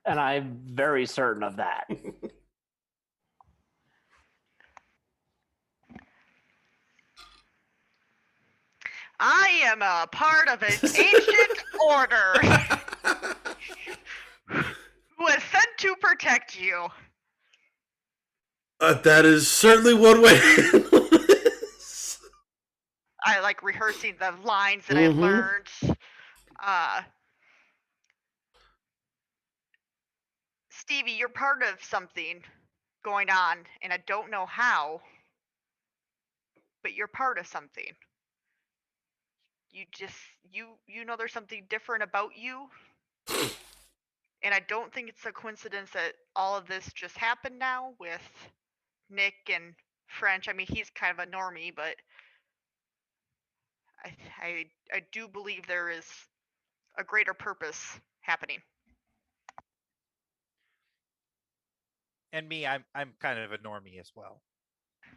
And I'm very certain of that. I am a part of an ancient order who is sent to protect you. That is certainly one way. I like rehearsing the lines that Mhm. I learned. Stevie, you're part of something going on, and I don't know how, but you're part of something. You just you know there's something different about you, and I don't think it's a coincidence that all of this just happened now with Nick and French. I mean, he's kind of a normie, but I do believe there is a greater purpose happening. And me, I'm kind of a normie as well.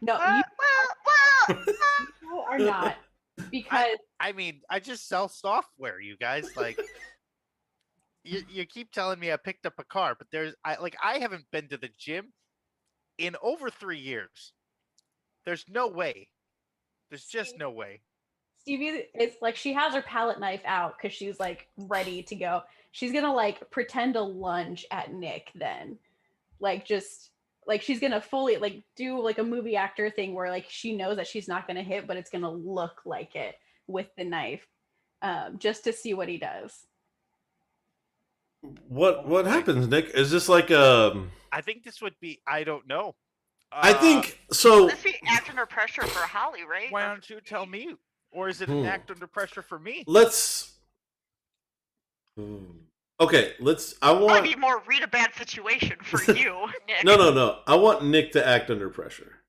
No, Well, you are not. Because I mean, I just sell software, you guys. Like, you keep telling me I picked up a car, but I haven't been to the gym in over 3 years. There's no way. There's just no way. Stevie, it's like she has her palette knife out because she's like ready to go. She's gonna like pretend to lunge at Nick then. Like just like she's gonna fully like do like a movie actor thing where like she knows that she's not gonna hit, but it's gonna look like it with the knife. Just to see what he does. What happens, Nick? Is this like I think this would be. I don't know. I think so. this be act under pressure for Holly, right? Why Or don't you tell me? Or is it an act under pressure for me? Let's. Okay, let's. I might want. be more read a bad situation for you, Nick. No. I want Nick to act under pressure.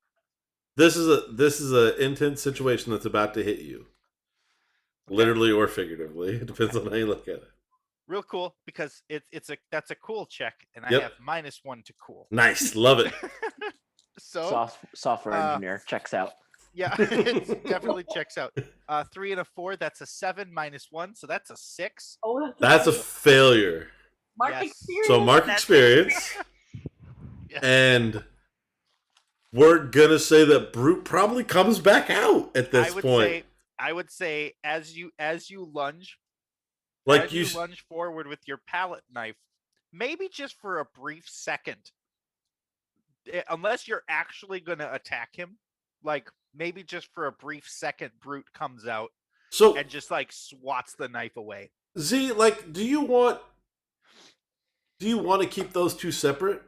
This is a intense situation that's about to hit you, literally or figuratively. It depends on how you look at it. Real cool, because that's a cool check, and Yep. I have -1 to cool. Nice, love it. So Software engineer checks out. yeah, it definitely checks out. 3 and a 4, that's a 7 -1, so that's a 6. Oh, That's a failure. Mark Yes. experience. So mark That's experience, Yeah. and we're gonna say that Brute probably comes back out at this point. I would say as you lunge, Like as you, you lunge forward with your palette knife, maybe just for a brief second, unless you're actually going to attack him, like maybe just for a brief second, Brute comes out so and just like swats the knife away. Z, like, do you want to keep those two separate?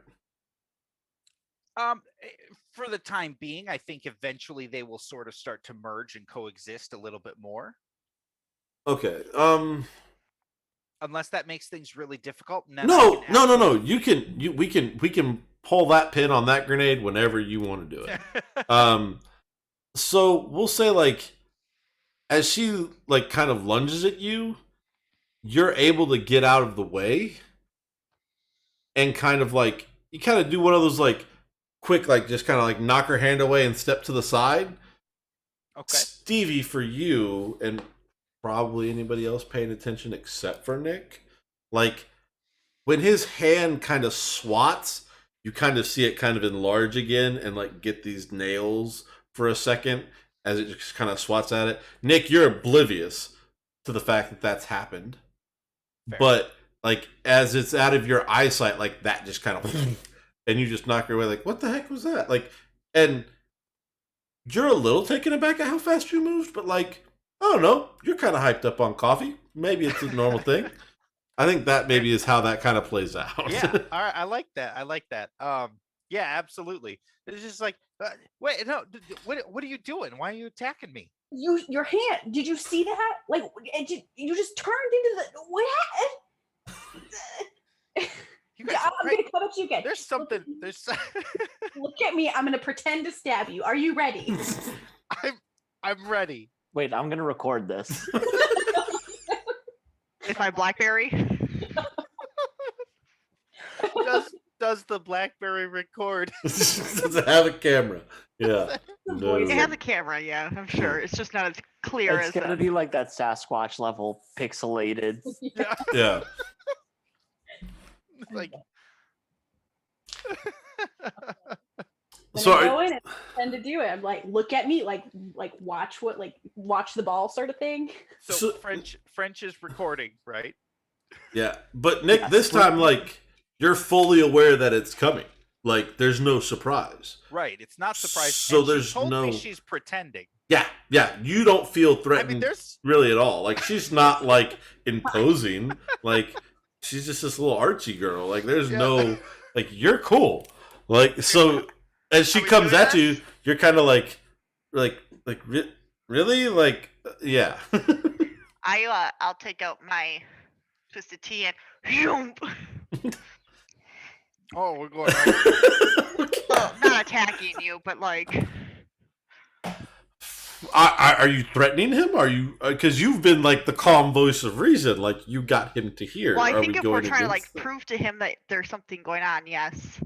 For the time being, I think eventually they will sort of start to merge and coexist a little bit more. Okay. Unless that makes things really difficult. And then No. We can pull that pin on that grenade whenever you want to do it. So we'll say like, as she like kind of lunges at you, you're able to get out of the way, and kind of like you kind of do one of those like quick like just kind of like knock her hand away and step to the side. Okay. Stevie, for you and probably anybody else paying attention except for Nick, like when his hand kind of swats, you kind of see it kind of enlarge again and like get these nails for a second as it just kind of swats at it. Nick, you're oblivious to the fact that that's happened. Fair. But like as it's out of your eyesight, like that just kind of and you just knock her away like, what the heck was that? Like, and you're a little taken aback at how fast you moved, but like, I don't know, you're kind of hyped up on coffee. Maybe it's a normal thing. I think that maybe is how that kind of plays out. Yeah, all right, I like that. Yeah, absolutely. It's just like, wait, no, what are you doing? Why are you attacking me? Your hand. Did you see that? Like, you just turned into the what happened? You guys Yeah, are I'm great. gonna come at you again. There's something. Look at me. I'm gonna pretend to stab you. Are you ready? I'm ready. Wait, I'm gonna record this. With my BlackBerry. Does the BlackBerry record? Does it have a camera? Yeah. No. It has a camera, yeah, I'm sure. It's just not as clear It's as gonna be like that Sasquatch level pixelated. Yeah. Yeah. Like. When So I are- go in and tend to do it. I'm like, look at me, like watch the ball sort of thing. So So- French is recording, right? Yeah, but Nick, Yes. this time, like, you're fully aware that it's coming. Like, there's no surprise. Right. It's not surprising. So and she there's told me no- she's pretending. Yeah, you don't feel I threatened mean, there's really at all. Like, she's not, like, imposing. Like, she's just this little Archie girl. Like, there's Yeah. no, like, you're cool. Like, so, as she Are we comes doing at this? you, you're kind of like, really? Like, yeah. I'll take out my twisted tea and zoom. oh, we're going. Right. Well, not attacking you, but like Are you threatening him? Are you because you've been like the calm voice of reason, like you got him to hear. well, I Are think we if we're going trying to like against that? prove to him that there's something going on, yes.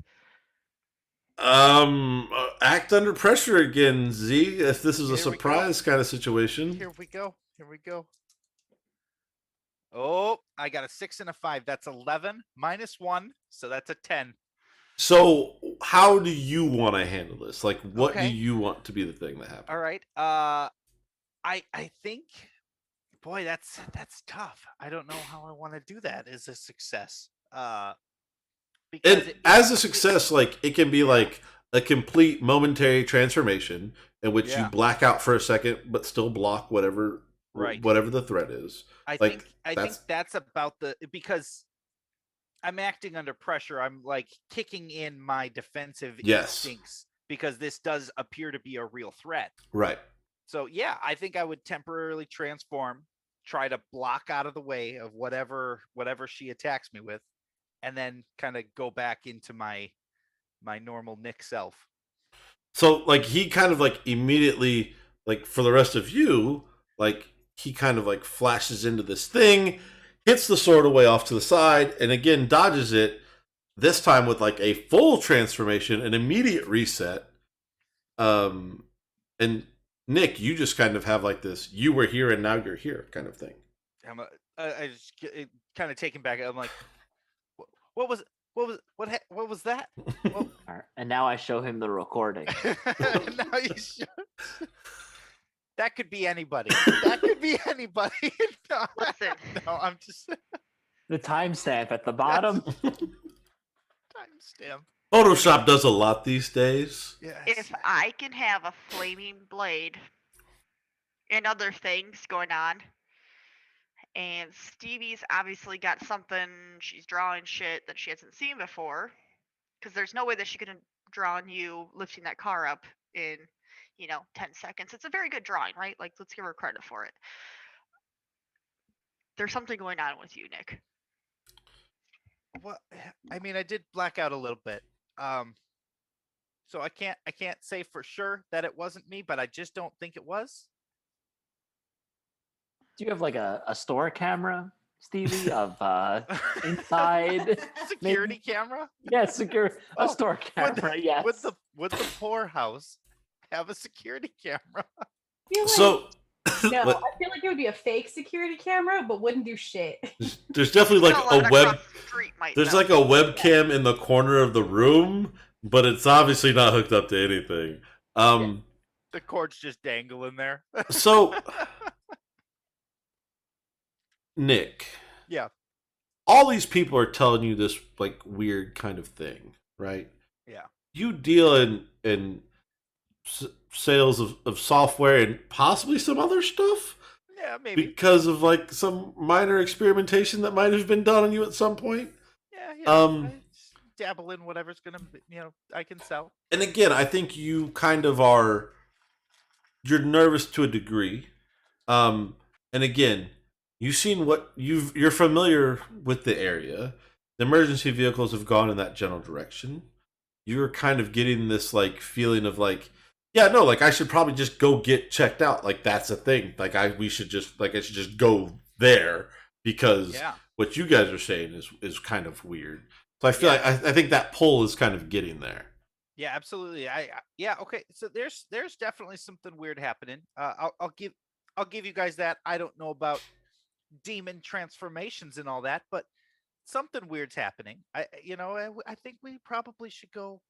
Act under pressure again, Z. If this is a Here we go. surprise kind of situation. Here we go. Oh, I got a 6 and a 5. That's 11 minus 1, so that's a 10. So, how do you want to handle this? Like, what do Okay. you want to be the thing that happens? All right. I think, boy, that's tough. I don't know how I want to do that as a success. Because And as a success, like it can be like a complete momentary transformation in which you Yeah. black out for a second, but still block whatever Right. whatever the threat is. I like, think that's about the because I'm acting under pressure. I'm like kicking in my defensive Yes. instincts because this does appear to be a real threat. Right. So yeah, I think I would temporarily transform, try to block out of the way of whatever she attacks me with, and then kind of go back into my normal Nick self. So like he kind of like immediately like for the rest of you, like he kind of like flashes into this thing, hits the sword away off to the side, and again dodges it, this time with like a full transformation, an immediate reset. And Nick, you just kind of have like this you were here and now you're here kind of thing. I just kind of taken back. I'm like, what was that? All right, and now I show him the recording. Now you should. That could be anybody. That could be anybody. No, Listen. no, I'm just The timestamp at the bottom. timestamp. Photoshop does a lot these days. Yes. If I can have a flaming blade and other things going on, and Stevie's obviously got something, she's drawing shit that she hasn't seen before, because there's no way that she could have drawn you lifting that car up in, 10 seconds. It's a very good drawing, right? Like, let's give her credit for it. There's something going on with you, Nick. Well, I mean, I did black out a little bit. So I can't say for sure that it wasn't me, but I just don't think it was. Do you have like a store camera, Stevie, of inside? Security camera? Yeah, secure Oh, a store camera. Yes. Would the poorhouse have a security camera? I feel like, So no, what- I feel like it would be a fake security camera, but wouldn't do shit. there's definitely like Someone a web across the street might there's know. like a webcam in the corner of the room, but it's obviously not hooked up to anything. The cord's just dangling there. So Nick, Yeah. all these people are telling you this like weird kind of thing, right? Yeah. You deal in sales of software and possibly some other stuff Yeah, maybe. because of like some minor experimentation that might have been done on you at some point. Yeah, Um, I just dabble in whatever's gonna, I can sell. And again, I think you kind of you're nervous to a degree. And again, you've seen you're familiar with the area. The emergency vehicles have gone in that general direction. You're kind of getting this like feeling of like, yeah, no, like I should probably just go get checked out. Like that's a thing. Like I should just go there because Yeah. what you guys are saying is kind of weird. So I feel like I think that pull is kind of getting there. Yeah, absolutely. Yeah, okay. So there's definitely something weird happening. I'll give you guys that. I don't know about demon transformations and all that, but something weird's happening. I think we probably should go.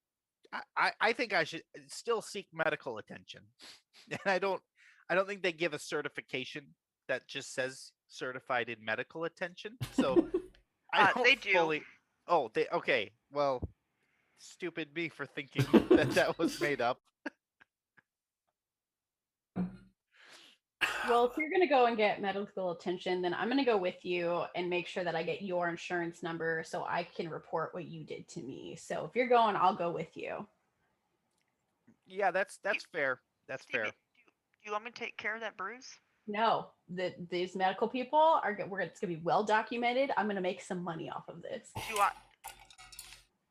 I think I should still seek medical attention, and I don't think they give a certification that just says certified in medical attention. So I don't They do. fully. Oh, they okay. Well, stupid me for thinking that was made up. Well, if you're going to go and get medical attention, then I'm going to go with you and make sure that I get your insurance number so I can report what you did to me. So if you're going, I'll go with you. Yeah, that's fair. That's Stevie, fair. do you want me to take care of that bruise? No, these medical people it's going to be well documented. I'm going to make some money off of this. Do you want?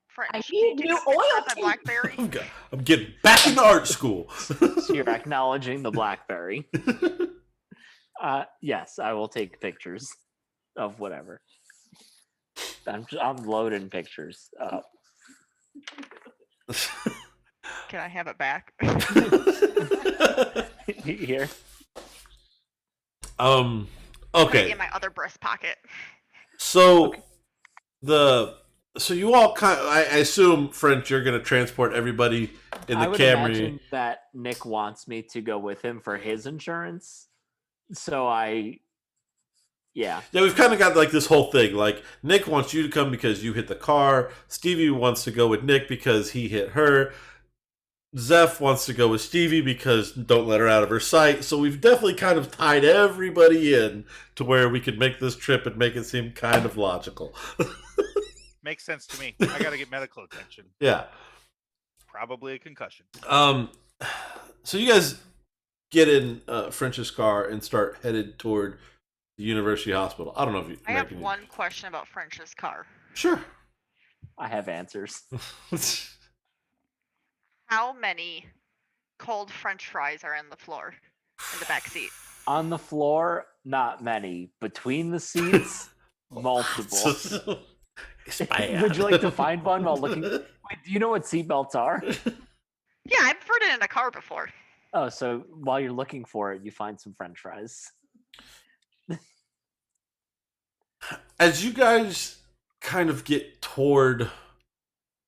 French, I can you need take new a picture oil of my tank. BlackBerry? I'm getting back into art school. So you're acknowledging the BlackBerry. Yes, I will take pictures of whatever. I'm loading pictures up. Can I have it back? Here. Okay. In my other breast pocket. So so you all I assume, French, you're going to transport everybody in the I would Camry. imagine that Nick wants me to go with him for his insurance. So yeah, we've kind of got like this whole thing. Like, Nick wants you to come because you hit the car. Stevie wants to go with Nick because he hit her. Zeph wants to go with Stevie because don't let her out of her sight. So we've definitely kind of tied everybody in to where we could make this trip and make it seem kind of logical. Makes sense to me. I got to get medical attention. Yeah. Probably a concussion. So you guys get in French's car and start headed toward the University Hospital. I don't know if you. I have one question about French's car. Sure. I have answers. How many cold French fries are in the floor in the back seat? On the floor, not many. Between the seats, multiple. It's bad. Would you like to find one while looking? Wait, do you know what seatbelts are? Yeah, I've ridden in a car before. Oh, so while you're looking for it, you find some French fries. As you guys kind of get toward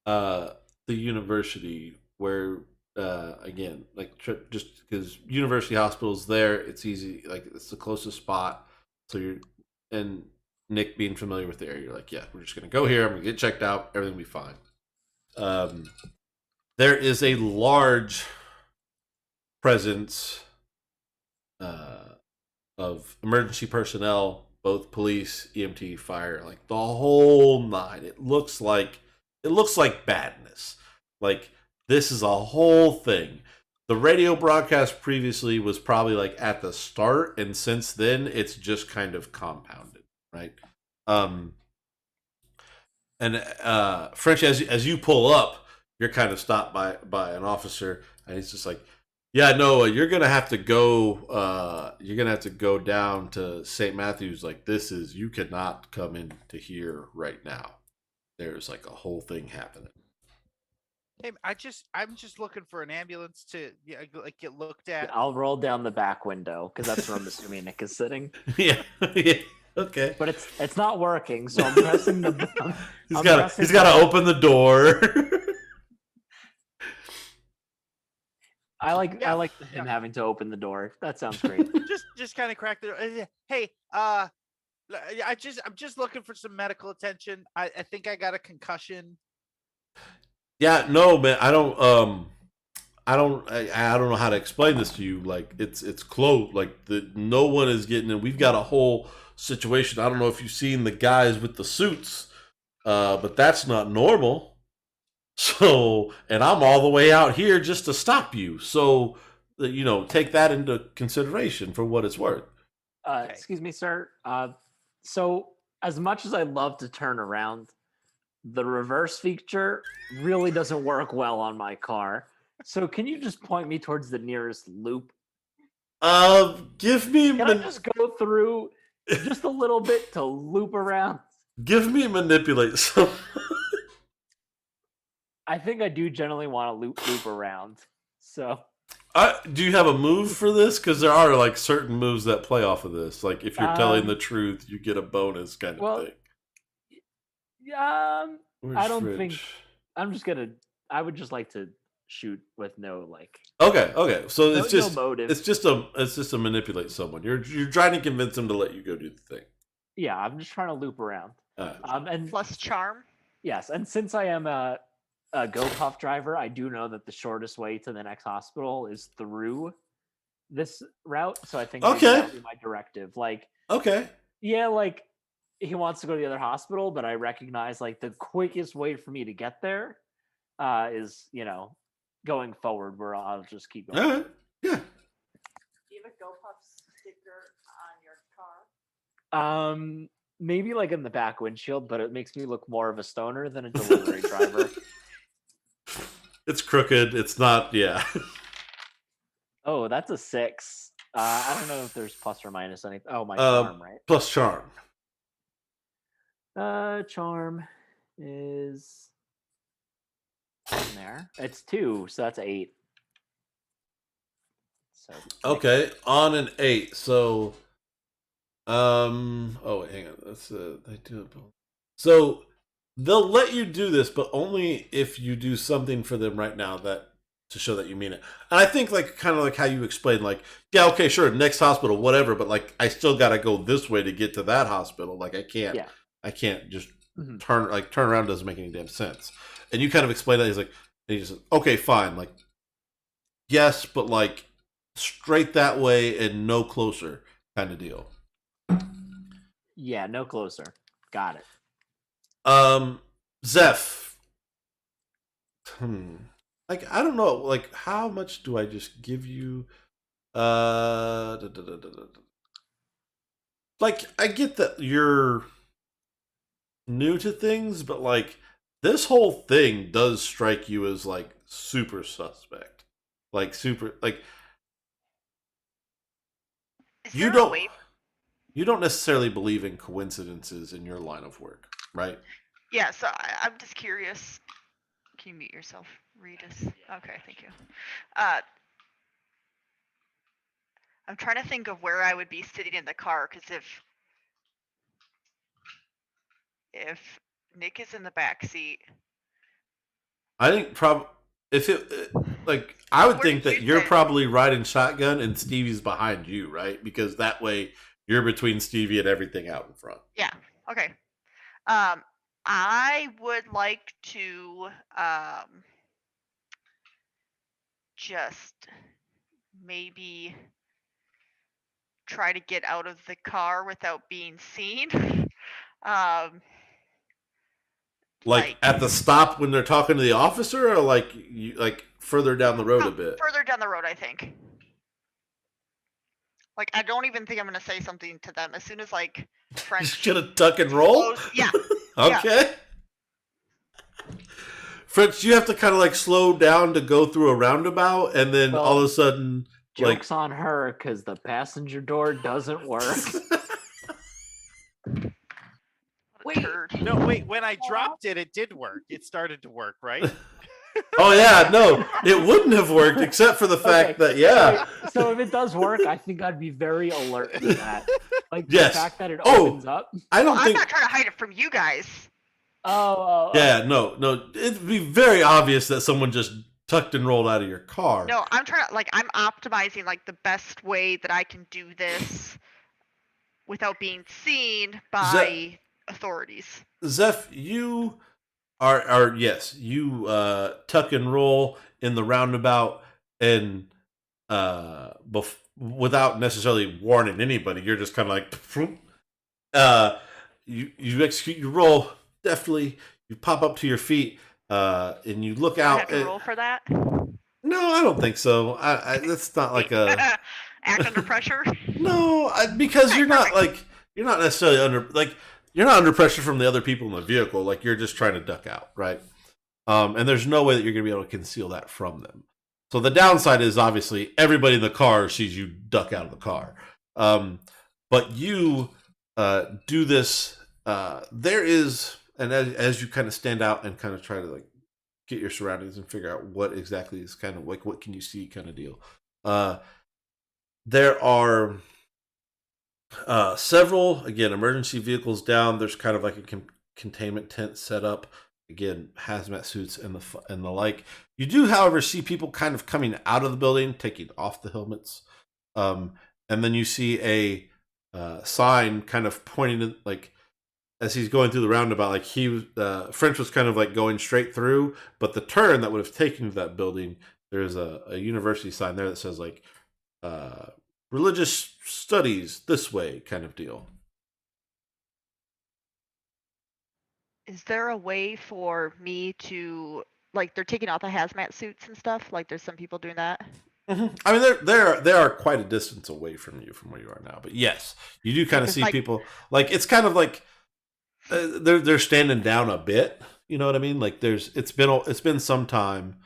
the university, where again, like just because University Hospital's there, it's easy. Like, it's the closest spot. So and Nick being familiar with the area, you're like, yeah, we're just gonna go here. I'm gonna get checked out. Everything will be fine. There is a large presence of emergency personnel, both police, EMT, fire, like the whole nine. It looks like badness. Like, this is a whole thing. The radio broadcast previously was probably like at the start, and since then it's just kind of compounded, right? French, as you pull up, you're kind of stopped by an officer, and he's just like, yeah, no, you're gonna have to go. You're gonna have to go down to St. Matthew's. Like, you cannot come into here right now. There's like a whole thing happening. Hey, I'm just looking for an ambulance to get looked at. I'll roll down the back window because that's where I'm assuming Nick is sitting. Yeah, yeah, okay. But it's not working, so I'm pressing the button. He's got to open the door. I like him having to open the door. That sounds great. just kind of crack the door. Hey, I'm just looking for some medical attention. I think I got a concussion. Yeah, no, man, I don't know how to explain this to you. Like, it's closed. Like, no one is getting in. We've got a whole situation. I don't know if you've seen the guys with the suits, but that's not normal. So, and I'm all the way out here just to stop you. So, take that into consideration for what it's worth. Okay. Excuse me, sir. So, as much as I love to turn around, the reverse feature really doesn't work well on my car. So, can you just point me towards the nearest loop? Give me. Can I just go through just a little bit to loop around. Give me manipulate someone. I think I do generally want to loop around. So Do you have a move for this? Because there are like certain moves that play off of this. Like if you're telling the truth, you get a bonus kind of thing. I don't think. I'm just gonna. I would just like to shoot with no like. Okay. So it's just no motive. It's just a manipulate someone. You're trying to convince them to let you go do the thing. Yeah, I'm just trying to loop around. And Plus charm. yes, and since I am a GoPuff driver, I do know that the shortest way to the next hospital is through this route. So I think maybe that would be my directive. Like, yeah, like he wants to go to the other hospital, but I recognize like the quickest way for me to get there is, going forward where I'll just keep going. All right. Yeah. Do you have a GoPuff sticker on your car? Maybe like in the back windshield, but it makes me look more of a stoner than a delivery driver. It's crooked. It's not. Yeah. Oh, that's a 6. I don't know if there's plus or minus anything. Oh, my charm, right? Plus charm. Charm is in there. It's 2, so that's 8. So okay, on an 8. So, oh wait, hang on. That's they do it. So they'll let you do this, but only if you do something for them right now that to show that you mean it. And I think like kind of like how you explained, like, yeah, okay, sure, next hospital, whatever, but like I still got to go this way to get to that hospital. Like I can't just turn around. Doesn't make any damn sense. And you kind of explain that. He's like, okay, fine, like, yes, but like straight that way and no closer kind of deal. Yeah, no closer. Got it. Zeph. Like, I don't know, like, how much do I just give you? Like, I get that you're new to things, but like, this whole thing does strike you as like super suspect. Like super, like you don't necessarily believe in coincidences in your line of work, right? Yeah, so I'm just curious. Can you mute yourself, Regis? Okay, thank you. I'm trying to think of where I would be sitting in the car, because if Nick is in the back seat, I think if it like I would think that you're probably riding shotgun and Stevie's behind you, right? Because that way you're between Stevie and everything out in front. Yeah. Okay. I would like to just maybe try to get out of the car without being seen. Like at the stop when they're talking to the officer, or like you like further down the road a bit? Further down the road, I think. Like, I don't even think I'm gonna say something to them. As soon as like French just gonna duck and roll? Yeah. Okay. Yeah. French, you have to kind of like slow down to go through a roundabout, and then all of a sudden, joke's on her because the passenger door doesn't work. Wait. When I dropped it, it did work. It started to work, right? Oh yeah, no, it wouldn't have worked except for the fact that So if it does work, I think I'd be very alert to that. Like the fact that it opens up. I'm not trying to hide it from you guys. Yeah, no, it'd be very obvious that someone just tucked and rolled out of your car. No, I'm trying to I'm optimizing like the best way that I can do this without being seen by authorities. Zeph, you are yes, you tuck and roll in the roundabout and without necessarily warning anybody. You're just kind of like you execute your roll deftly. You pop up to your feet and you look out. I have to roll for that? No, I don't think so. I that's not like a act under pressure. No, because you're not necessarily you're not under pressure from the other people in the vehicle. Like, you're just trying to duck out, right? And there's no way that you're going to be able to conceal that from them. So the downside is obviously everybody in the car sees you duck out of the car. But you do this. There is, and as you kind of stand out and kind of try to like get your surroundings and figure out what exactly is kind of like what can you see kind of deal. There are several again emergency vehicles down. There's kind of like a containment tent set up. Again, hazmat suits and the like. You do, however, see people kind of coming out of the building, taking off the helmets, and then you see a sign kind of pointing to, like, as he's going through the roundabout, like French was kind of like going straight through, but the turn that would have taken to that building, there's a university sign there that says like religious studies this way kind of deal. Is there a way for me to, like, they're taking off the hazmat suits and stuff? Like, there's some people doing that? Mm-hmm. I mean, they are quite a distance away from you from where you are now, but yes, you do kind of see people. Like, it's kind of like they're standing down a bit. You know what I mean? Like, it's been some time.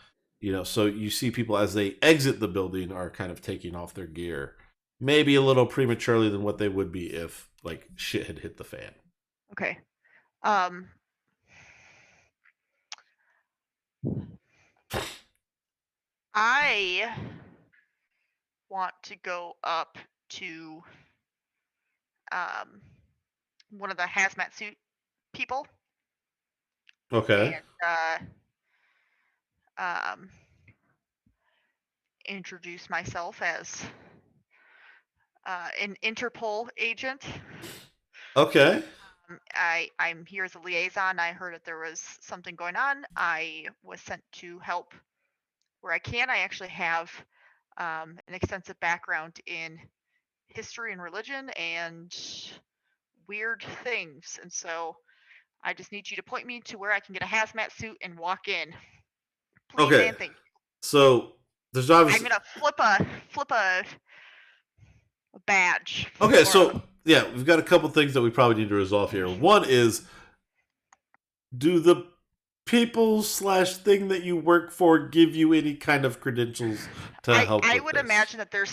You know, so you see people as they exit the building are kind of taking off their gear, maybe a little prematurely than what they would be if like shit had hit the fan. Okay. I want to go up to one of the hazmat suit people. Okay. And introduce myself as an Interpol agent. Okay. I'm here as a liaison. I heard that there was something going on. I was sent to help where I can. I actually have an extensive background in history and religion and weird things. And so I just need you to point me to where I can get a hazmat suit and walk in. Please Okay. and thank you. So there's obviously. I'm gonna flip a badge. Okay, so yeah, we've got a couple things that we probably need to resolve here. One is, do the people / thing that you work for give you any kind of credentials to help? I would imagine that there's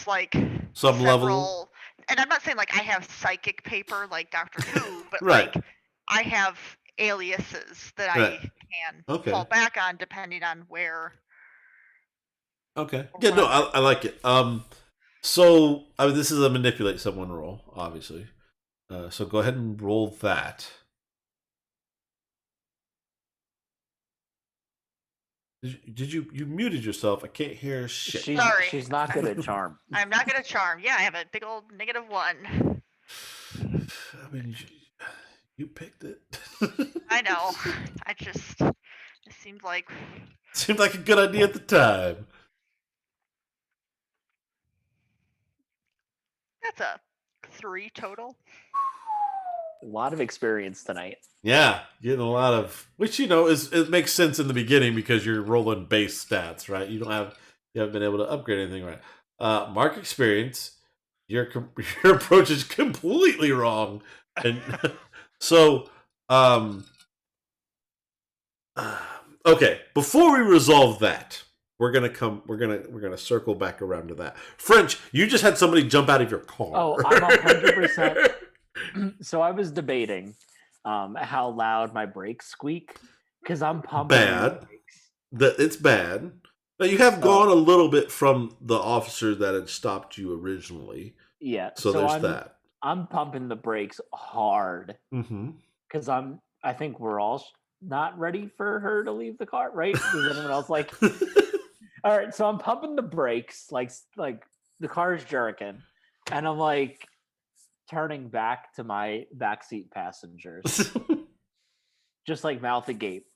like some several, level, and I'm not saying like I have psychic paper like Doctor Who, but right. like I have aliases that right. I can fall back on depending on where. Okay. Yeah, no, I like it. So I mean, this is a manipulate someone roll, obviously. So go ahead and roll that. Did you muted yourself? I can't hear shit. Sorry. She's not good at charm. I'm not good at charm. Yeah, I have a big old -1. I mean, you picked it. I know. It seemed like a good idea at the time. That's a 3 total. A lot of experience tonight. Yeah, getting a lot of, which it makes sense in the beginning because you're rolling base stats, right? You haven't been able to upgrade anything, right? Mark experience, your approach is completely wrong, and so okay. Before we resolve that, we're gonna circle back around to that. French, you just had somebody jump out of your car. Oh, I'm 100%. So I was debating how loud my brakes squeak because I'm pumping. Bad. It's bad. Now you have gone a little bit from the officer that had stopped you originally. Yeah. So there's that. I'm pumping the brakes hard because I think we're all not ready for her to leave the car, right? Is anyone else like? All right, so I'm pumping the brakes, like the car's jerking, and I'm like turning back to my backseat passengers, just like mouth agape.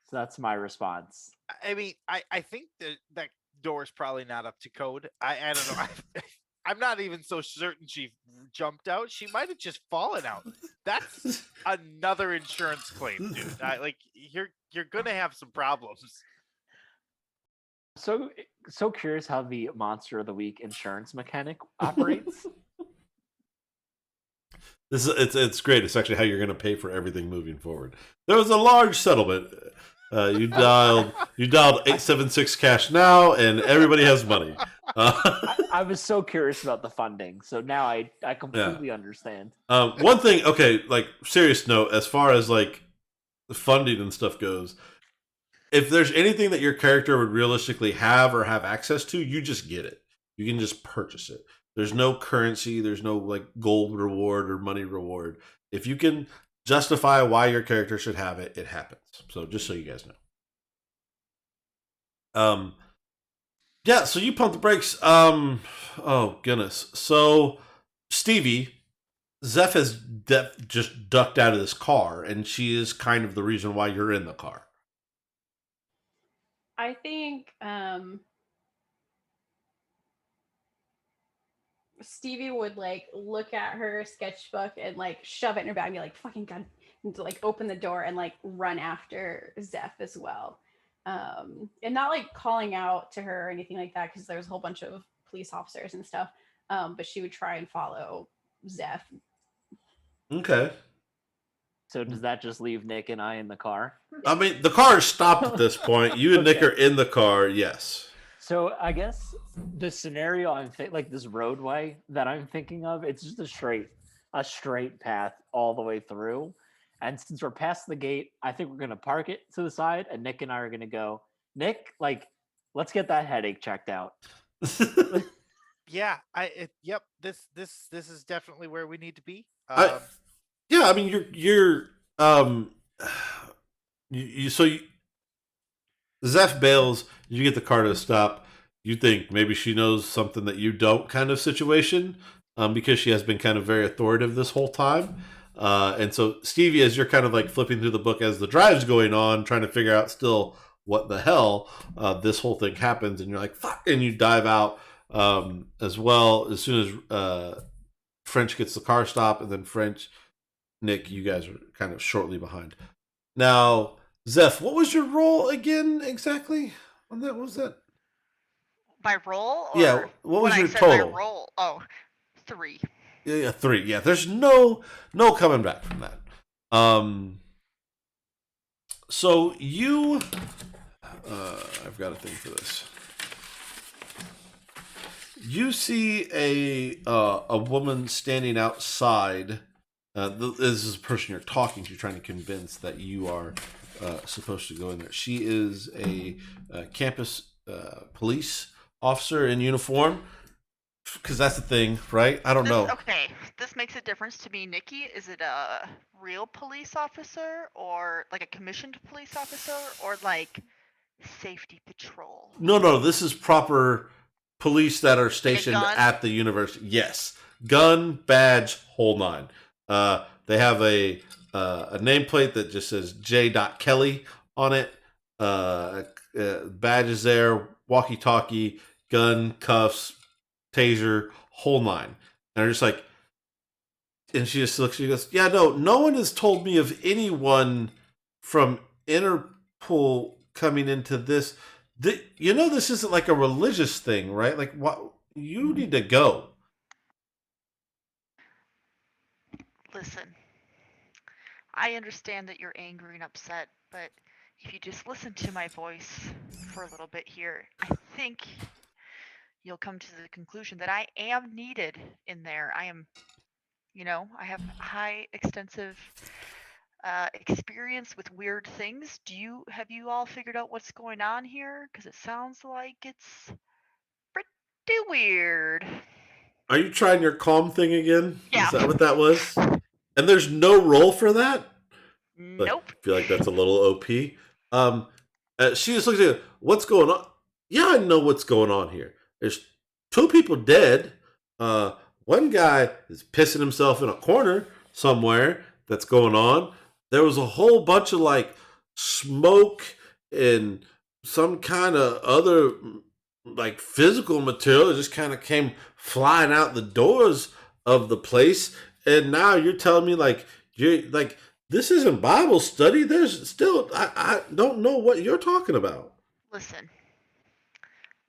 So that's my response. I mean, I think that door's probably not up to code. I don't know. I'm not even so certain she jumped out. She might have just fallen out. That's another insurance claim, dude. You're gonna have some problems. So curious how the Monster of the Week insurance mechanic operates. It's great. It's actually how you're going to pay for everything moving forward. There was a large settlement. You dialed 876 cash now, and everybody has money. I was so curious about the funding, so now I completely understand. One thing, okay, like serious note, as far as like the funding and stuff goes, if there's anything that your character would realistically have or have access to, you just get it. You can just purchase it. There's no currency, there's no like gold reward or money reward. If you can justify why your character should have it, it happens. So just so you guys know. Yeah, so you pump the brakes. Oh goodness. So Stevie, Zeph has just ducked out of this car, and she is kind of the reason why you're in the car. I think Stevie would like look at her sketchbook and like shove it in her bag and be like, fucking god, and to like open the door and like run after Zeph as well. And not like calling out to her or anything like that because there's a whole bunch of police officers and stuff. But she would try and follow Zeph. Okay. So does that just leave Nick and I in the car? I mean, the car is stopped at this point. You and Nick are in the car, yes. So I guess the scenario like this roadway that I'm thinking of, it's just a straight path all the way through. And since we're past the gate, I think we're gonna park it to the side, and Nick and I are gonna go. Nick, like, let's get that headache checked out. Yeah, yep. This is definitely where we need to be. Yeah, I mean, you're Zeph bails. You get the car to stop. You think maybe she knows something that you don't, kind of situation, because she has been kind of very authoritative this whole time. And so Stevie, as you're kind of like flipping through the book as the drive's going on, trying to figure out still what the hell, this whole thing happens, and you're like, fuck, and you dive out as well as soon as French gets the car stop, and then French, Nick, you guys are kind of shortly behind. Now, Zeph, what was your role again exactly on that? What was that? My roll? Or Yeah, what was when your I said total? My roll? Oh, 3. Yeah, 3. Yeah, there's no coming back from that. So you, I've got a thing for this. You see a woman standing outside. This is a person you're talking to, trying to convince that you are supposed to go in there. She is a campus police officer in uniform, because that's the thing, right? I don't know. Okay, this makes a difference to me, Nikki. Is it a real police officer, or like a commissioned police officer, or like safety patrol? No, this is proper police that are stationed at the university. Yes, gun, badge, whole nine. They have a nameplate that just says J. Kelly on it. Badge is there, walkie-talkie, gun, cuffs, taser, whole nine. And they're just like, and she just looks. She goes, "Yeah, no one has told me of anyone from Interpol coming into this. This isn't like a religious thing, right? Like, what? You need to go." Listen, I understand that you're angry and upset, but if you just listen to my voice for a little bit here, I think you'll come to the conclusion that I am needed in there. I am, I have high, extensive experience with weird things. Have you all figured out what's going on here? Because it sounds like it's pretty weird. Are you trying your calm thing again? Yeah. Is that what that was? And there's no role for that? Nope. I feel like that's a little OP. She just looks at you. What's going on? Yeah, I know what's going on here. There's 2 people dead. One guy is pissing himself in a corner somewhere. That's going on. There was a whole bunch of like smoke and some kind of other like physical material that just kind of came flying out the doors of the place. And now you're telling me like you're like, this isn't Bible study. There's still, I don't know what you're talking about. Listen,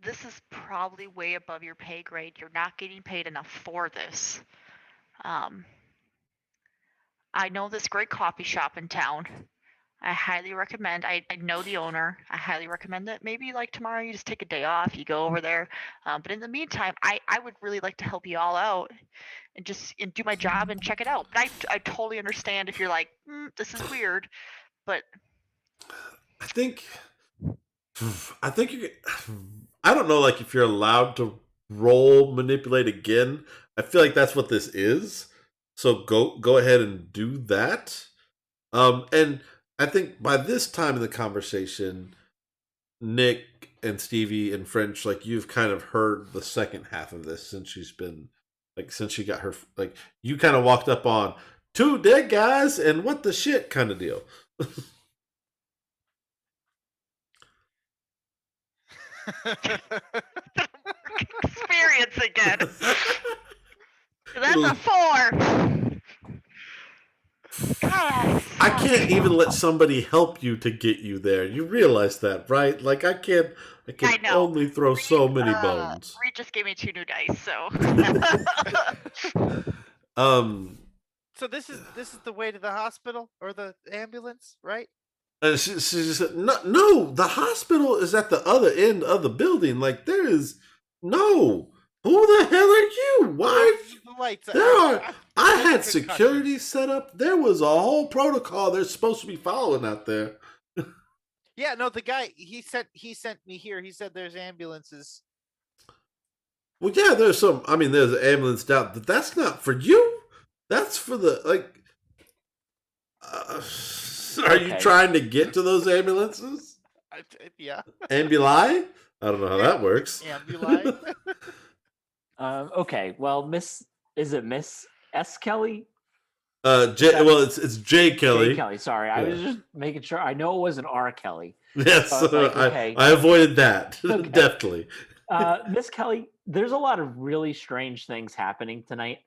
this is probably way above your pay grade. You're not getting paid enough for this. I know this great coffee shop in town. I highly recommend. I know the owner. I highly recommend that maybe like tomorrow you just take a day off, you go over there. But in the meantime, I would really like to help you all out and just do my job and check it out. But I totally understand if you're like, this is weird, but I think you. I don't know, like if you're allowed to roll manipulate again. I feel like that's what this is. So go ahead and do that. And I think by this time in the conversation, Nick and Stevie and French, like you've kind of heard the second half of this since she's been since she got her you kind of walked up on 2 dead guys and what the shit kind of deal. experience again. That's a 4. God, I can't even let somebody help you to get you there. You realize that, right? Like I can I know. only throw so many bones. Reed just gave me 2 new dice, so. So this is the way to the hospital or the ambulance, right? She just said, no, the hospital is at the other end of the building. Like there is no. Who the hell are you? Why? The lights. I had security set up. There was a whole protocol they're supposed to be following out there. Yeah, no, the guy he sent me here. He said there's ambulances. Well, yeah, there's an ambulance down, but that's not for you. That's for the are you trying to get to those ambulances? Yeah. Ambuli? I don't know how that works. Ambuli. Okay. Well, is it Miss S. Kelly? It's J. Kelly. J. Kelly. Sorry, I was just making sure. I know it was an R. Kelly. Yes, okay. I avoided that definitely. Miss Kelly, there's a lot of really strange things happening tonight.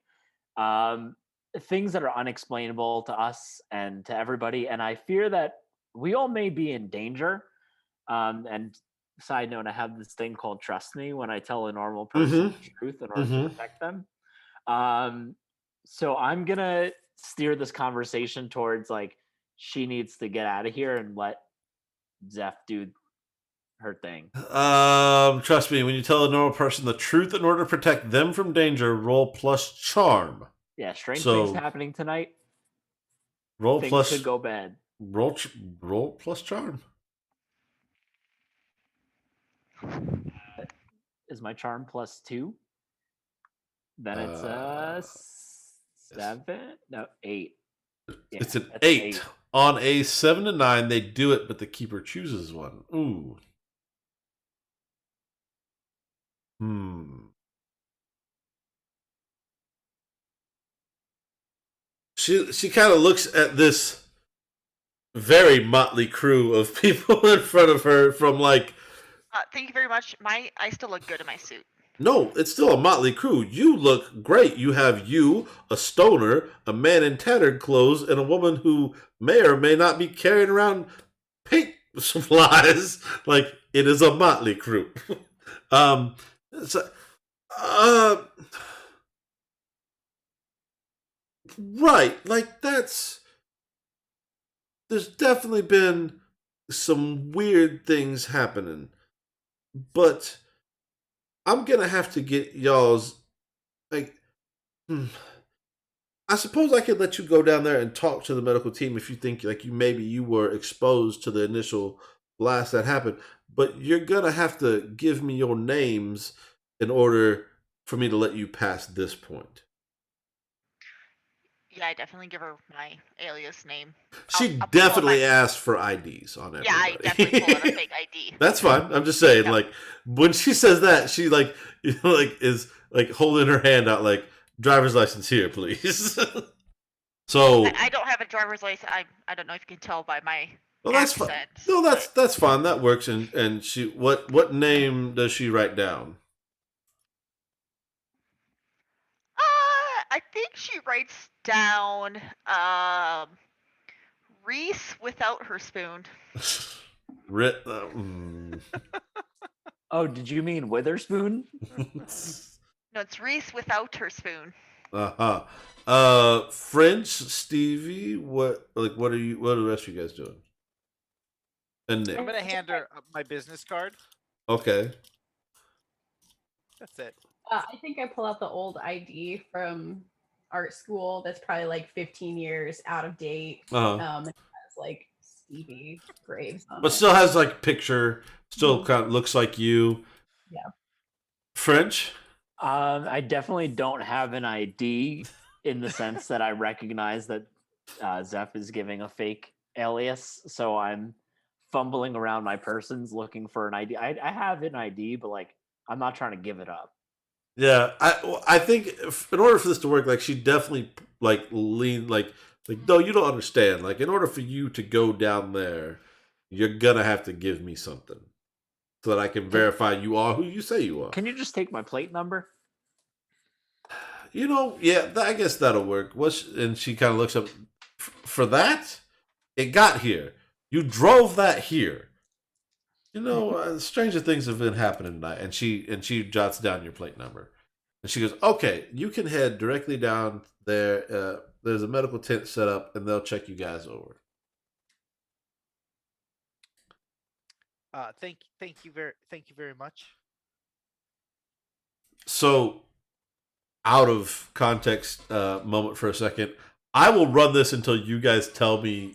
Things that are unexplainable to us and to everybody, and I fear that we all may be in danger. And side note, I have this thing called trust me when I tell a normal person the truth in order to protect them. So I'm gonna steer this conversation towards like she needs to get out of here and let Zeph do her thing. Trust me, when you tell a normal person the truth in order to protect them from danger, roll plus charm. Yeah, strange things happening tonight. Roll things plus could go bad. Roll plus charm. Is my charm +2? Then it's 7. No, 8. Yeah, it's an 8. 8. On a 7 to 9, they do it, but the keeper chooses one. Ooh. She kind of looks at this very motley crew of people in front of her from like. Thank you very much. I still look good in my suit. No, it's still a motley crew. You look great. You have a stoner, a man in tattered clothes, and a woman who may or may not be carrying around paint supplies. Like it is a motley crew. Right, like there's definitely been some weird things happening, but I'm gonna have to get y'all's I suppose I could let you go down there and talk to the medical team if you think like you were exposed to the initial blast that happened, but you're gonna have to give me your names in order for me to let you pass this point. Yeah, I definitely give her my alias name. She definitely asked for IDs on everybody. Yeah, I definitely pull out a fake ID. That's fine. I'm just saying, like, when she says that, she is holding her hand out, like, driver's license here, please. So I don't have a driver's license. I don't know if you can tell by my that's accent. No, that's fine. That works. And she what name does she write down? I think she writes down Reese without her spoon. Oh, did you mean Witherspoon? No, it's Reese without her spoon. French, Stevie, what are the rest of you guys doing? and Nick. I'm gonna hand her my business card. Okay. That's it. I think I pull out the old ID from art school. That's probably like 15 years out of date. Uh-huh. It has like Stevie Graves on But it. still has like picture. Still kind of looks like you. Yeah. French. I definitely don't have an ID in the sense that I recognize that Zeph is giving a fake alias. So I'm fumbling around my persons looking for an ID. I have an ID, but like I'm not trying to give it up. Yeah, I think in order for this to work, like she definitely like lean like no, you don't understand. Like in order for you to go down there, you're gonna have to give me something so that I can verify you are who you say you are. Can you just take my plate number? You know, yeah, I guess that'll work. And she kind of looks up for that. It got here. You drove that here. You know, stranger things have been happening tonight. And she jots down your plate number, and she goes, "Okay, you can head directly down there. There's a medical tent set up, and they'll check you guys over." Thank you very much. So, out of context, moment for a second, I will run this until you guys tell me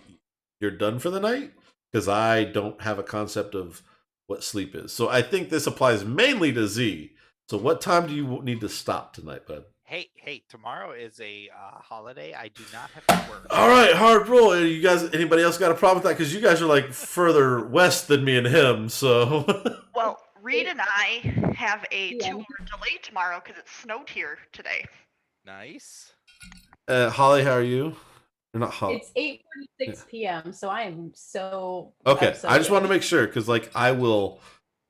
you're done for the night, because I don't have a concept of what sleep is. So I think this applies mainly to Z. So what time do you need to stop tonight, bud? Hey, tomorrow is a holiday. I do not have to work. All right, hard roll. You guys, anybody else got a problem with that? Because you guys are like further west than me and him. So Well, Reed and I have a Yeah. 2-hour delay tomorrow because it snowed here today. Nice. Holly, how are you? You're not Holly. It's 8:46 p.m. So I am so Okay, I'm so I just good. want to make sure because like I will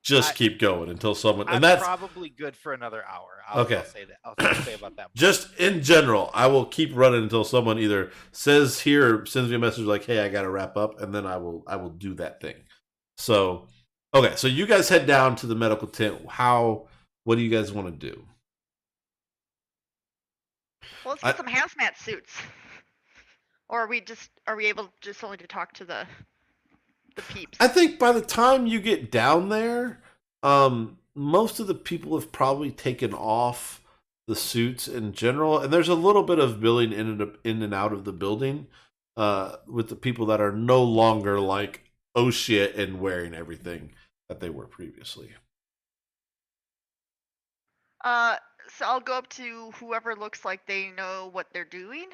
just keep going until someone, and I'm that's probably good for another hour. Okay. I'll say that. I'll say about that. just in general. I will keep running until someone either says here or sends me a message like, "Hey, I got to wrap up," and then I will do that thing. So, okay, so you guys head down to the medical tent. What do you guys want to do? Well, let's get some hazmat suits. Or are we able just only to talk to the peeps? I think by the time you get down there, most of the people have probably taken off the suits in general, and there's a little bit of billing in and out of the building with the people that are no longer like, oh shit, and wearing everything that they were previously. So I'll go up to whoever looks like they know what they're doing.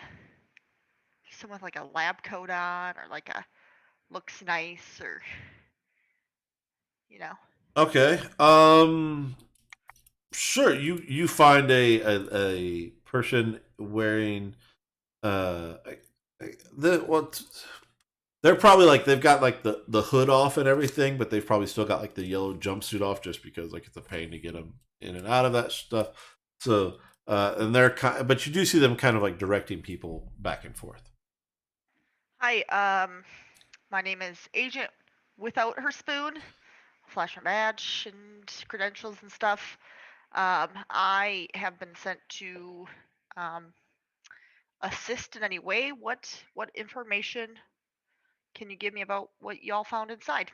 Someone with like a lab coat on, or like a looks nice, or you know. Okay. Sure. You find a person wearing they're probably like they've got like the hood off and everything, but they've probably still got like the yellow jumpsuit off just because like it's a pain to get them in and out of that stuff. So and but you do see them kind of like directing people back and forth. Hi, my name is Agent Without Her Spoon. Flash my badge and credentials and stuff. I have been sent to assist in any way. What information can you give me about what y'all found inside?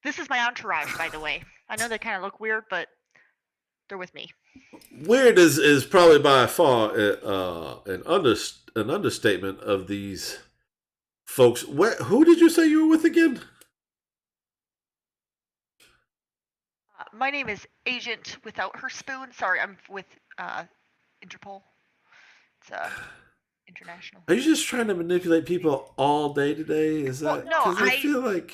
This is my entourage, by the way. I know they kind of look weird, but they're with me. Weird is probably by far an understatement of these folks. Who did you say you were with again? My name is Agent Without Her Spoon. Sorry, I'm with Interpol. It's international. Are you just trying to manipulate people all day today? Is that? Well, no, I feel like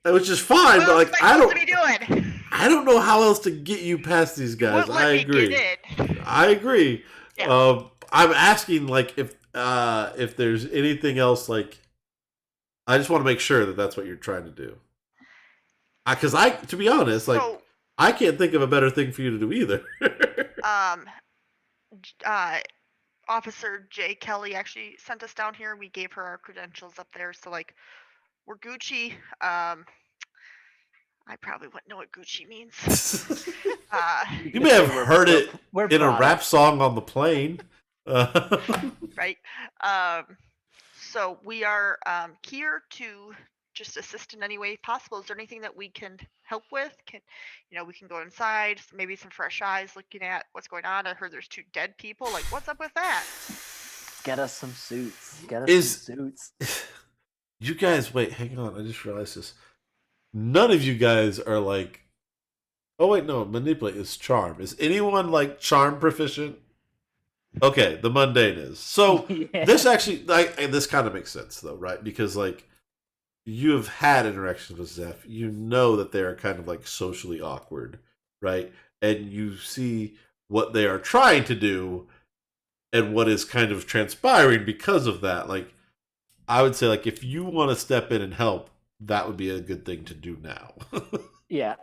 which is fine, what but else like am I supposed to be doing? I don't know how else to get you past these guys. Won't let I me agree. get in. I agree. Yeah. I'm asking like if there's anything else like. I just want to make sure that that's what you're trying to do. Because to be honest, like So, I can't think of a better thing for you to do either. Officer J. Kelly actually sent us down here. We gave her our credentials up there, so like we're Gucci. I probably wouldn't know what Gucci means. You may have heard it We're in a Prada. rap song on the plane. Right. So we are here to just assist in any way possible. Is there anything that we can help with? We can go inside, maybe some fresh eyes looking at what's going on. I heard there's 2 dead people. Like, what's up with that? Get us some suits. Get us Is- some suits. You guys, wait, hang on. I just realized this. None of you guys are like. Oh wait, no. Manipulate is charm. Is anyone like charm proficient? Okay, the mundane is. So Yeah. this actually, this kind of makes sense though, right? Because like you have had interactions with Zeph, you know that they are kind of like socially awkward, right? And you see what they are trying to do and what is kind of transpiring because of that. Like, I would say, like, if you want to step in and help, that would be a good thing to do now. Yeah.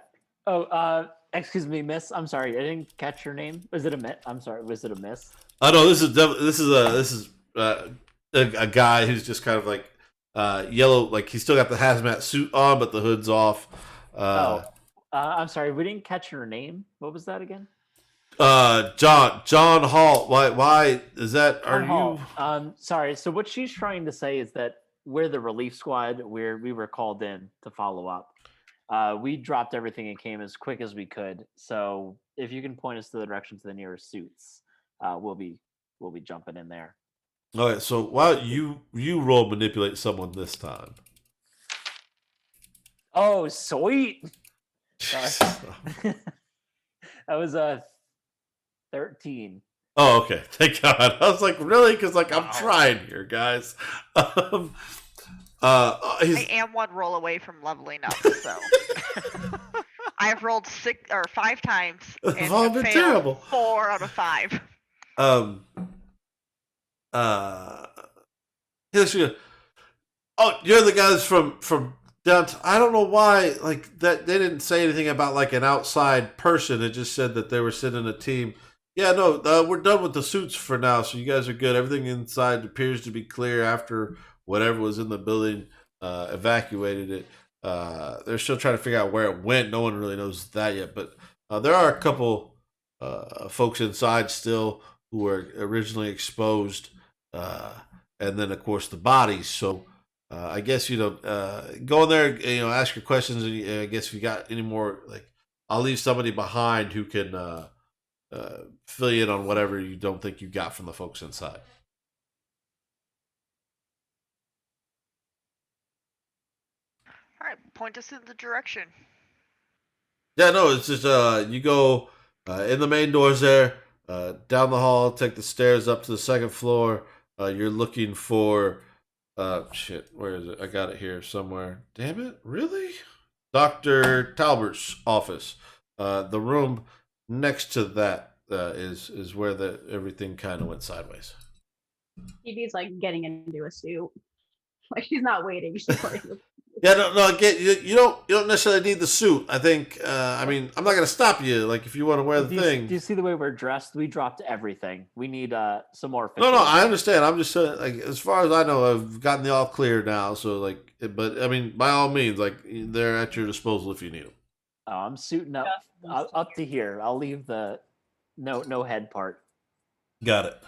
Oh, excuse me, miss. I'm sorry. I didn't catch your name. Was it a miss? I'm sorry. Was it a miss? I know this is a guy who's just kind of like yellow, like he's still got the hazmat suit on, but the hood's off. I'm sorry. We didn't catch your name. What was that again? John Hall. Why is that? Are John Hall. you? Sorry. So what she's trying to say is that we're the relief squad. We were called in to follow up. We dropped everything and came as quick as we could. So if you can point us to the direction to the nearest suits, we'll be jumping in there. Okay, so why don't you roll manipulate someone this time? Oh, sweet. Sorry. That was 13. Oh, okay. Thank God. I was like, really? Because like I'm Wow. trying here, guys. I am 1 roll away from leveling up, so I've rolled 5 times and They've all have been failed terrible. 4 out of 5. Here's your. Oh, you're the guys from downtown. I don't know why like that. They didn't say anything about like an outside person. It just said that they were sending a team. Yeah, no, we're done with the suits for now, so you guys are good. Everything inside appears to be clear after whatever was in the building evacuated it. They're still trying to figure out where it went. No one really knows that yet, but there are a couple folks inside still who were originally exposed, and then of course the bodies. So I guess go in there, ask your questions. And I guess if you got any more, like I'll leave somebody behind who can fill you in on whatever you don't think you got from the folks inside. All right, point us in the direction. Yeah, no, it's just you go in the main doors there, down the hall, take the stairs up to the second floor. You're looking for shit, where is it? I got it here somewhere. Damn it, really? Dr. Talbert's office. The room next to that is where everything kind of went sideways. Evie's like getting into a suit. Like she's not waiting. She's like, Yeah, no. Again, you don't necessarily need the suit. I think. I mean, I'm not gonna stop you. Like, if you want to wear the Do thing. you see the way we're dressed? We dropped everything. We need some more. No, I understand. I'm just saying, like, as far as I know, I've gotten the all clear now. So, like, but I mean, by all means, like, they're at your disposal if you need them. Oh, I'm suiting up up to here. I'll leave the no head part. Got it.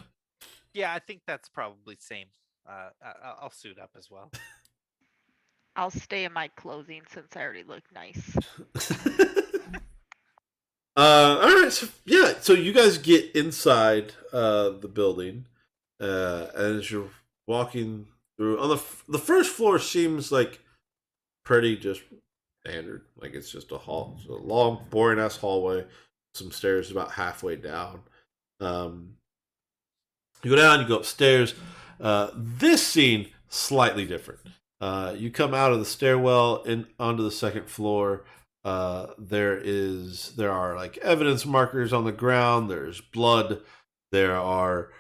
Yeah, I think that's probably same. I'll suit up as well. I'll stay in my clothing since I already look nice. All right. So you guys get inside the building, and as you're walking through, on the first floor seems like pretty just standard. Like it's just a hall, it's a long, boring ass hallway, some stairs about halfway down. You go down, you go upstairs. This scene slightly different. You come out of the stairwell and onto the second floor. There are like evidence markers on the ground. There's blood. There are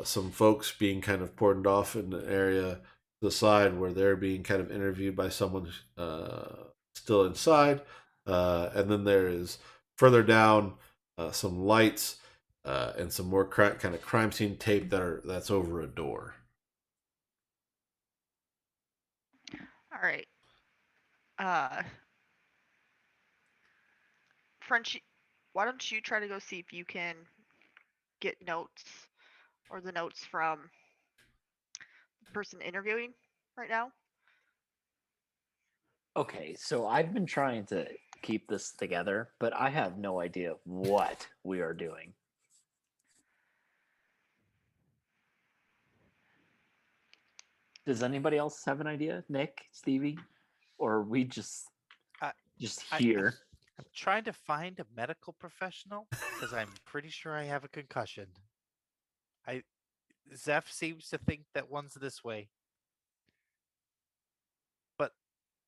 some folks being kind of cordoned off in the area to the side where they're being kind of interviewed by someone still inside. And then there is further down some lights and some more kind of crime scene tape that's over a door. All right. French, why don't you try to go see if you can get notes or the notes from the person interviewing right now? Okay, so I've been trying to keep this together, but I have no idea what we are doing. Does anybody else have an idea? Nick, Stevie? Or are we just I- here? I'm trying to find a medical professional because I'm pretty sure I have a concussion. Zeph seems to think that one's this way, but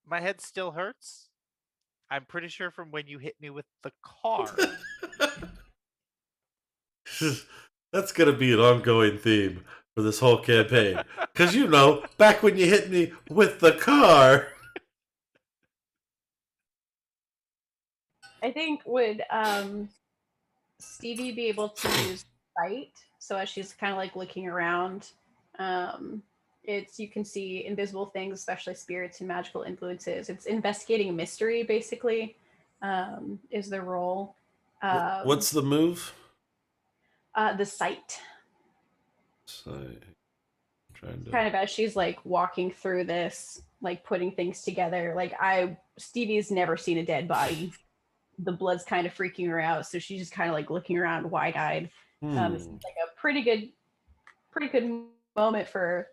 my head still hurts. I'm pretty sure from when you hit me with the car. That's going to be an ongoing theme for this whole campaign. Because, you know, back when you hit me with the car. I think would Stevie be able to use sight? So as she's kind of like looking around, it's you can see invisible things, especially spirits and magical influences. It's investigating a mystery, basically, is the role. What's the move? The sight. Trying to... Kind of as she's like walking through this, like putting things together. Like Stevie's never seen a dead body. The blood's kind of freaking her out, so she's just kind of like looking around wide-eyed. It seems like a pretty good moment for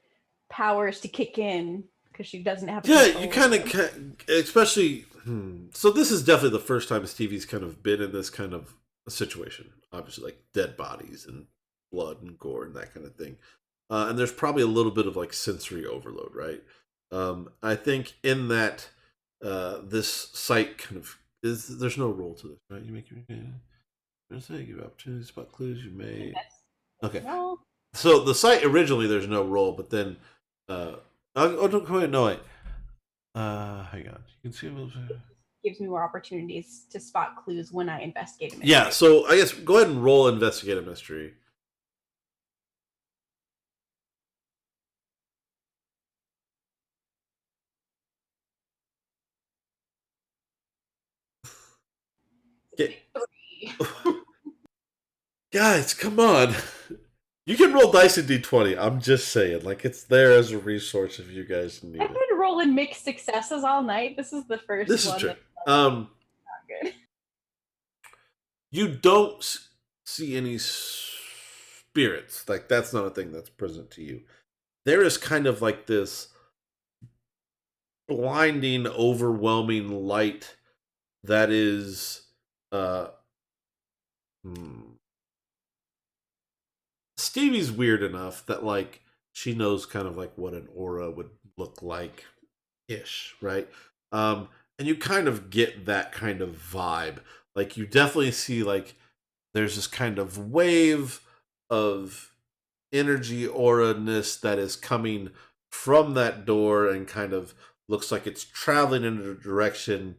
powers to kick in because she doesn't have. You kind of, especially. So this is definitely the first time Stevie's kind of been in this kind of a situation. Obviously, like dead bodies and blood and gore and that kind of thing. And there's probably a little bit of like sensory overload, right? I think in that this site kind of is. There's no role to this, right? You make your. Give opportunities, spot clues. You may. Okay. No. So the site originally there's no role, but then no wait. Hang on. You can see gives me more opportunities to spot clues when I investigate a mystery. Yeah, so I guess go ahead and roll investigate a mystery. Guys, come on. You can roll dice in D20. I'm just saying, like it's there as a resource if you guys need I've it. been rolling mixed successes all night. This is the first This one. is true. Not good. You don't see any spirits. Like that's not a thing that's present to you. There is kind of like this blinding, overwhelming light that is Stevie's weird enough that like she knows kind of like what an aura would look like ish, right? And you kind of get that kind of vibe. Like you definitely see like there's this kind of wave of energy aura-ness that is coming from that door and kind of looks like it's traveling in a direction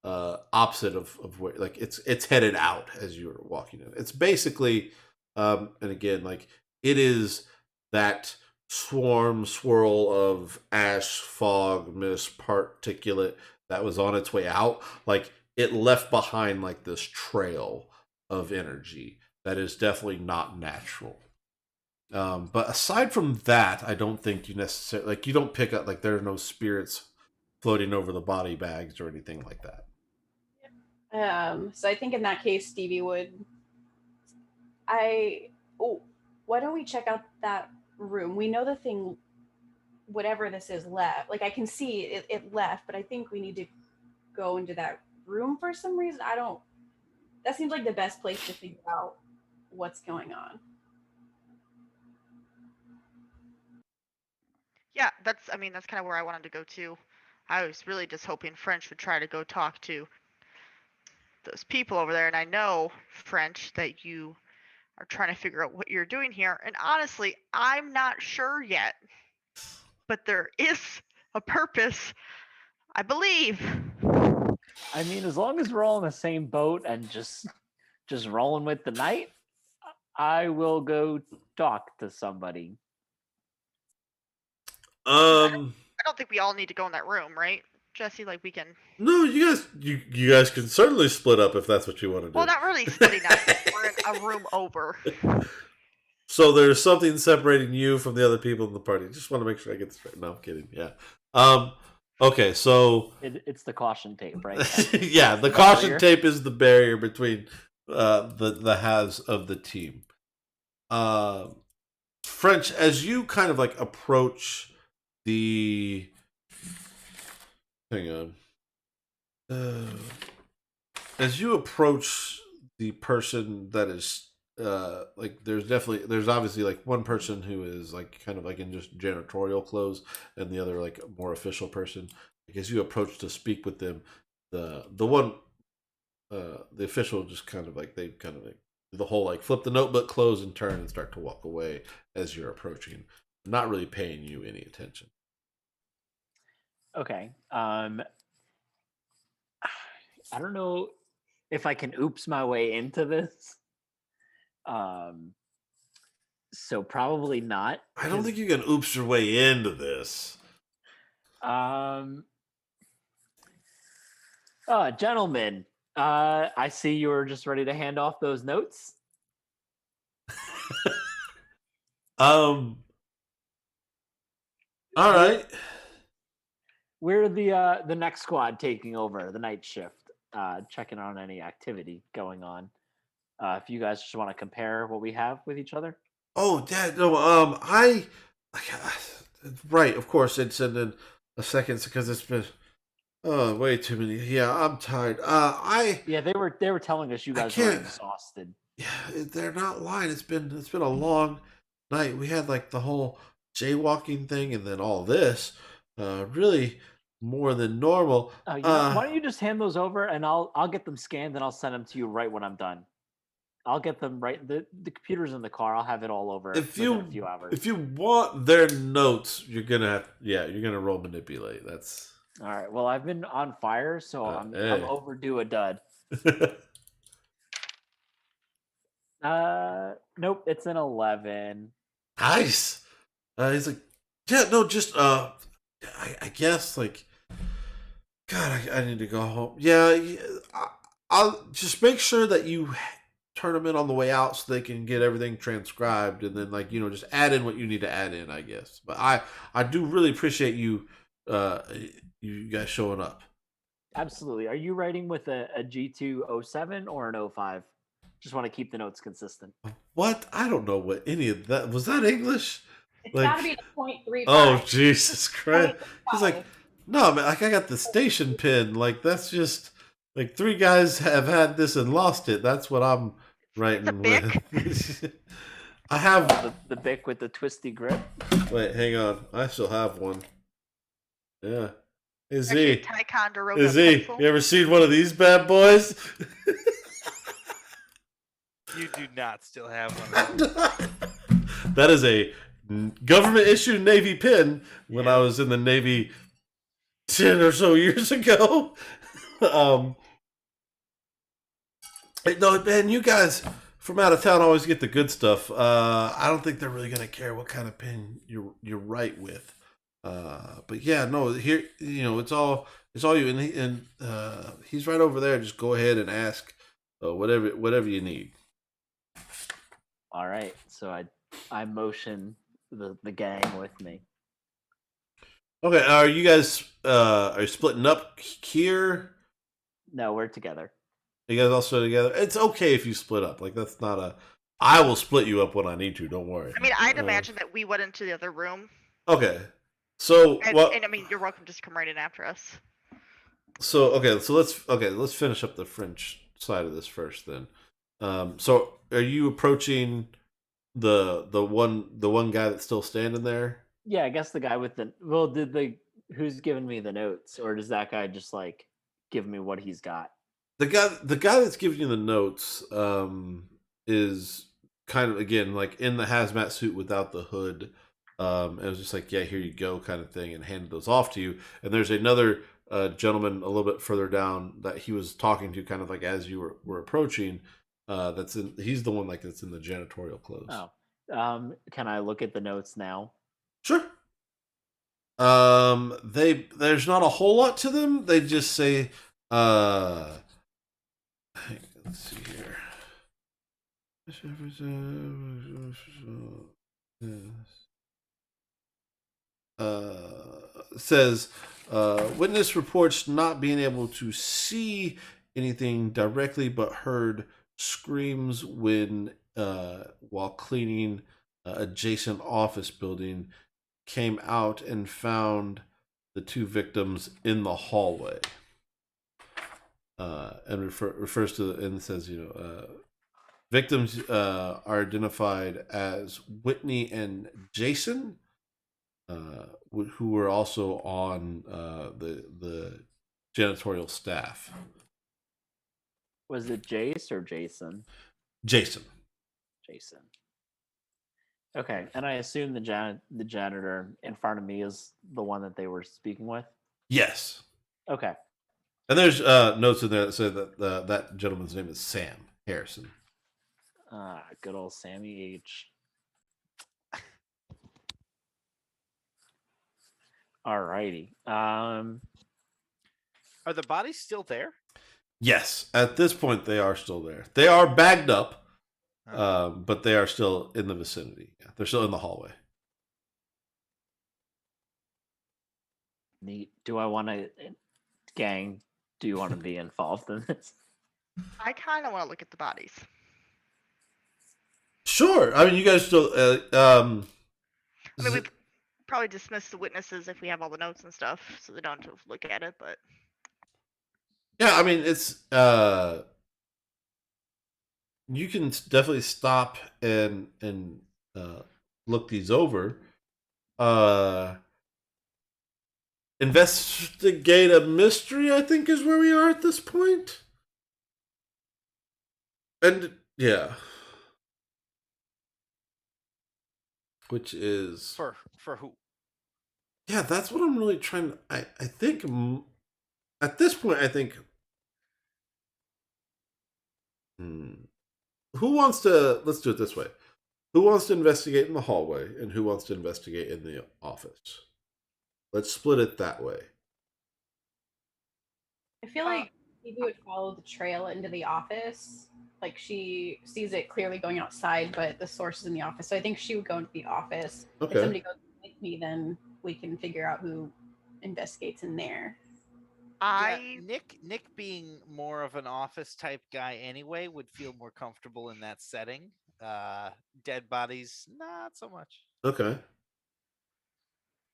opposite of where like it's headed out as you're walking in. It's basically and again like it is that swirl of ash, fog, mist, particulate that was on its way out. Like it left behind like this trail of energy that is definitely not natural. But aside from that, I don't think you necessarily like you don't pick up like there are no spirits floating over the body bags or anything like that. So I think in that case, Stevie would. Why don't we check out that room? We know the thing, whatever this is, left. Like I can see it left, but I think we need to go into that room for some reason. I don't. That seems like the best place to figure out what's going on. Yeah, that's kind of where I wanted to go too. I was really just hoping French would try to go talk to those people over there, and I know, French, that you are trying to figure out what you're doing here. And honestly, I'm not sure yet. But there is a purpose, I believe. I mean, as long as we're all in the same boat and just rolling with the night, I will go talk to somebody. I don't think we all need to go in that room, right, Jesse? Like we can. No, you guys can certainly split up if that's what you want to do. Well, not really splitting up. We're in a room over. So there's something separating you from the other people in the party. Just want to make sure I get this right. No, I'm kidding. Yeah. Okay, so It's the caution tape, right? yeah, the caution tape is the barrier between the halves of the team. French, as you kind of like approach the, hang on, as you approach the person that is like, there's obviously like one person who is like kind of like in just janitorial clothes, and the other like a more official person. Like, as you approach to speak with them, the one the official just kind of like, they kind of like the whole like flip the notebook, close, and turn and start to walk away as you're approaching, not really paying you any attention. Okay. I don't know if I can oops my way into this. So probably not. I don't think you can oops your way into this. Gentlemen, I see you were just ready to hand off those notes. All right. We're the next squad taking over the night shift, checking on any activity going on. If you guys just want to compare what we have with each other. Oh, yeah, no, right, of course, I'd send in a second because it's been, way too many. Yeah, I'm tired. Yeah, they were telling us you guys were exhausted. Yeah, they're not lying. It's been a long night. We had like the whole jaywalking thing, and then all this. Really more than normal. You know, why don't you just hand those over, and I'll get them scanned, and I'll send them to you right when I'm done. I'll get them right. The computer's in the car. I'll have it all over within a few hours. If you want their notes, you're gonna roll manipulate. That's all right. Well, I've been on fire, so I'm overdue a dud. Nope, it's an 11. Nice. He's like, yeah, no, just I guess like, God, I need to go home. Yeah, I'll just make sure that you turn them in on the way out so they can get everything transcribed, and then like, just add in what you need to add in, I guess. But I do really appreciate you you guys showing up. Absolutely. Are you writing with a G207 or an 05? Just want to keep the notes consistent. What? I don't know what any of that was. That English? It's gotta be the 0.35. Oh, Jesus Christ. He's like, no, man, like, I got the station pin. Like, that's just like 3 guys have had this and lost it. That's what I'm writing with. I have the Bic with the twisty grip. Wait, hang on. I still have one. Yeah. Is Actually, he? Is he? You ever seen one of these bad boys? You do not still have one. That is a government issued Navy pin when I was in the Navy 10 or so years ago. No, man, you guys from out of town always get the good stuff. I don't think they're really gonna care what kind of pin you write with. But yeah, no, here, it's all you, and he's right over there. Just go ahead and ask whatever you need. All right, so I motion the gang with me. Okay, are you guys are you splitting up here? No, we're together. Are you guys all still together? It's okay if you split up. Like, that's not a. I will split you up when I need to. Don't worry. I mean, I'd imagine that we went into the other room. Okay, so and I mean, you're welcome to just come right in after us. So let's finish up the French side of this first then. So are you approaching the one guy that's still standing there? Yeah, I guess the guy with who's giving me the notes, or does that guy just like give me what he's got? The guy that's giving you the notes is kind of, again, like in the hazmat suit without the hood. It was just like, yeah, here you go, kind of thing, and handed those off to you. And there's another gentleman a little bit further down that he was talking to, kind of like as you were approaching. He's the one like that's in the janitorial clothes. Oh, can I look at the notes now? Sure. There's not a whole lot to them. They just say, let's see here. Says, Witness reports not being able to see anything directly, but heard screams when while cleaning adjacent office building. Came out and found the two victims in the hallway. And refers to and says, victims are identified as Whitney and Jason, who were also on the janitorial staff. Was it Jace or Jason? Jason. Jason. Okay, and I assume the janitor in front of me is the one that they were speaking with. Yes. Okay. And there's notes in there that say that that gentleman's name is Sam Harrison. Good old Sammy H. Alrighty. Are the bodies still there? Yes, at this point they are still there. They are bagged up, but they are still in the vicinity. Yeah, they're still in the hallway. Neat. Do I want to, gang? Do you want to be involved in this? I kind of want to look at the bodies. Sure. I mean, you guys still. I mean, we probably dismiss the witnesses if we have all the notes and stuff, so they don't have to look at it. But yeah, I mean, it's. You can definitely stop and look these over. Investigate a mystery, I think, is where we are at this point. And yeah, which is For who? Yeah, that's what I'm really trying to. I think at this point, I think. Who wants to? Let's do it this way. Who wants to investigate in the hallway, and who wants to investigate in the office? Let's split it that way. I feel like Phoebe would follow the trail into the office. Like she sees it clearly going outside, but the source is in the office. So I think she would go into the office. Okay. If somebody goes with me, then we can figure out who investigates in there. Yeah, Nick being more of an office type guy anyway would feel more comfortable in that setting. Dead bodies, not so much. Okay.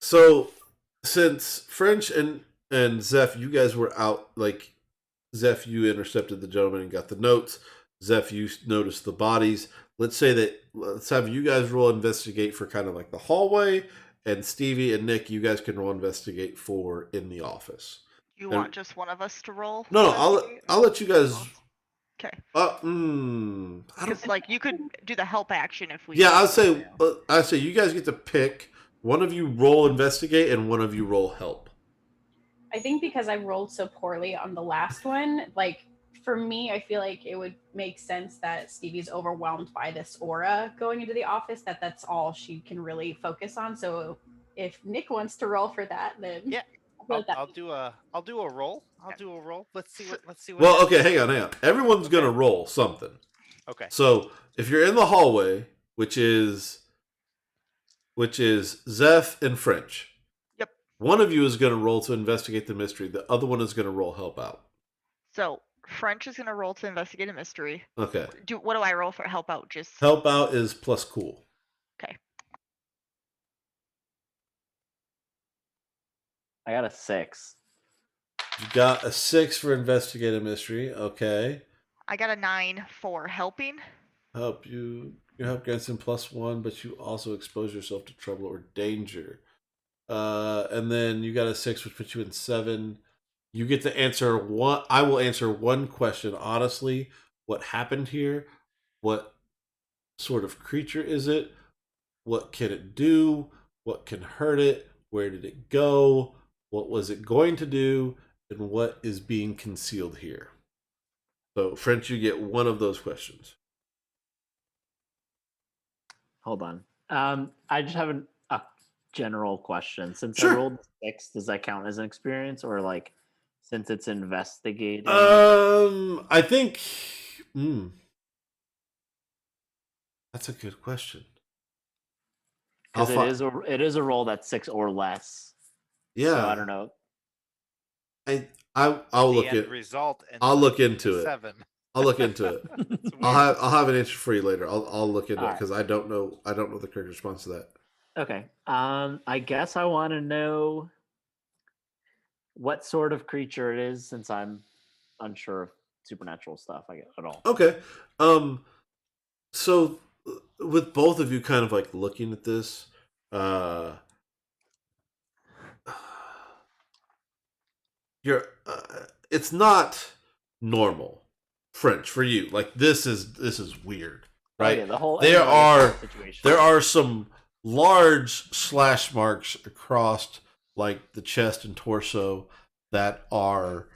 So, since French and Zeph, you guys were out, like, Zeph, you intercepted the gentleman and got the notes. Zeph, you noticed the bodies. Let's have you guys roll investigate for kind of like the hallway, and Stevie and Nick, you guys can roll investigate for in the office. You want just one of us to roll? No, I'll let you guys. Okay. Because like you could do the help action if we. Yeah, I'd say you guys get to pick. One of you roll investigate, and one of you roll help. I think because I rolled so poorly on the last one, like for me, I feel like it would make sense that Stevie's overwhelmed by this aura going into the office. That's all she can really focus on. So if Nick wants to roll for that, then yeah. I'll do a roll. Let's see what. Well, okay, hang on. Everyone's gonna roll something. Okay. So if you're in the hallway, which is Zeph and French. Yep. One of you is gonna roll to investigate the mystery. The other one is gonna roll help out. So French is gonna roll to investigate a mystery. Okay. What do I roll for help out? Just help out is plus cool. Okay. I got a 6. You got a 6 for investigate a mystery. Okay. I got a 9 for helping. Help you. You help grants him +1, but you also expose yourself to trouble or danger. And then you got a 6, which puts you in 7. You get to answer one. I will answer one question honestly. What happened here? What sort of creature is it? What can it do? What can hurt it? Where did it go? What was it going to do? And what is being concealed here? So, French, you get one of those questions. Hold on. I just have a general question. Since Sure. I rolled 6, does that count as an experience, or like since it's investigating? I think. That's a good question. Because it is a roll that's 6 or less. Yeah. So I don't know. I'll the look end it. result ends I'll up look being into a it. 7. I'll look into it. It's I'll weird. have an answer for you later. I'll look into it Alright. because I don't know the correct response to that. Okay. I guess I want to know what sort of creature it is, since I'm unsure of supernatural stuff at all. Okay. So with both of you kind of like looking at this, you're it's not normal French for you. Like this is weird, Oh right? yeah, the whole There anyway, this whole are situation. there are some large slash marks across like the chest and torso that are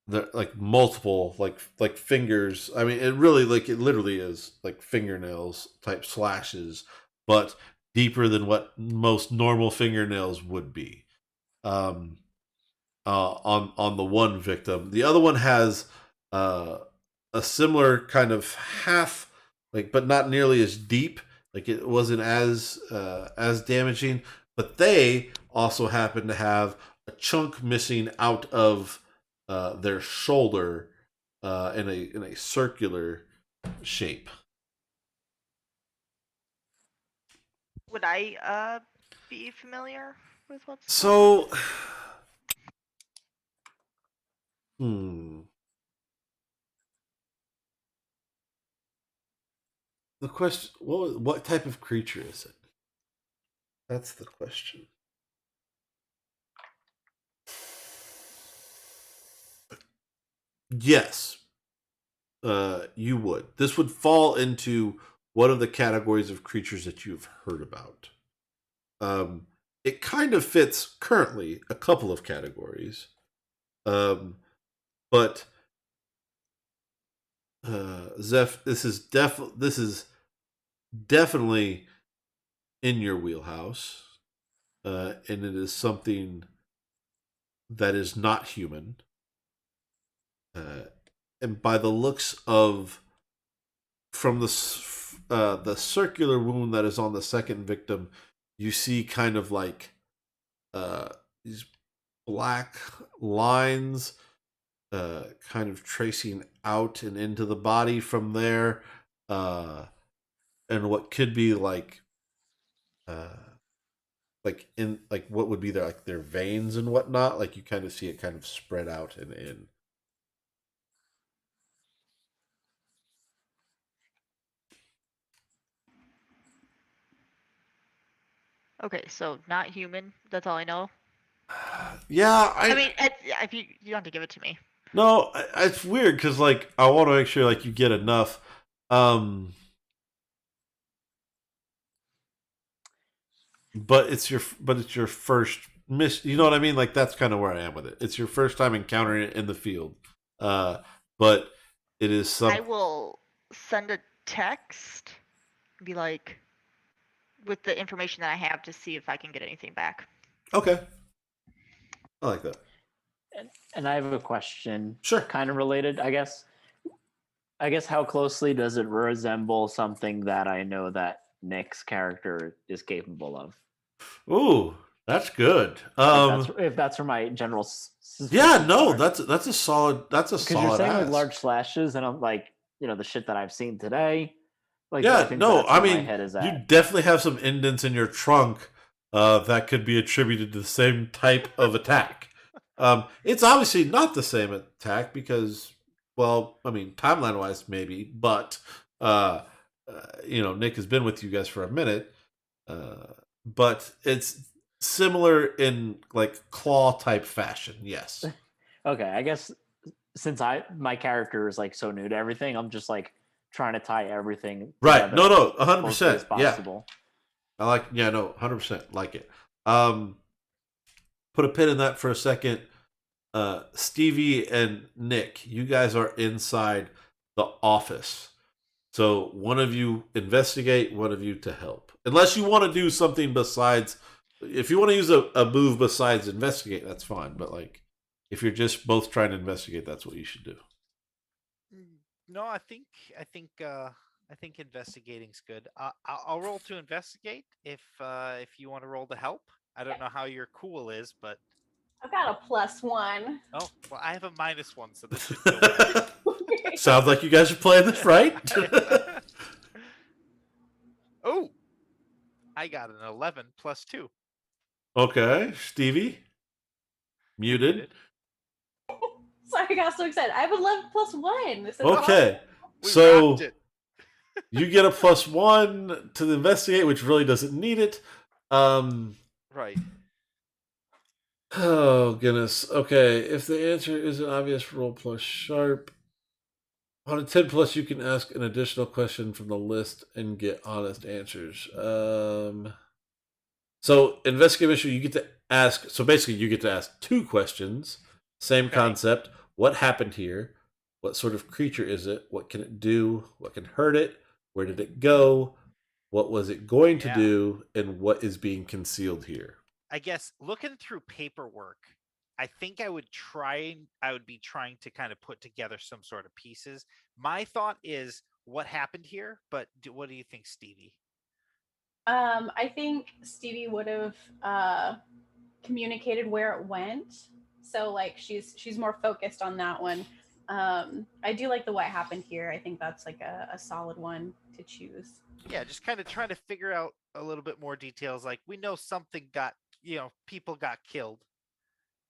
they're like multiple like fingers. I mean, it literally is like fingernails type slashes, but deeper than what most normal fingernails would be. Um, on the one victim. The other one has uh, a similar kind of half, like, but not nearly as deep. Like it wasn't as damaging, but they also happen to have a chunk missing out of their shoulder in a circular shape. Would I be familiar with what's So, hmm. The question: what type of creature is it? That's the question. Yes, you would. This would fall into one of the categories of creatures that you've heard about. It kind of fits currently a couple of categories, but Zeph, this is definitely in your wheelhouse, and it is something that is not human. And by the looks of from the circular wound that is on the second victim, you see kind of like these black lines, kind of tracing out and into the body from there, and what could be uh, like in like what would be their veins and whatnot. Like you kind of see it kind of spread out and in. Okay, so not human. That's all I know. Yeah, I mean, if you don't have to give it to me. no, it's weird because like I want to make sure like you get enough. But it's your first miss. You know what I mean? Like that's kind of where I am with it. It's your first time encountering it in the field, but it is I some. will send a text, be like, with the information that I have to see if I can get anything back. Okay, I like that. And I have a question, Sure. kind of related, I guess. I guess how closely does it resemble something that I know that Nick's character is capable of? Ooh, that's good. If that's where my general Yeah, suspicions no, are. that's a solid. That's a Because solid. you're saying like ask. large slashes, and I'm like, the shit that I've seen today. Like, I Yeah, think no, that's I where my mean, head is you at. definitely have some indents in your trunk that could be attributed to the same type of attack. It's obviously not the same attack because, well, I mean, timeline wise, maybe, but Nick has been with you guys for a minute, uh, but it's similar in like claw type fashion. Yes. Okay, I guess since my character is like so new to everything, I'm just like trying to tie everything Right. together No, as closely 100%. as Yeah. possible. I like. Yeah. No, 100% like it. Put a pin in that for a second. Stevie and Nick, you guys are inside the office. So one of you investigate, one of you to help. Unless you want to do something besides, if you want to use a move besides investigate, that's fine. But like, if you're just both trying to investigate, that's what you should do. No, I think investigating's good. I'll roll to investigate if you want to roll to help. I don't know how your cool is, but I've got a +1. Oh, well, I have a -1, so this should go well. Sounds like you guys are playing this right. Oh, I got an 11 +2. Okay, Stevie. Muted. Sorry, I got so excited. I have 11 +1. This is Okay, We so rocked it. you get a +1 to the investigate, which really doesn't need it. Right. Oh goodness. Okay, if the answer isn't obvious, roll plus sharp. On a 10 plus, you can ask an additional question from the list and get honest answers. So investigate issue, you get to ask. So basically, you get to ask 2 questions. Same Okay. concept. What happened here? What sort of creature is it? What can it do? What can hurt it? Where did it go? What was it going to Yeah. do? And what is being concealed here? I guess looking through paperwork, I think I would be trying to kind of put together some sort of pieces. My thought is what happened here, but what do you think, Stevie? I think Stevie would have communicated where it went. So like she's more focused on that one. I do like the what happened here. I think that's like a solid one to choose. Yeah, just kind of trying to figure out a little bit more details. Like we know something people got killed.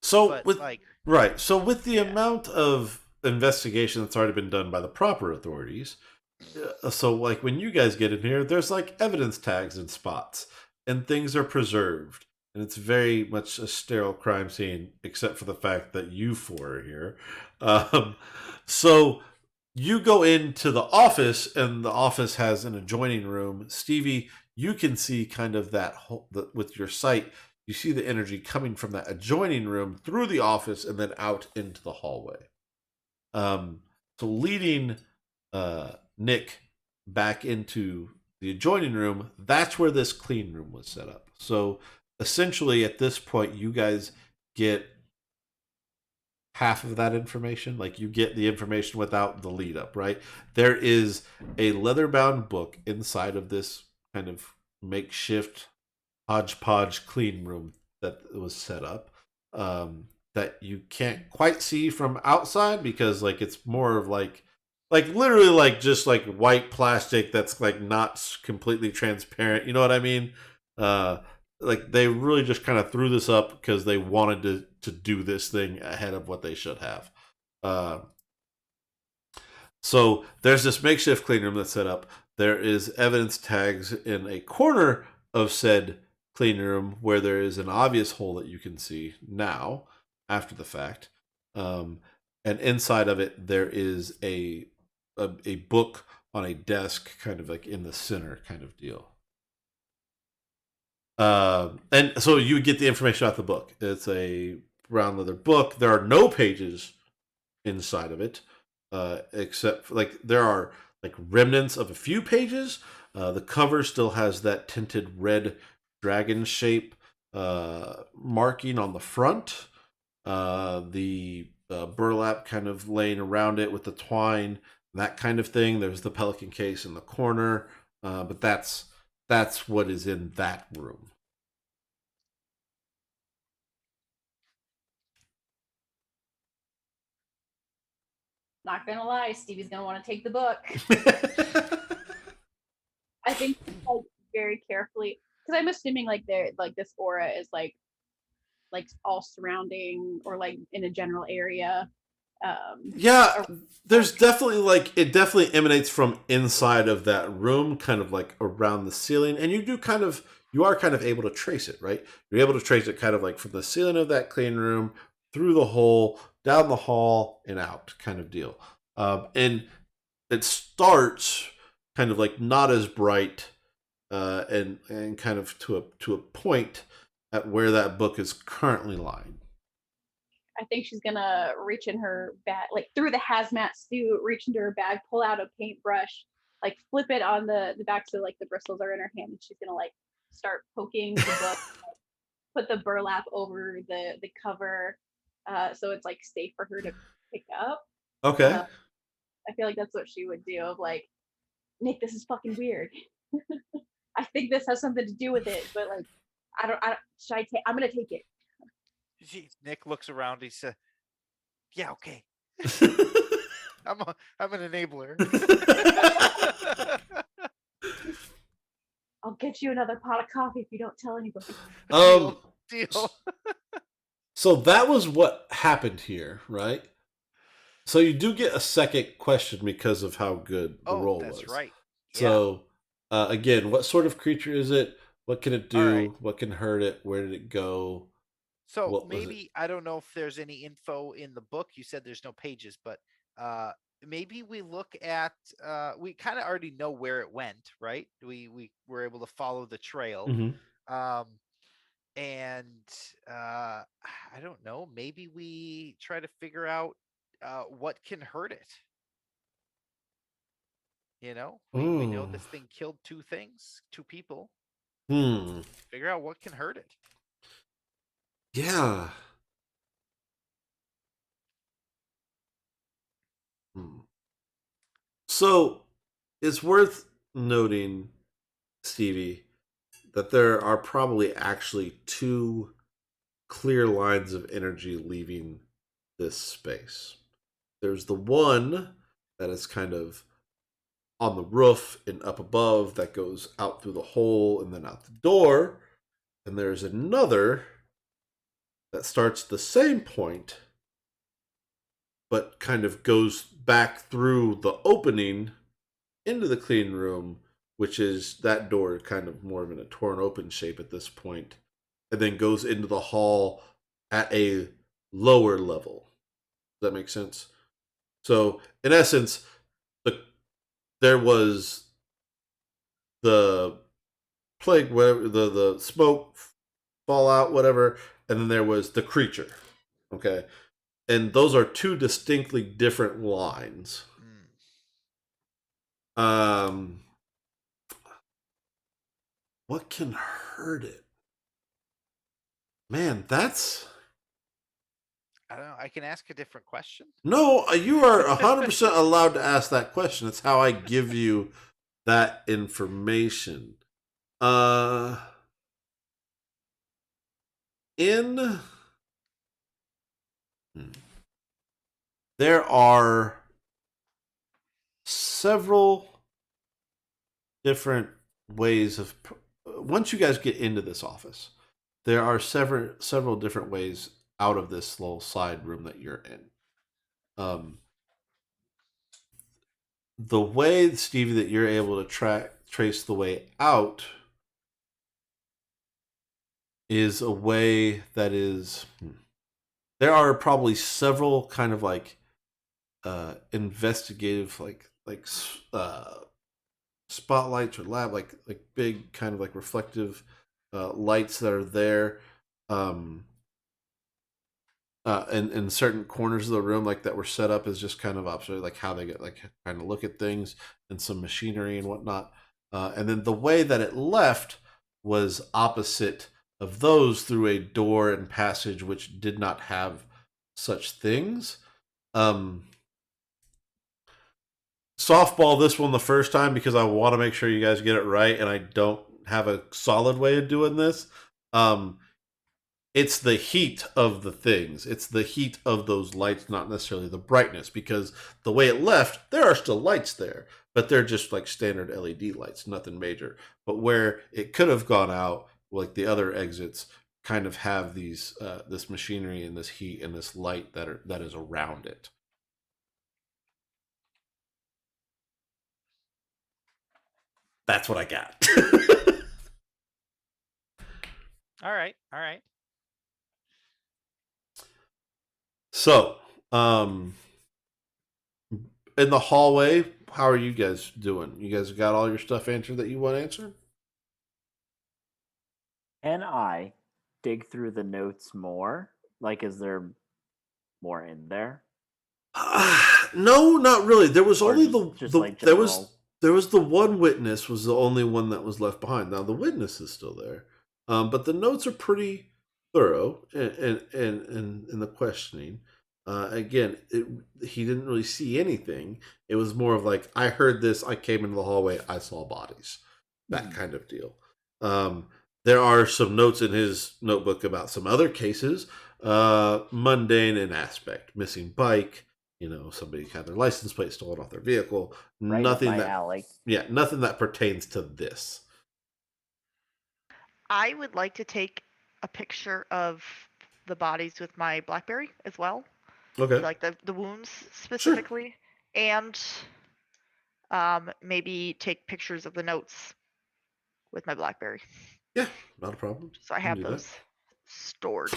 So But with like right, so with the Yeah. amount of investigation that's already been done by the proper authorities, so like when you guys get in here, there's like evidence tags and spots, and things are preserved, and it's very much a sterile crime scene, except for the fact that you 4 are here. So you go into the office, and the office has an adjoining room. Stevie, you can see kind of that with your sight. You see the energy coming from that adjoining room through the office and then out into the hallway. So leading Nick back into the adjoining room, that's where this clean room was set up. So essentially, at this point, you guys get half of that information. Like you get the information without the lead up, right? There is a leather bound book inside of this kind of makeshift hodgepodge clean room that was set up, that you can't quite see from outside because like it's more of like literally like just like white plastic that's like not completely transparent, you know what I mean? Like they really just kind of threw this up because they wanted to do this thing ahead of what they should have. So there's this makeshift clean room that's set up. There is evidence tags in a corner of said clean room where there is an obvious hole that you can see now after the fact. And inside of it, there is a book on a desk kind of like in the center kind of deal. And so you get the information about the book. It's a brown leather book. There are no pages inside of it, except for, like there are like remnants of a few pages. The cover still has that tinted red dragon shape marking on the front. The burlap kind of laying around it with the twine, that kind of thing. There's the pelican case in the corner, but that's what is in that room. Not gonna lie, Stevie's gonna want to take the book. I think like very carefully because I'm assuming like this aura is like all surrounding or like in a general area. Yeah, there's definitely like it definitely emanates from inside of that room, kind of like around the ceiling, and you are kind of able to trace it, right? You're able to trace it kind of like from the ceiling of that clean room through the hole, down the hall, and out, kind of deal. And it starts kind of like not as bright, and kind of to a point at where that book is currently lying. I think she's gonna reach in her bag, like through the hazmat suit, reach into her bag, pull out a paintbrush, like flip it on the back so like the bristles are in her hand, and she's gonna like start poking the book, put the burlap over the cover, so it's like safe for her to pick up. Okay. I feel like that's what she would do. Of like, Nick, this is fucking weird. I think this has something to do with it, but like, I don't. Should I take? I'm gonna take it. Nick looks around. He said, "Yeah, okay. I'm an enabler." I'll get you another pot of coffee if you don't tell anybody. Deal. So that was what happened here, right? So you do get a second question because of how good the roll was. That's right. Yeah. So again, what sort of creature is it? What can it do? All right. What can hurt it? Where did it go? So What was maybe I don't know if there's any info in the book. You said there's no pages, but maybe we look at we kind of already know where it went, right? We were able to follow the trail. Mhm. And I don't know, maybe we try to figure out what can hurt it. You know, we know Mm. this thing killed two people. Hmm. Figure out what can hurt it. Yeah. So it's worth noting, Stevie, that there are probably actually two clear lines of energy leaving this space. There's the one that is kind of on the roof and up above that goes out through the hole and then out the door. And there's another that starts at the same point but kind of goes back through the opening into the clean room, which is that door kind of more of in a torn open shape at this point, and then goes into the hall at a lower level. Does that make sense? So, in essence, there was the plague, whatever, the smoke, fallout, whatever, and then there was the creature. Okay, and those are two distinctly different lines. What can hurt it? Man, that's... I don't know. I can ask a different question. No, you are 100% allowed to ask that question. It's how I give you that information. There are several different ways of... Once you guys get into this office, there are several different ways out of this little side room that you're in. The way, Stevie, that you're able to trace the way out is a way that is... There are probably several kind of like investigative, like spotlights or like big kind of like reflective lights that are there. In certain corners of the room, like that were set up as just kind of observe, like how they get like kind of look at things and some machinery and whatnot. And then the way that it left was opposite of those through a door and passage which did not have such things. Softball this one the first time because I want to make sure you guys get it right, and I don't have a solid way of doing this. It's the heat of the things. It's the heat of those lights, not necessarily the brightness, because the way it left, there are still lights there, but they're just like standard LED lights, nothing major. But where it could have gone out, like the other exits, kind of have these this machinery and this heat and this light that is around it. That's what I got. All right. So, in the hallway, how are you guys doing? You guys got all your stuff answered that you want answered? Can I dig through the notes more? Like, is there more in there? No, not really. There was Or only there was the one witness was the only one that was left behind. Now the witness is still there, but the notes are pretty thorough in the questioning. Again, he didn't really see anything. It was more of like, I heard this, I came into the hallway, I saw bodies, that kind of deal. There are some notes in his notebook about some other cases, mundane in aspect. Missing bike, somebody had their license plate stolen off their vehicle. Right nothing up my that alley. nothing that pertains to this. I would like to take a picture of the bodies with my BlackBerry as well. Okay. So like the wounds Sure. specifically, and maybe take pictures of the notes with my BlackBerry. Yeah, not a problem. So I You can have do that. those stored.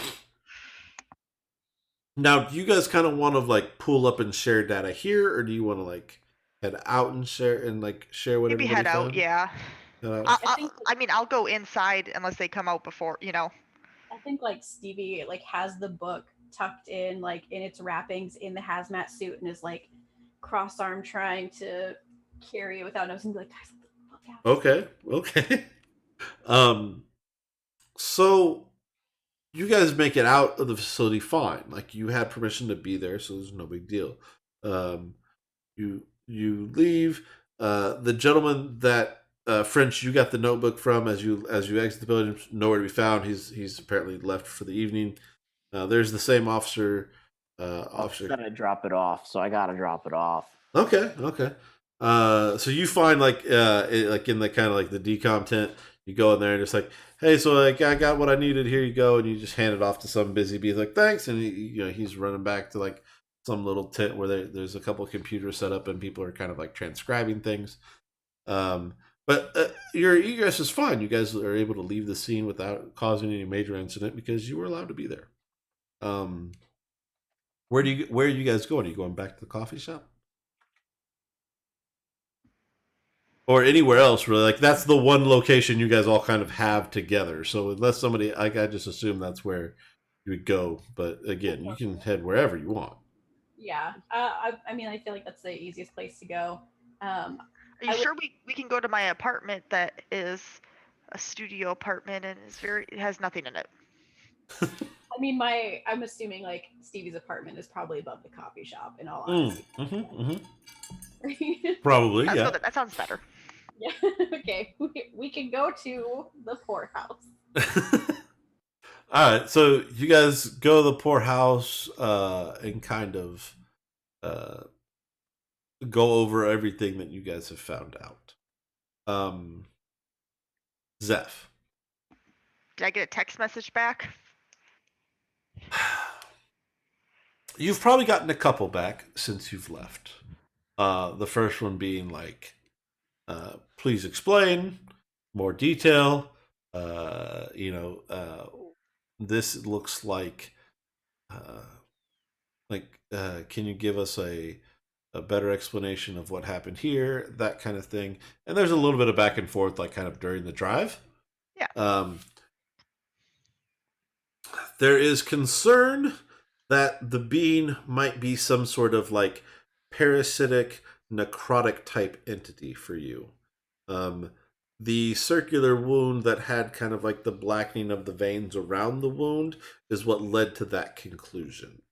Now, do you guys kind of want to like pull up and share data here, or do you want to like head out and share what Maybe everybody head out, found? yeah. Head out? I think I mean, I'll go inside unless they come out before, I think like Stevie like has the book tucked in like in its wrappings in the hazmat suit and is like cross-armed trying to carry it without noticing. Be like, guys, let the book out. Okay. So you guys make it out of the facility fine. Like you had permission to be there, so there's no big deal. You leave. The gentleman that French you got the notebook from as you exit the building, nowhere to be found. He's apparently left for the evening. There's the same officer. Officer. Gonna drop it off, so I gotta drop it off. Okay. So you find like in the kind of like the decom tent, you go in there and it's like, hey, so like I got what I needed. Here you go, and you just hand it off to some busy bee. Like thanks, and he's running back to like some little tent where there's a couple of computers set up and people are kind of like transcribing things. But your egress is fine. You guys are able to leave the scene without causing any major incident because you were allowed to be there. Where are you guys going? Are you going back to the coffee shop? Or anywhere else, really? Like that's the one location you guys all kind of have together. So unless somebody, I just assume that's where you would go. But again, you can head wherever you want. Yeah. I mean, I feel like that's the easiest place to go. Are you sure we can go to my apartment that is a studio apartment and it has nothing in it? I mean, I'm assuming like Stevie's apartment is probably above the coffee shop. In all honesty, Probably, yeah. That sounds better. Yeah. Okay, we can go to the poorhouse. All right, so you guys go to the poorhouse and kind of go over everything that you guys have found out. Zeph. Did I get a text message back? You've probably gotten a couple back since you've left. The first one being like, please explain more detail. This looks like, can you give us a better explanation of what happened here? That kind of thing. And there's a little bit of back and forth, like kind of during the drive. Yeah. There is concern that the being might be some sort of like parasitic, necrotic type entity for you. The circular wound that had kind of like the blackening of the veins around the wound is what led to that conclusion.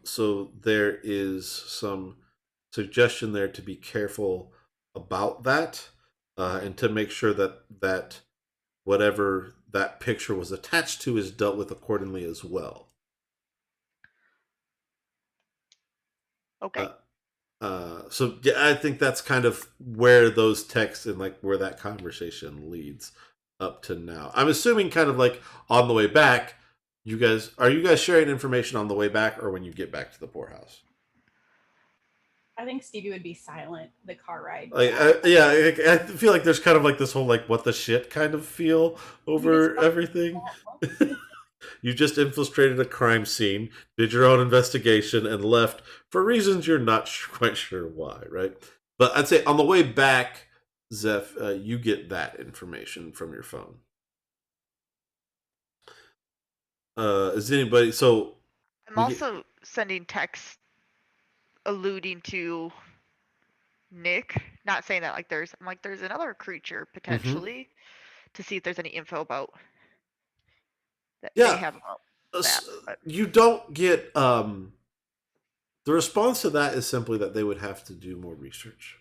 So there is some suggestion there to be careful about that and to make sure that whatever that picture was attached to is dealt with accordingly as well. Okay. So yeah, I think that's kind of where those texts and like where that conversation leads up to now. I'm assuming kind of like on the way back, you guys sharing information on the way back or when you get back to the poorhouse? I think Stevie would be silent the car ride. I feel like there's kind of like this whole like what the shit kind of feel over everything. You just infiltrated a crime scene, did your own investigation, and left for reasons you're not quite sure why, right? But I'd say on the way back, Zeph, you get that information from your phone. Is anybody... So... I'm also sending texts alluding to Nick, not saying that like there's another creature potentially to see if there's any info about that they have about that. But You don't get the response to that is simply that they would have to do more research.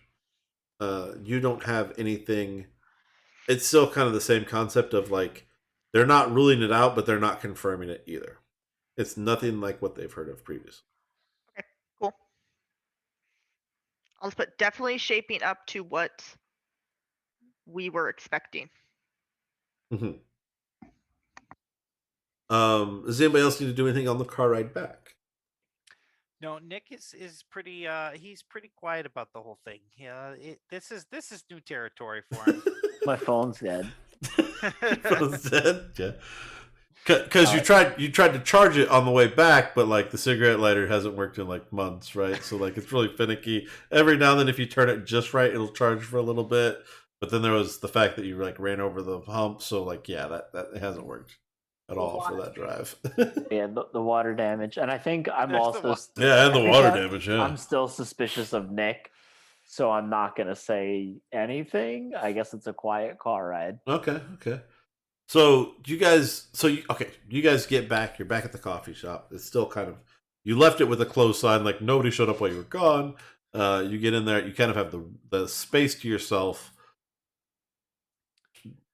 You don't have anything. It's still kind of the same concept of like they're not ruling it out, but they're not confirming it either. It's nothing like what they've heard of previously. Cool. I'll just put definitely shaping up to what we were expecting. Mm-hmm. Does anybody else need to do anything on the car ride back? No, Nick is pretty he's pretty quiet about the whole thing. Yeah, this is new territory for him. My phone's dead. Phone's dead. Yeah. Because you tried to charge it on the way back, but like the cigarette lighter hasn't worked in like months, right? So like it's really finicky. Every now and then, if you turn it just right, it'll charge for a little bit. But then there was the fact that you like ran over the hump, so like yeah, that it hasn't worked at all for that drive. Yeah, the water damage, and I think I'm There's also Yeah, and the I think water I'm- damage. Yeah, I'm still suspicious of Nick, so I'm not gonna say anything. I guess it's a quiet car ride. Okay. So you guys get back. You're back at the coffee shop. It's still kind of, you left it with a closed sign, like nobody showed up while you were gone. You get in there. You kind of have the space to yourself.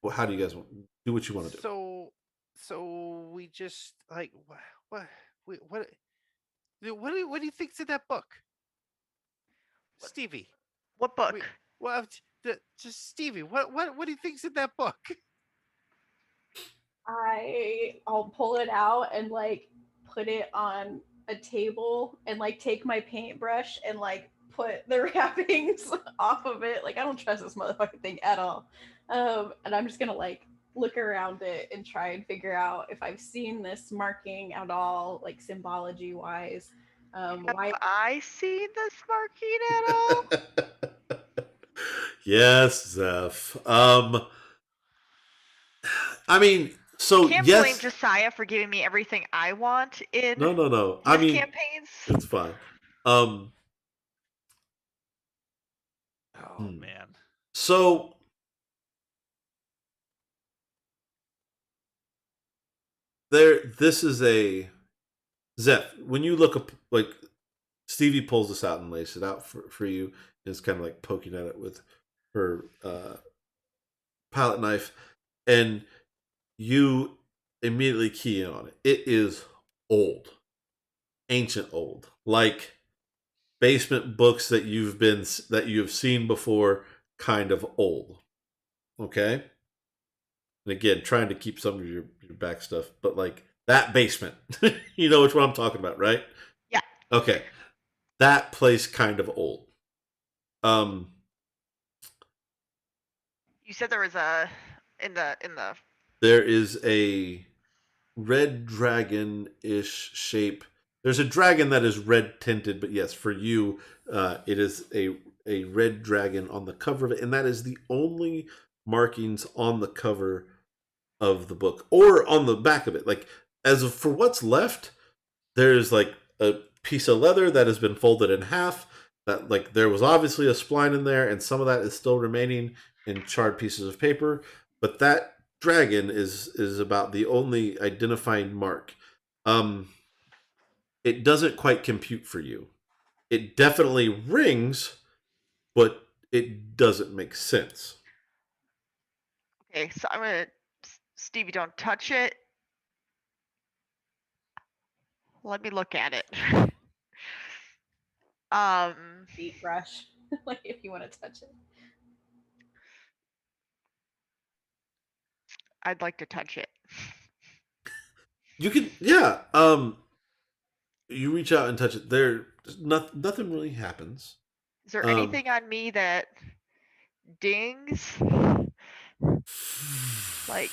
Well, how do you guys do what you want to do? So we just like what what what do you think's in that book, Stevie? What book? Well, just Stevie. What do you think's in that book? I'll pull it out and like put it on a table and like take my paintbrush and like put the wrappings off of it. Like I don't trust this motherfucking thing at all. And I'm just gonna like look around it and try and figure out if I've seen this marking at all, like symbology wise. Why Have I seen this marking at all? Yes, Zeph. I mean, so Can't blame yes. Josiah for giving me everything I want in No. his I mean, campaigns. it's fine. Oh man. So this is a Zeph. When you look up, like Stevie pulls this out and lays it out for you, and is kind of like poking at it with her palette knife, and you immediately key in on it. It is old, ancient old, like basement books that you have seen before, kind of old. Okay. And again, trying to keep some of your back stuff, but like that basement, you know which one I'm talking about, right? Yeah. Okay. That place kind of old. You said there was a in the There is a red dragon-ish shape. There's a dragon that is red tinted, but yes, for you, it is a red dragon on the cover of it, and that is the only markings on the cover of the book or on the back of it. Like for what's left, there's like a piece of leather that has been folded in half. That like there was obviously a spline in there, and some of that is still remaining in charred pieces of paper. But that dragon is about the only identifying mark. It doesn't quite compute for you. It definitely rings, but it doesn't make sense. Okay, so I'm gonna Stevie, don't touch it. Let me look at it. deep brush, like if you want to touch it. I'd like to touch it. You can, yeah. You reach out and touch it. Nothing really happens. Is there anything on me that dings? Like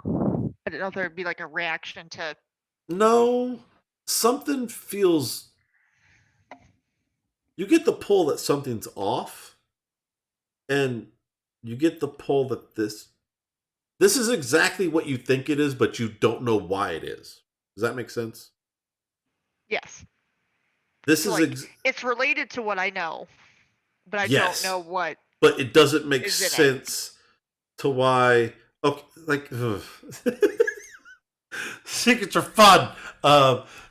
I don't know if there'd be like a reaction to No, something feels. You get the pull that something's off, and you get the pull that this is exactly what you think it is, but you don't know why it is. Does that make sense? yes. This So, is like, it's related to what I know, but I Yes. don't know what. But it doesn't make Is it sense to why. Okay, like secrets are fun.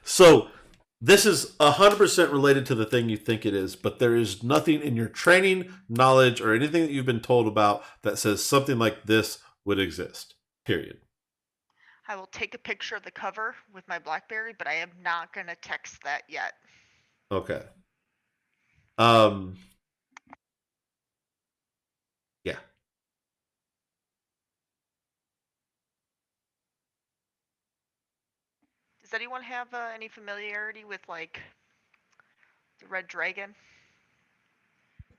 So This is 100% related to the thing you think it is, but there is nothing in your training, knowledge, or anything that you've been told about that says something like this would exist. Period. I will take a picture of the cover with my BlackBerry, but I am not going to text that yet. Okay. Yeah. Does anyone have any familiarity with like the Red Dragon?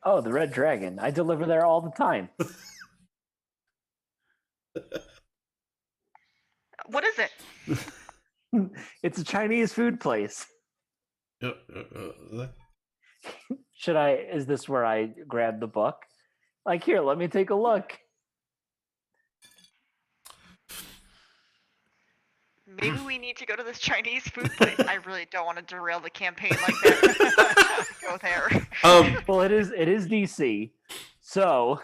Oh, the Red Dragon. I deliver there all the time. What is it? It's a Chinese food place. Uh, Is this where I grab the book? Like, here, let me take a look. Maybe we need to go to this Chinese food place. I really don't want to derail the campaign like that. Go there. Well, it is DC. So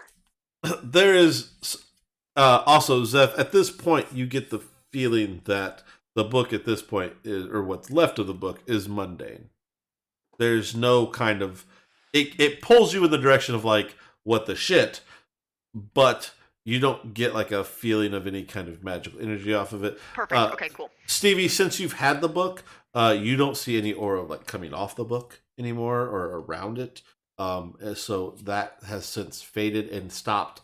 there is also, Zeph, at this point, you get the feeling that the book at this point is, or what's left of the book, is mundane. There's no kind of it pulls you in the direction of like, what the shit, but you don't get like a feeling of any kind of magical energy off of it. Perfect. Okay, cool. Stevie, since you've had the book, you don't see any aura like coming off the book anymore or around it. And so that has since faded and stopped.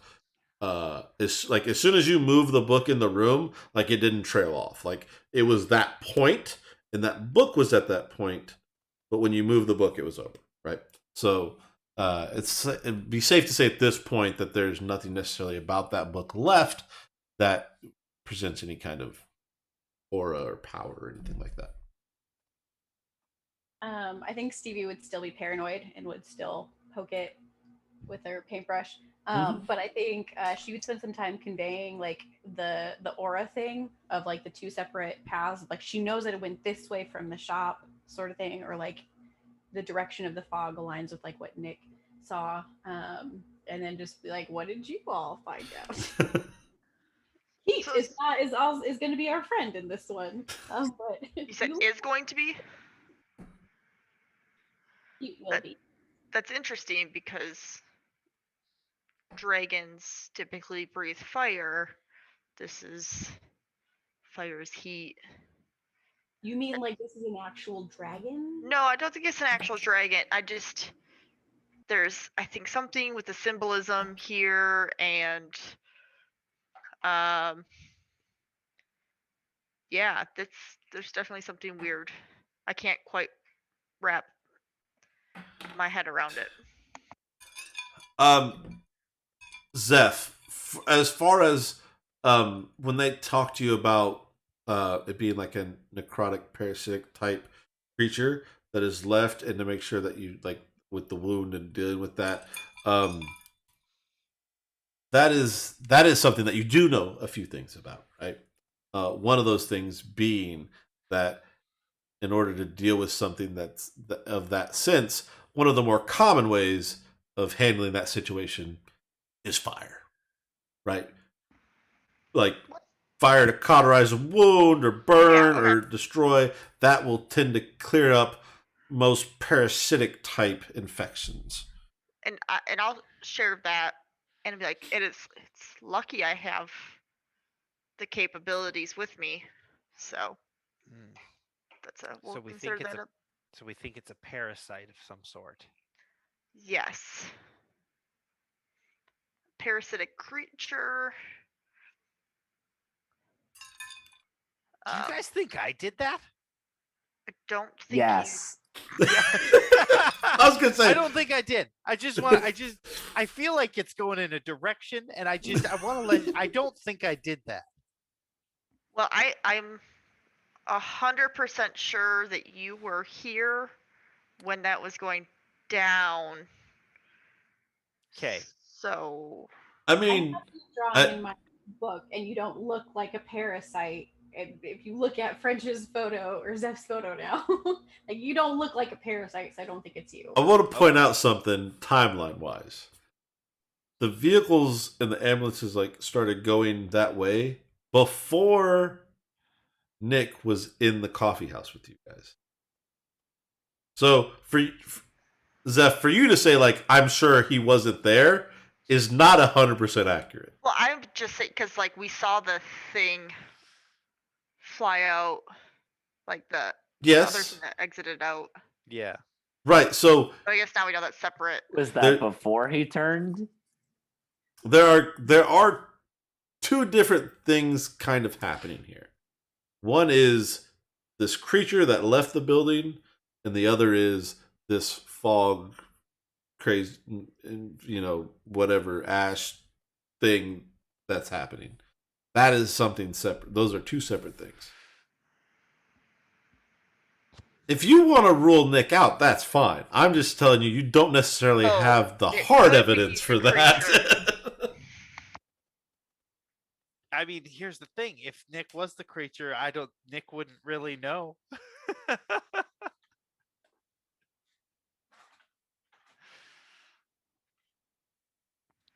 It's like as soon as you move the book in the room, like it didn't trail off. Like it was that point, and that book was at that point. But when you move the book, it was over, right? So it'd be safe to say at this point that there's nothing necessarily about that book left that presents any kind of aura or power or anything like that. I think Stevie would still be paranoid and would still poke it with her paintbrush. But I think she would spend some time conveying like the aura thing of like the two separate paths. Like she knows that it went this way from the shop, sort of thing, or like the direction of the fog aligns with like what Nick saw. And then just be like, what did you all find out? Heat So- is going to be our friend in this one. But You said is going to be? Heat will be. That's interesting because dragons typically breathe fire. Fire is heat. You mean like this is an actual dragon? No, I don't think it's an actual dragon. There's I think something with the symbolism here and yeah, there's definitely something weird. I can't quite wrap my head around it. Zeph, as far as when they talk to you about it being like a necrotic parasitic type creature that is left, and to make sure that you like with the wound and dealing with that, that is something that you do know a few things about, right? One of those things being that in order to deal with something that's of that sense, one of the more common ways of handling that situation is fire, right? Like fire to cauterize a wound or burn or destroy, that will tend to clear up most parasitic type infections. And I'll share that and be like, it's lucky I have the capabilities with me. So that's So we think it's a parasite of some sort. Yes. Parasitic creature. Do you guys think I did that? I don't think yes. I was gonna say I don't think I did. I feel like it's going in a direction, and I don't think I did that. Well, I'm 100% sure that you were here when that was going down. Okay. So I mean, drawing in my book, and you don't look like a parasite. And if you look at French's photo or Zeph's photo now, like you don't look like a parasite, so I don't think it's you. I want to point out something timeline wise. The vehicles and the ambulances like started going that way before Nick was in the coffee house with you guys. So Zeph, for you to say like I'm sure he wasn't there is not 100% accurate. Well, I'm just saying because like we saw the thing fly out, like the other Yes. thing that exited out. Yeah. Right. So But I guess now we know that's separate. Was that There- before he turned? there are two different things kind of happening here. One is this creature that left the building, and the other is this fog, crazy, whatever ash thing that's happening. That is something separate. Those are two separate things. If you want to rule Nick out, that's fine. I'm just telling you, you don't necessarily Oh, have the it hard could evidence be for the that. I mean, here's the thing: if Nick was the creature, Nick wouldn't really know.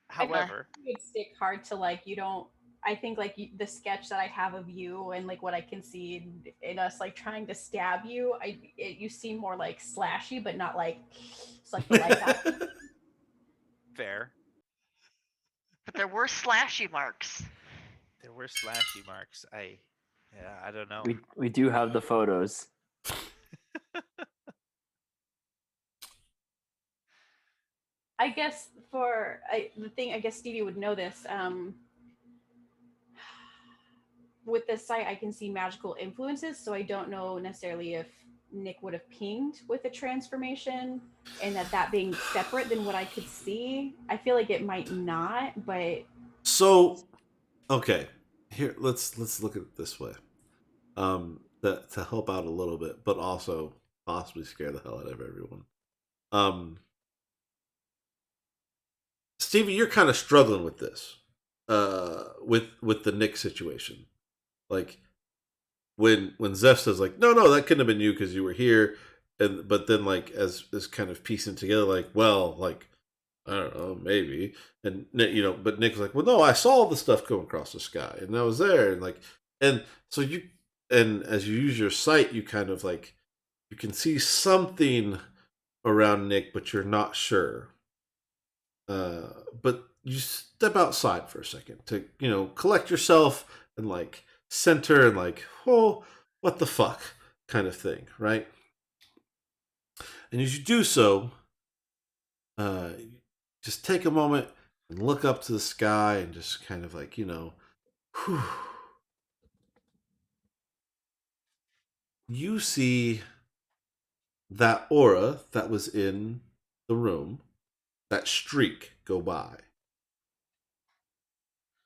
However, it would stick hard to like you don't. I think like the sketch that I have of you and like what I can see in us like trying to stab you, you seem more like slashy, but not like suck the life out. fair. But there were slashy marks. There were slashy marks. I don't know. We do have the photos. I guess the thing, I guess Stevie would know this. With this site, I can see magical influences, so I don't know necessarily if Nick would have pinged with a transformation, and that being separate than what I could see. I feel like it might not, but So, okay, here let's look at it this way. That to help out a little bit, but also possibly scare the hell out of everyone. Stevie, you're kind of struggling with this, with the Nick situation. Like when Zeph says like, no, that couldn't have been you because you were here, but then like as kind of piecing together, like, well, like I don't know, maybe, and but Nick's like, well, no, I saw the stuff going across the sky, and I was there, and so and as you use your sight, you kind of like you can see something around Nick, but you're not sure. But you step outside for a second to collect yourself and like center and like, oh, what the fuck kind of thing, right? And as you do so, just take a moment and look up to the sky and just kind of like whew. You see that aura that was in the room, that streak go by.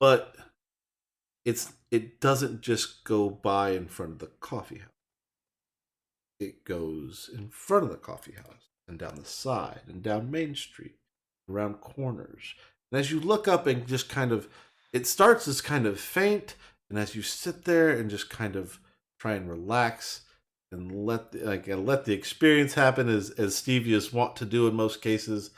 But it doesn't just go by in front of the coffee house. It goes in front of the coffee house and down the side and down Main Street, around corners. And as you look up and just kind of, it starts as kind of faint, and as you sit there and just kind of try and relax and let the experience happen as Stevie is wont to do in most cases,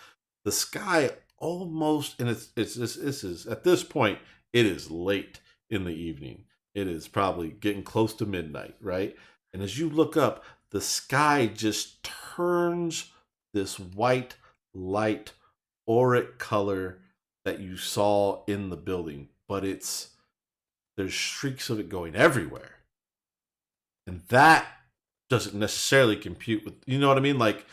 the sky almost, and this is at this point it is late in the evening. It is probably getting close to midnight, right? And as you look up, the sky just turns this white light auric color that you saw in the building, but there's streaks of it going everywhere. And that doesn't necessarily compute with, you know what I mean? Like,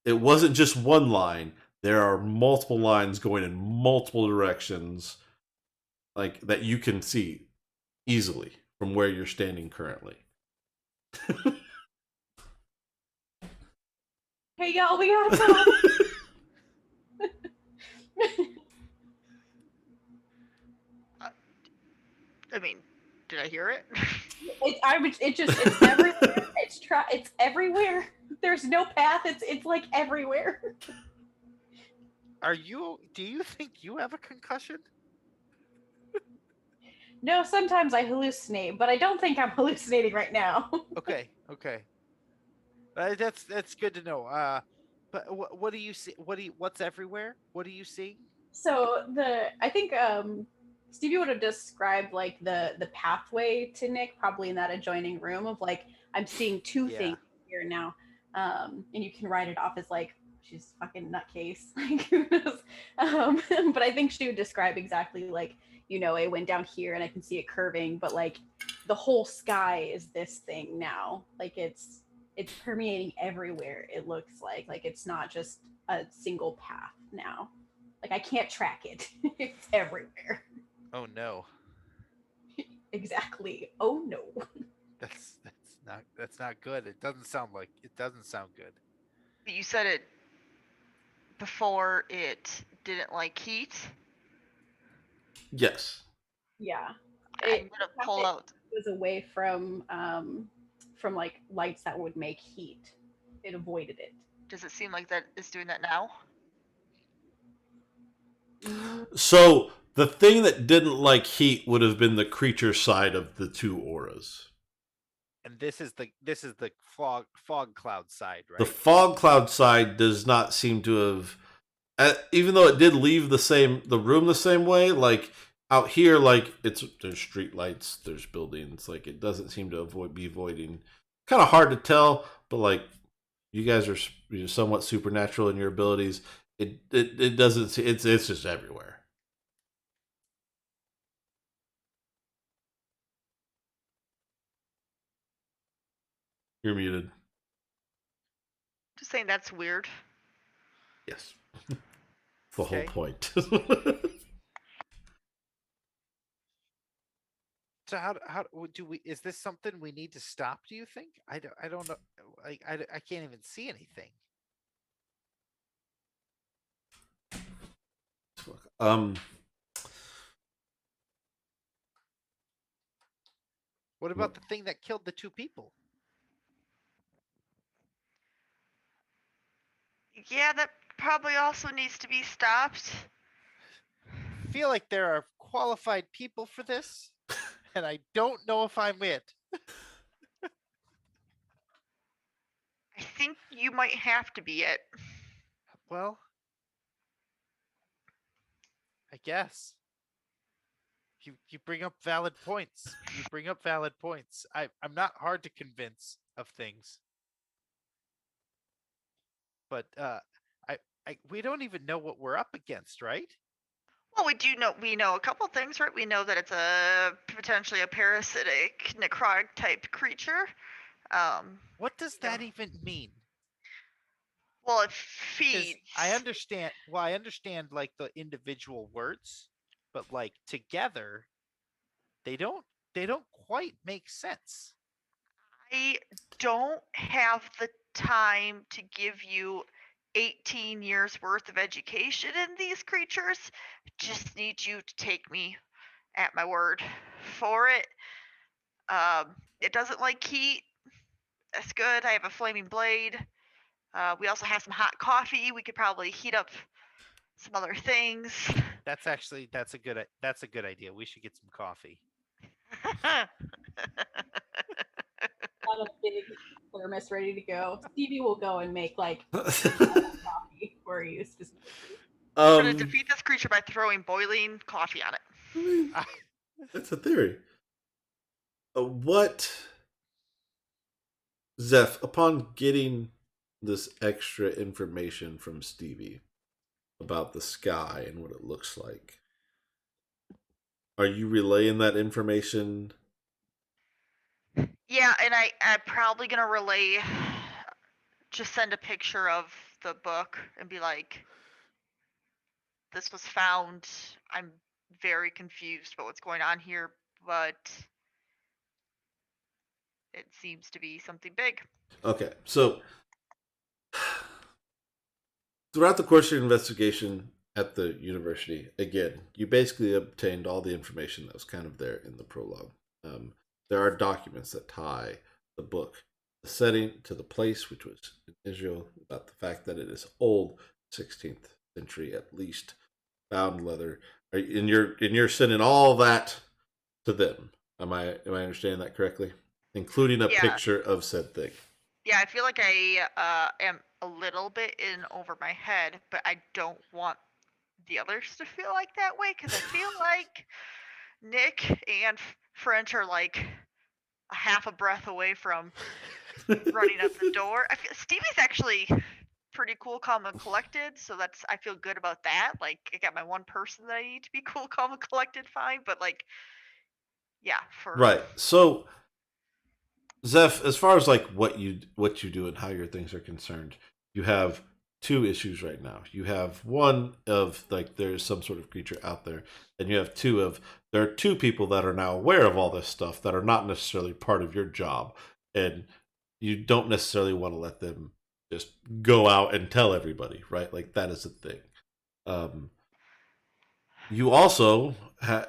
it wasn't just one line. There are multiple lines going in multiple directions, like that you can see easily from where you're standing currently. hey y'all, we gotta talk. I mean, did I hear it? It's everywhere. It's everywhere. There's no path. It's like everywhere. Do you think you have a concussion? No, sometimes I hallucinate, but I don't think I'm hallucinating right now. Okay. That's good to know. But what do you see? What's everywhere? What are you seeing? So I think Stevie would have described like the pathway to Nick probably in that adjoining room of like I'm seeing two things here now. and you can write it off as like she's fucking nutcase. Like, who knows? But I think she would describe exactly like, it went down here and I can see it curving, but like the whole sky is this thing now. Like it's permeating everywhere. It looks like it's not just a single path now. Like I can't track it. It's everywhere. Oh no, Exactly. Oh no. that's not good. It doesn't sound good. You said it before. It didn't like heat. Yes. Yeah. I'm It gonna pull out. was away from like lights that would make heat. It avoided it. Does it seem like that is doing that now? So the thing that didn't like heat would have been the creature side of the two auras. And this is the fog cloud side, right? The fog cloud side does not seem to have, even though it did leave the room the same way. Like out here, like there's street lights, there's buildings. Like it doesn't seem to be avoiding. Kind of hard to tell, but like you guys are somewhat supernatural in your abilities. It doesn't. It's just everywhere. You're muted. Just saying that's weird. Yes. The whole Okay. point. So how do we? Is this something we need to stop? Do you think? I don't know. Like I can't even see anything. What about the thing that killed the two people? Yeah, that probably also needs to be stopped. I feel like there are qualified people for this, and I don't know if I'm it. I think you might have to be it. Well, I guess. You bring up valid points. I'm not hard to convince of things. But we don't even know what we're up against, right? Well, we know a couple things, right? We know that it's a potentially a parasitic necrotic type creature. What does that even mean? Well, it 'Cause feeds. I understand like the individual words, but like together, they don't quite make sense. I don't have the time to give you 18 years worth of education in these creatures. Just need you to take me at my word for it. It doesn't like heat. That's good. I have a flaming blade. We also have some hot coffee. We could probably heat up some other things. That's a good idea. We should get some coffee. Got a big thermos ready to go. Stevie will go and make like coffee for you specifically. We're gonna defeat this creature by throwing boiling coffee on it. I mean, that's a theory. What, Zeph, upon getting this extra information from Stevie about the sky and what it looks like, are you relaying that information? Yeah, and I'm probably gonna relay. Just send a picture of the book and be like, "This was found. I'm very confused about what's going on here, but it seems to be something big." Okay, so throughout the course of your investigation at the university, again, you basically obtained all the information that was kind of there in the prologue. There are documents that tie the book, the setting, to the place, which was in Israel, about the fact that it is old, 16th century at least, bound leather. And you're sending all that to them. Am I understanding that correctly? Including a picture of said thing. Yeah, I feel like I am a little bit in over my head, but I don't want the others to feel like that way because I feel like Nick and French are like a half a breath away from running up the door. I feel Stevie's actually pretty cool, calm, and collected, so I feel good about that. Like, I got my one person that I need to be cool, calm, and collected, fine. But like, yeah, for Right. So, Zeph, as far as like what you do and how your things are concerned, you have two issues right now. You have one of like there's some sort of creature out there, and you have two of there are two people that are now aware of all this stuff that are not necessarily part of your job, and you don't necessarily want to let them just go out and tell everybody, right? Like that is a thing. Um, you also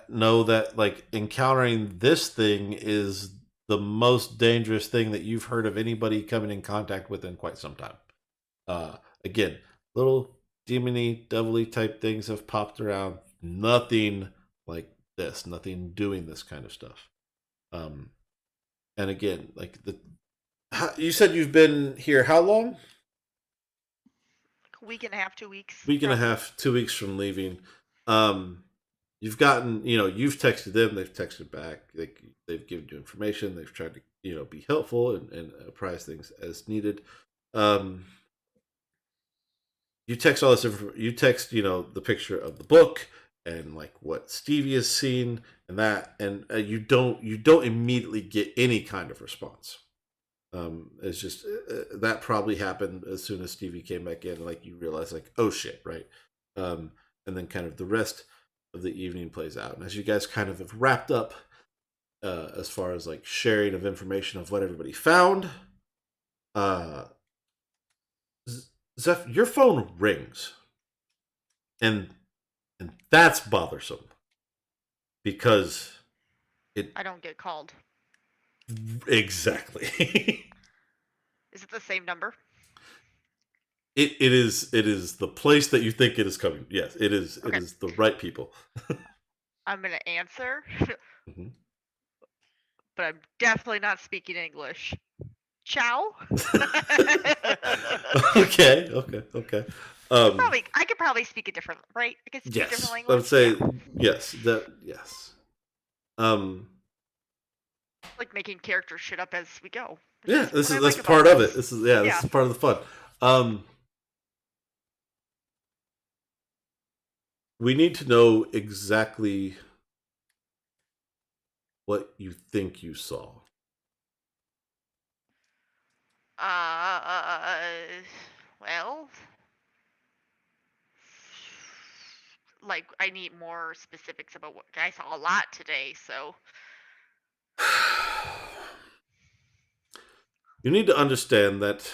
know that like encountering this thing is the most dangerous thing that you've heard of anybody coming in contact with in quite some time. Again, little demony, devilly type things have popped around. Nothing like this. Nothing doing this kind of stuff. And again, like you said, you've been here how long? a week and a half, 2 weeks. Week and a roughly. half, 2 weeks from leaving. You've gotten, you've texted them, they've texted back, they've given you information, they've tried to, be helpful and apprise things as needed. You text all this you text, the picture of the book and like what Stevie has seen and that, and you don't immediately get any kind of response. It's just that probably happened as soon as Stevie came back in. Like you realize, like, oh shit, right? And then kind of the rest of the evening plays out, and as you guys kind of have wrapped up, as far as like sharing of information of what everybody found, uh, Zeph, your phone rings, and that's bothersome because I don't get called. exactly. Is it the same number? It is the place that you think it is coming. Yes, it is. Okay. It is the right people. I'm gonna answer, Mhm. but I'm definitely not speaking English. Ciao. Okay. I could probably speak a different, right? I could speak a Yes, different I language. would say Yeah. yes. Yes. Um. Like making characters shit up as we go. Yeah, What I that's like part about of it. This Yeah. is part of the fun. We need to know exactly what you think you saw. Well, like I need more specifics about what I saw a lot today. So You need to understand that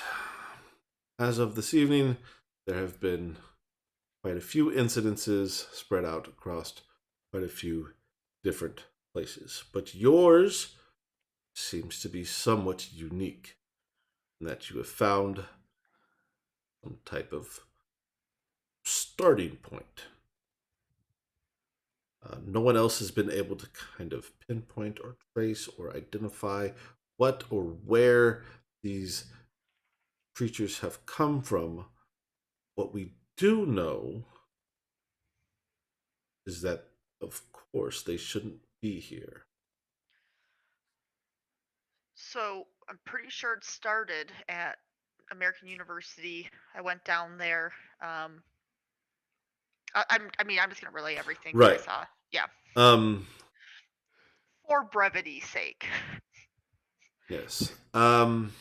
as of this evening, there have been quite a few incidences spread out across quite a few different places. But yours seems to be somewhat unique in that you have found some type of starting point. No one else has been able to kind of pinpoint or trace or identify what or where these creatures have come from. What we do know is that, of course, they shouldn't be here. So I'm pretty sure it started at American University. I went down there. I'm just gonna relay everything that I Right. saw. Yeah. Um. For brevity's sake. Yes. And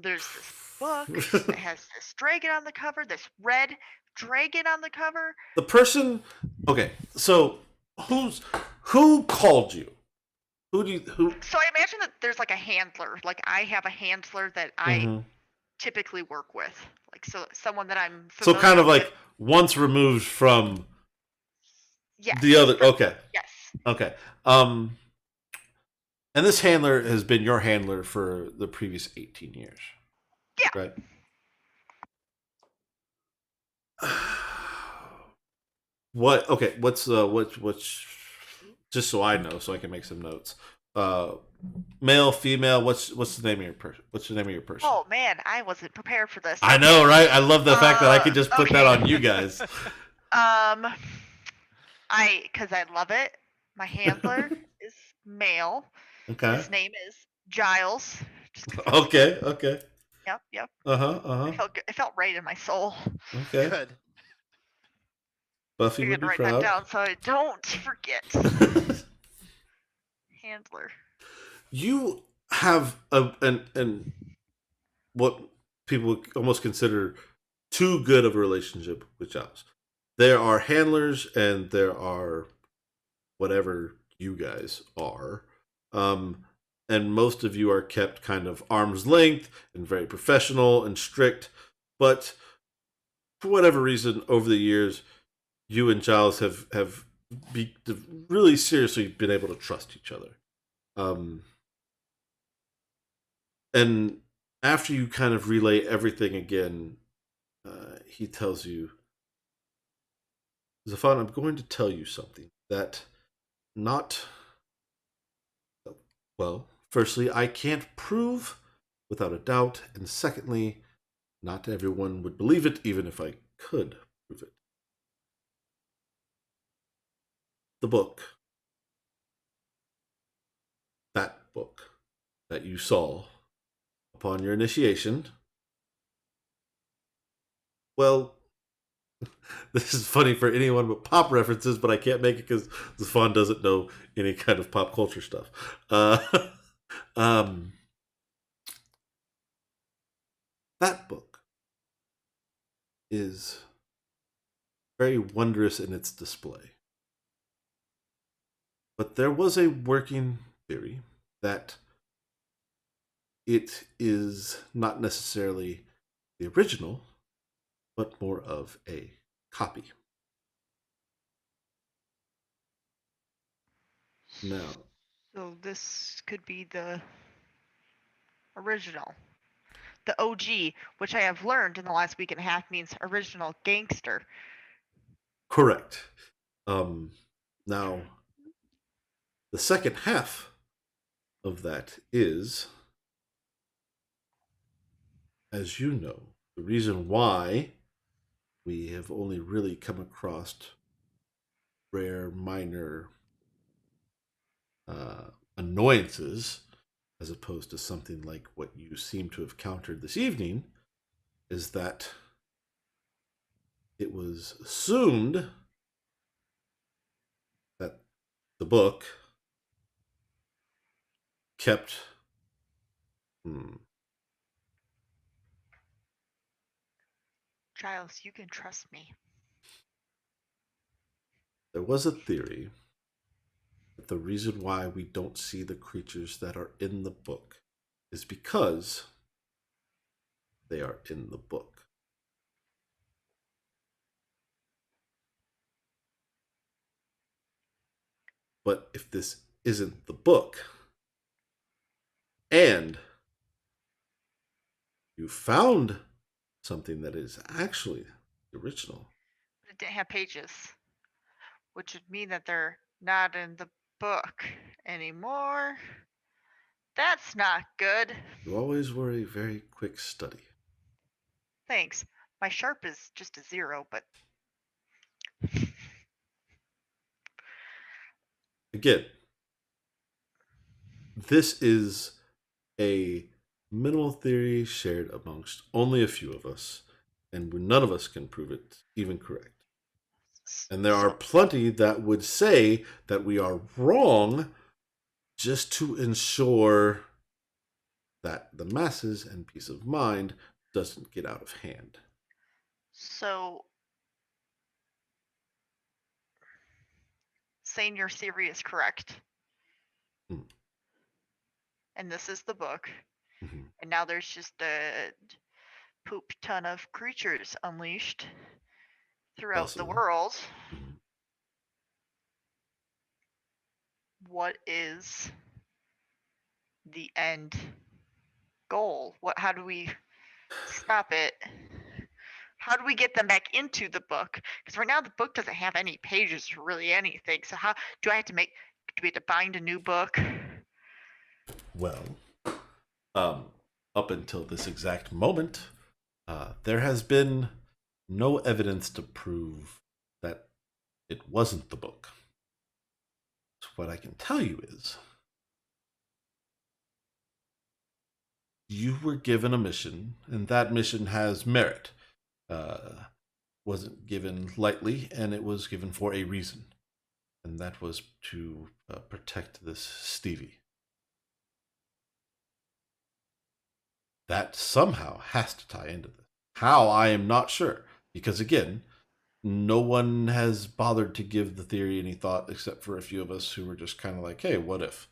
there's this book that has this dragon on the cover, this red dragon on the cover. The person. Okay. So who called you? Who? So I imagine that there's like a handler. Like I have a handler that I Mhm. typically work with. Like so someone that I'm So familiar kind of like with. once removed from Yes. the other. Okay. Yes. Okay. And this handler has been your handler for the previous 18 years. Yeah. Right. What? Okay. What's just so I know, so I can make some notes. Male, female. What's the name of your person? What's the name of your person? Oh man, I wasn't prepared for this. I know, right? I love the fact that I could just put that okay. on you guys. Because I love it. My handler is male. Okay. His name is Giles. Just 'cause that's good. Okay. Yep. Uh-huh. It felt right in my soul. Okay. Good. Buffy Figured would to be write that proud. down so I don't forget. Handler. You have an what people would almost consider too good of a relationship with Giles. There are handlers and there are whatever you guys are. And most of you are kept kind of arm's length and very professional and strict. But for whatever reason, over the years, you and Giles have really seriously been able to trust each other. Um, and after you kind of relay everything again, he tells you, Zafan, I'm going to tell you something that not, well, firstly, I can't prove without a doubt, and secondly, not everyone would believe it even if I could prove it. The book, that book that you saw upon your initiation, well, this is funny for anyone but pop references, but I can't make it because Zafan doesn't know any kind of pop culture stuff. Um, that book is very wondrous in its display. But there was a working theory that it is not necessarily the original, but more of a copy. Now, So this could be the original. The OG, which I have learned in the last week and a half means original gangster. correct. Now, the second half of that is, as you know, the reason why we have only really come across rare, minor annoyances, as opposed to something like what you seem to have countered this evening, is that it was assumed that the book kept Giles, you can trust me. there was a theory that the reason why we don't see the creatures that are in the book is because they are in the book. But if this isn't the book, and you found something that is actually the original, But it didn't have pages, which would mean that they're not in the book anymore. That's not good. you always were a very quick study. Thanks. My sharp is just a 0, but Again, this is a minimal theory shared amongst only a few of us, and none of us can prove it even correct. And there are plenty that would say that we are wrong just to ensure that the masses and peace of mind doesn't get out of hand. So saying your theory is correct. And this is the book. Mhm. And now there's just a poop ton of creatures unleashed throughout the Possibly. world. Mhm. What is the end goal? How do we stop it? How do we get them back into the book? Because right now the book doesn't have any pages or really anything. So how do I have to do we have to bind a new book? Well, up until this exact moment, there has been no evidence to prove that it wasn't the book. So what I can tell you is you were given a mission, and that mission has merit. Wasn't given lightly, and it was given for a reason, and that was to protect this Stevie. That somehow has to tie into this. How, I am not sure, because again, no one has bothered to give the theory any thought except for a few of us who were just kind of like, hey, what if?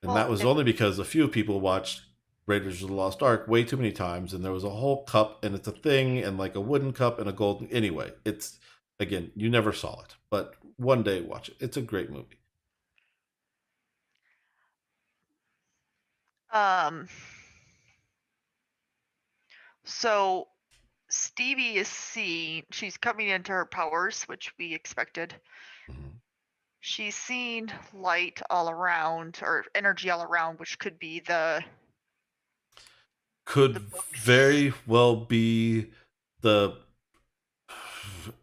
And Well, that was if only because a few people watched Raiders of the Lost Ark way too many times, and there was a whole cup, and it's a thing, and like a wooden cup and a golden. Anyway, it's again, you never saw it, but one day watch it. It's a great movie. um, so Stevie is seen. She's coming into her powers, which we expected. Mhm. She's seen light all around, or energy all around, which could be the Could books. very well be the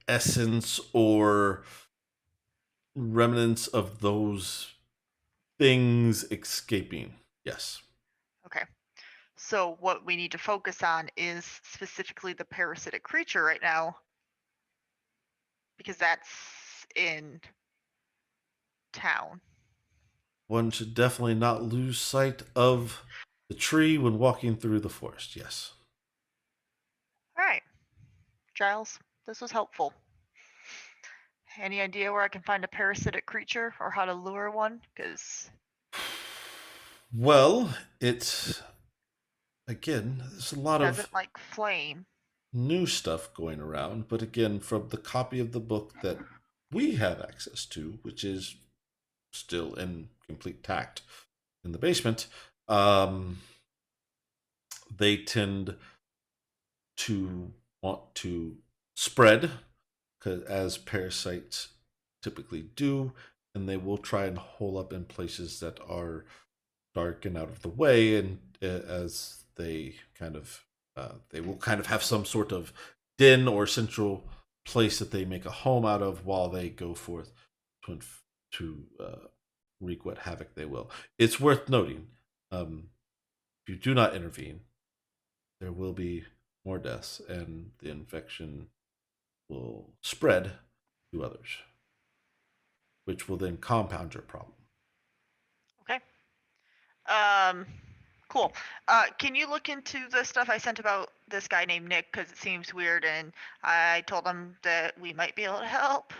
essence or remnants of those things escaping. Yes. Okay. So what we need to focus on is specifically the parasitic creature right now, because that's in town. One should definitely not lose sight of the tree when walking through the forest. Yes. All right, Giles, this was helpful. Any idea where I can find a parasitic creature or how to lure one? Because Well, it's again, there's a lot of doesn't like flame. new stuff going around, but again, from the copy of the book that we have access to, which is still in complete tact in the basement, they tend to want to spread as parasites typically do, and they will try and hole up in places that are dark and out of the way, and as they kind of they will kind of have some sort of den or central place that they make a home out of while they go forth to wreak what havoc they will. It's worth noting, if you do not intervene, there will be more deaths, and the infection will spread to others, which will then compound your problem. Okay. Cool. Can you look into the stuff I sent about this guy named Nick? Because it seems weird, and I told him that we might be able to help.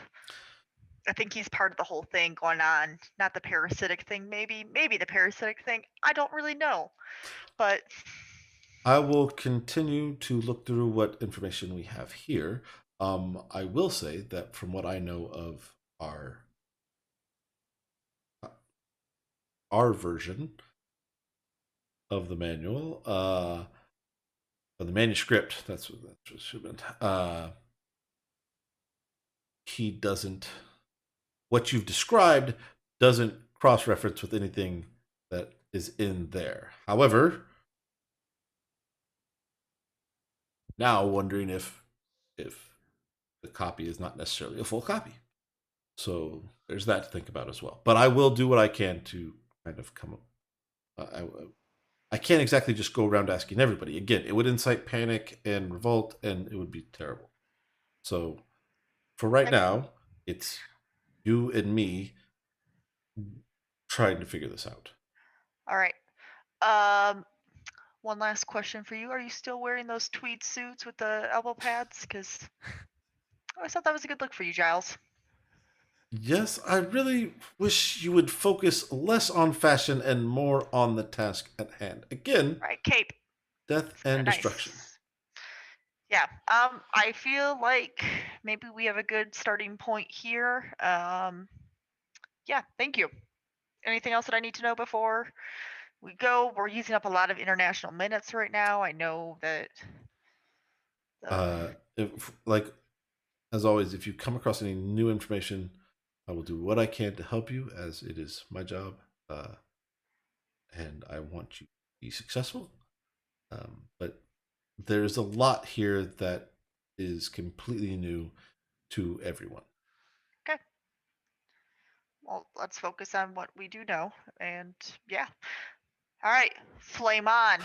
I think he's part of the whole thing going on. Not the parasitic thing, maybe the parasitic thing. I don't really know, but I will continue to look through what information we have here. I will say that from what I know of our version of the manual, or the manuscript, that's what should have been. He doesn't. What you've described doesn't cross-reference with anything that is in there. However, now wondering if the copy is not necessarily a full copy. So there's that to think about as well. But I will do what I can to kind of come up. I can't exactly just go around asking everybody. Again, it would incite panic and revolt, and it would be terrible. So for right Okay. now, it's you and me trying to figure this out. all right. One last question for you. Are you still wearing those tweed suits with the elbow pads? Because I always thought that was a good look for you, Giles. Yes, I really wish you would focus less on fashion and more on the task at hand. Again, All right, cape. death It's kind and of destruction. nice. Yeah. I feel like maybe we have a good starting point here. Yeah. Thank you. Anything else that I need to know before we go? We're using up a lot of international minutes right now. I know that. If, like as always, if you come across any new information, I will do what I can to help you, as it is my job, and I want you to be successful. But there's a lot here that is completely new to everyone. Okay. Well, let's focus on what we do know. And yeah. All right, flame on.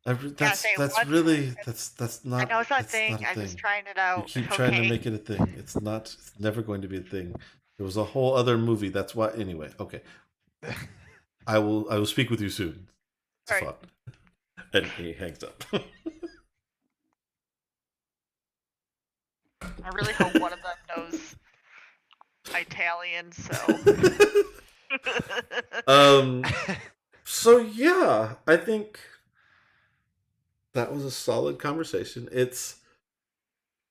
That's say that's what? really that's I not know it's not a that's thing. not a I'm thing. just trying it You out. keep trying to Okay. make it a thing. It's not. It's never going to be a thing. It was a whole other movie. That's why. Anyway, okay. I will speak with you soon. It's All right. fun. And he hangs up. I really hope one of them knows Italian, so. So yeah, I think that was a solid conversation. It's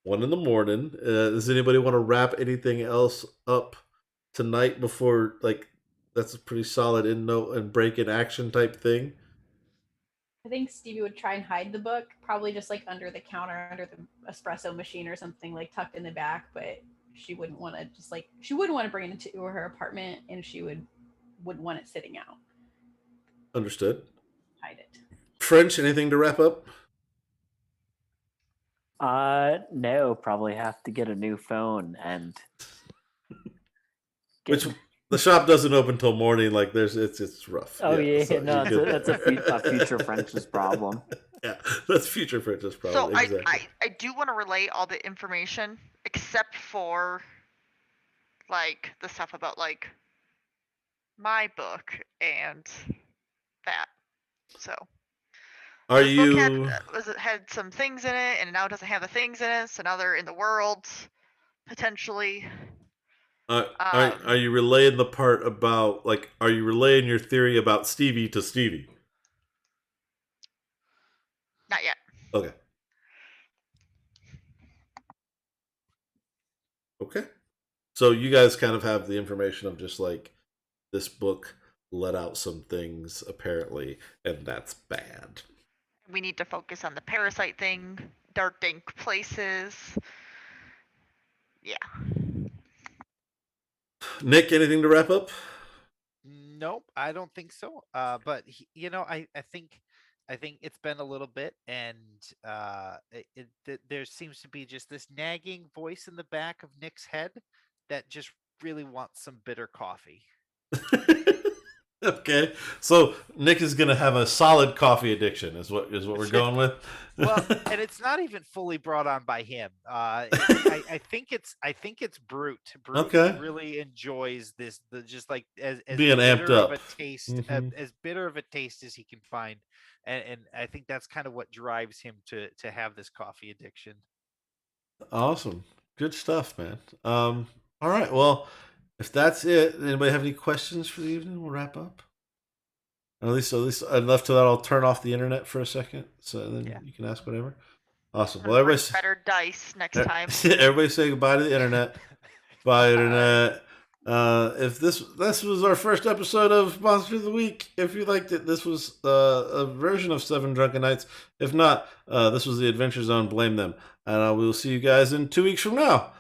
1 a.m. Does anybody want to wrap anything else up tonight before, like, that's a pretty solid end note and break in action type thing? I think Stevie would try and hide the book, probably just like under the counter, under the espresso machine or something, like tucked in the back. But she wouldn't want to she wouldn't want to bring it into her apartment, and she wouldn't want it sitting out. Understood. Hide it. French, anything to wrap up? No, probably have to get a new phone and Which the shop doesn't open till morning. Like it's rough. Oh yeah, so no, you're good that's a future French's problem. Yeah, that's future French's problem. So Exactly. I do want to relay all the information except for like the stuff about like my book and that. So Are this book you had some things in it, and now it doesn't have the things in it. So now they're in the world potentially. are you relaying the part about, like, are you relaying your theory about Stevie to Stevie? Not yet. Okay. Okay. So you guys kind of have the information of just like this book let out some things apparently, and that's bad. We need to focus on the parasite thing, dark dank places. Yeah. Nick, anything to wrap up? Nope, I don't think so. But I think it's been a little bit, and there seems to be just this nagging voice in the back of Nick's head that just really wants some bitter coffee. Okay, so Nick is gonna have a solid coffee addiction, is what we're going with. Well, and it's not even fully brought on by him. I think it's Brute. Brute really enjoys this, just like as being amped bitter up of a taste, Mhm. as bitter of a taste as he can find, and I think that's kind of what drives him to have this coffee addiction. Awesome, good stuff, man. All right, well, if that's it, anybody have any questions for the evening? We'll wrap up. At least enough to that. I'll turn off the internet for a second, so then you can ask whatever. Awesome. Well, everybody, better dice next time. everybody say goodbye to the internet. Bye, internet. If this was our first episode of Monster of the Week. If you liked it, this was a version of Seven Drunken Nights. If not, this was the Adventure Zone. Blame them. And we will see you guys in 2 weeks from now.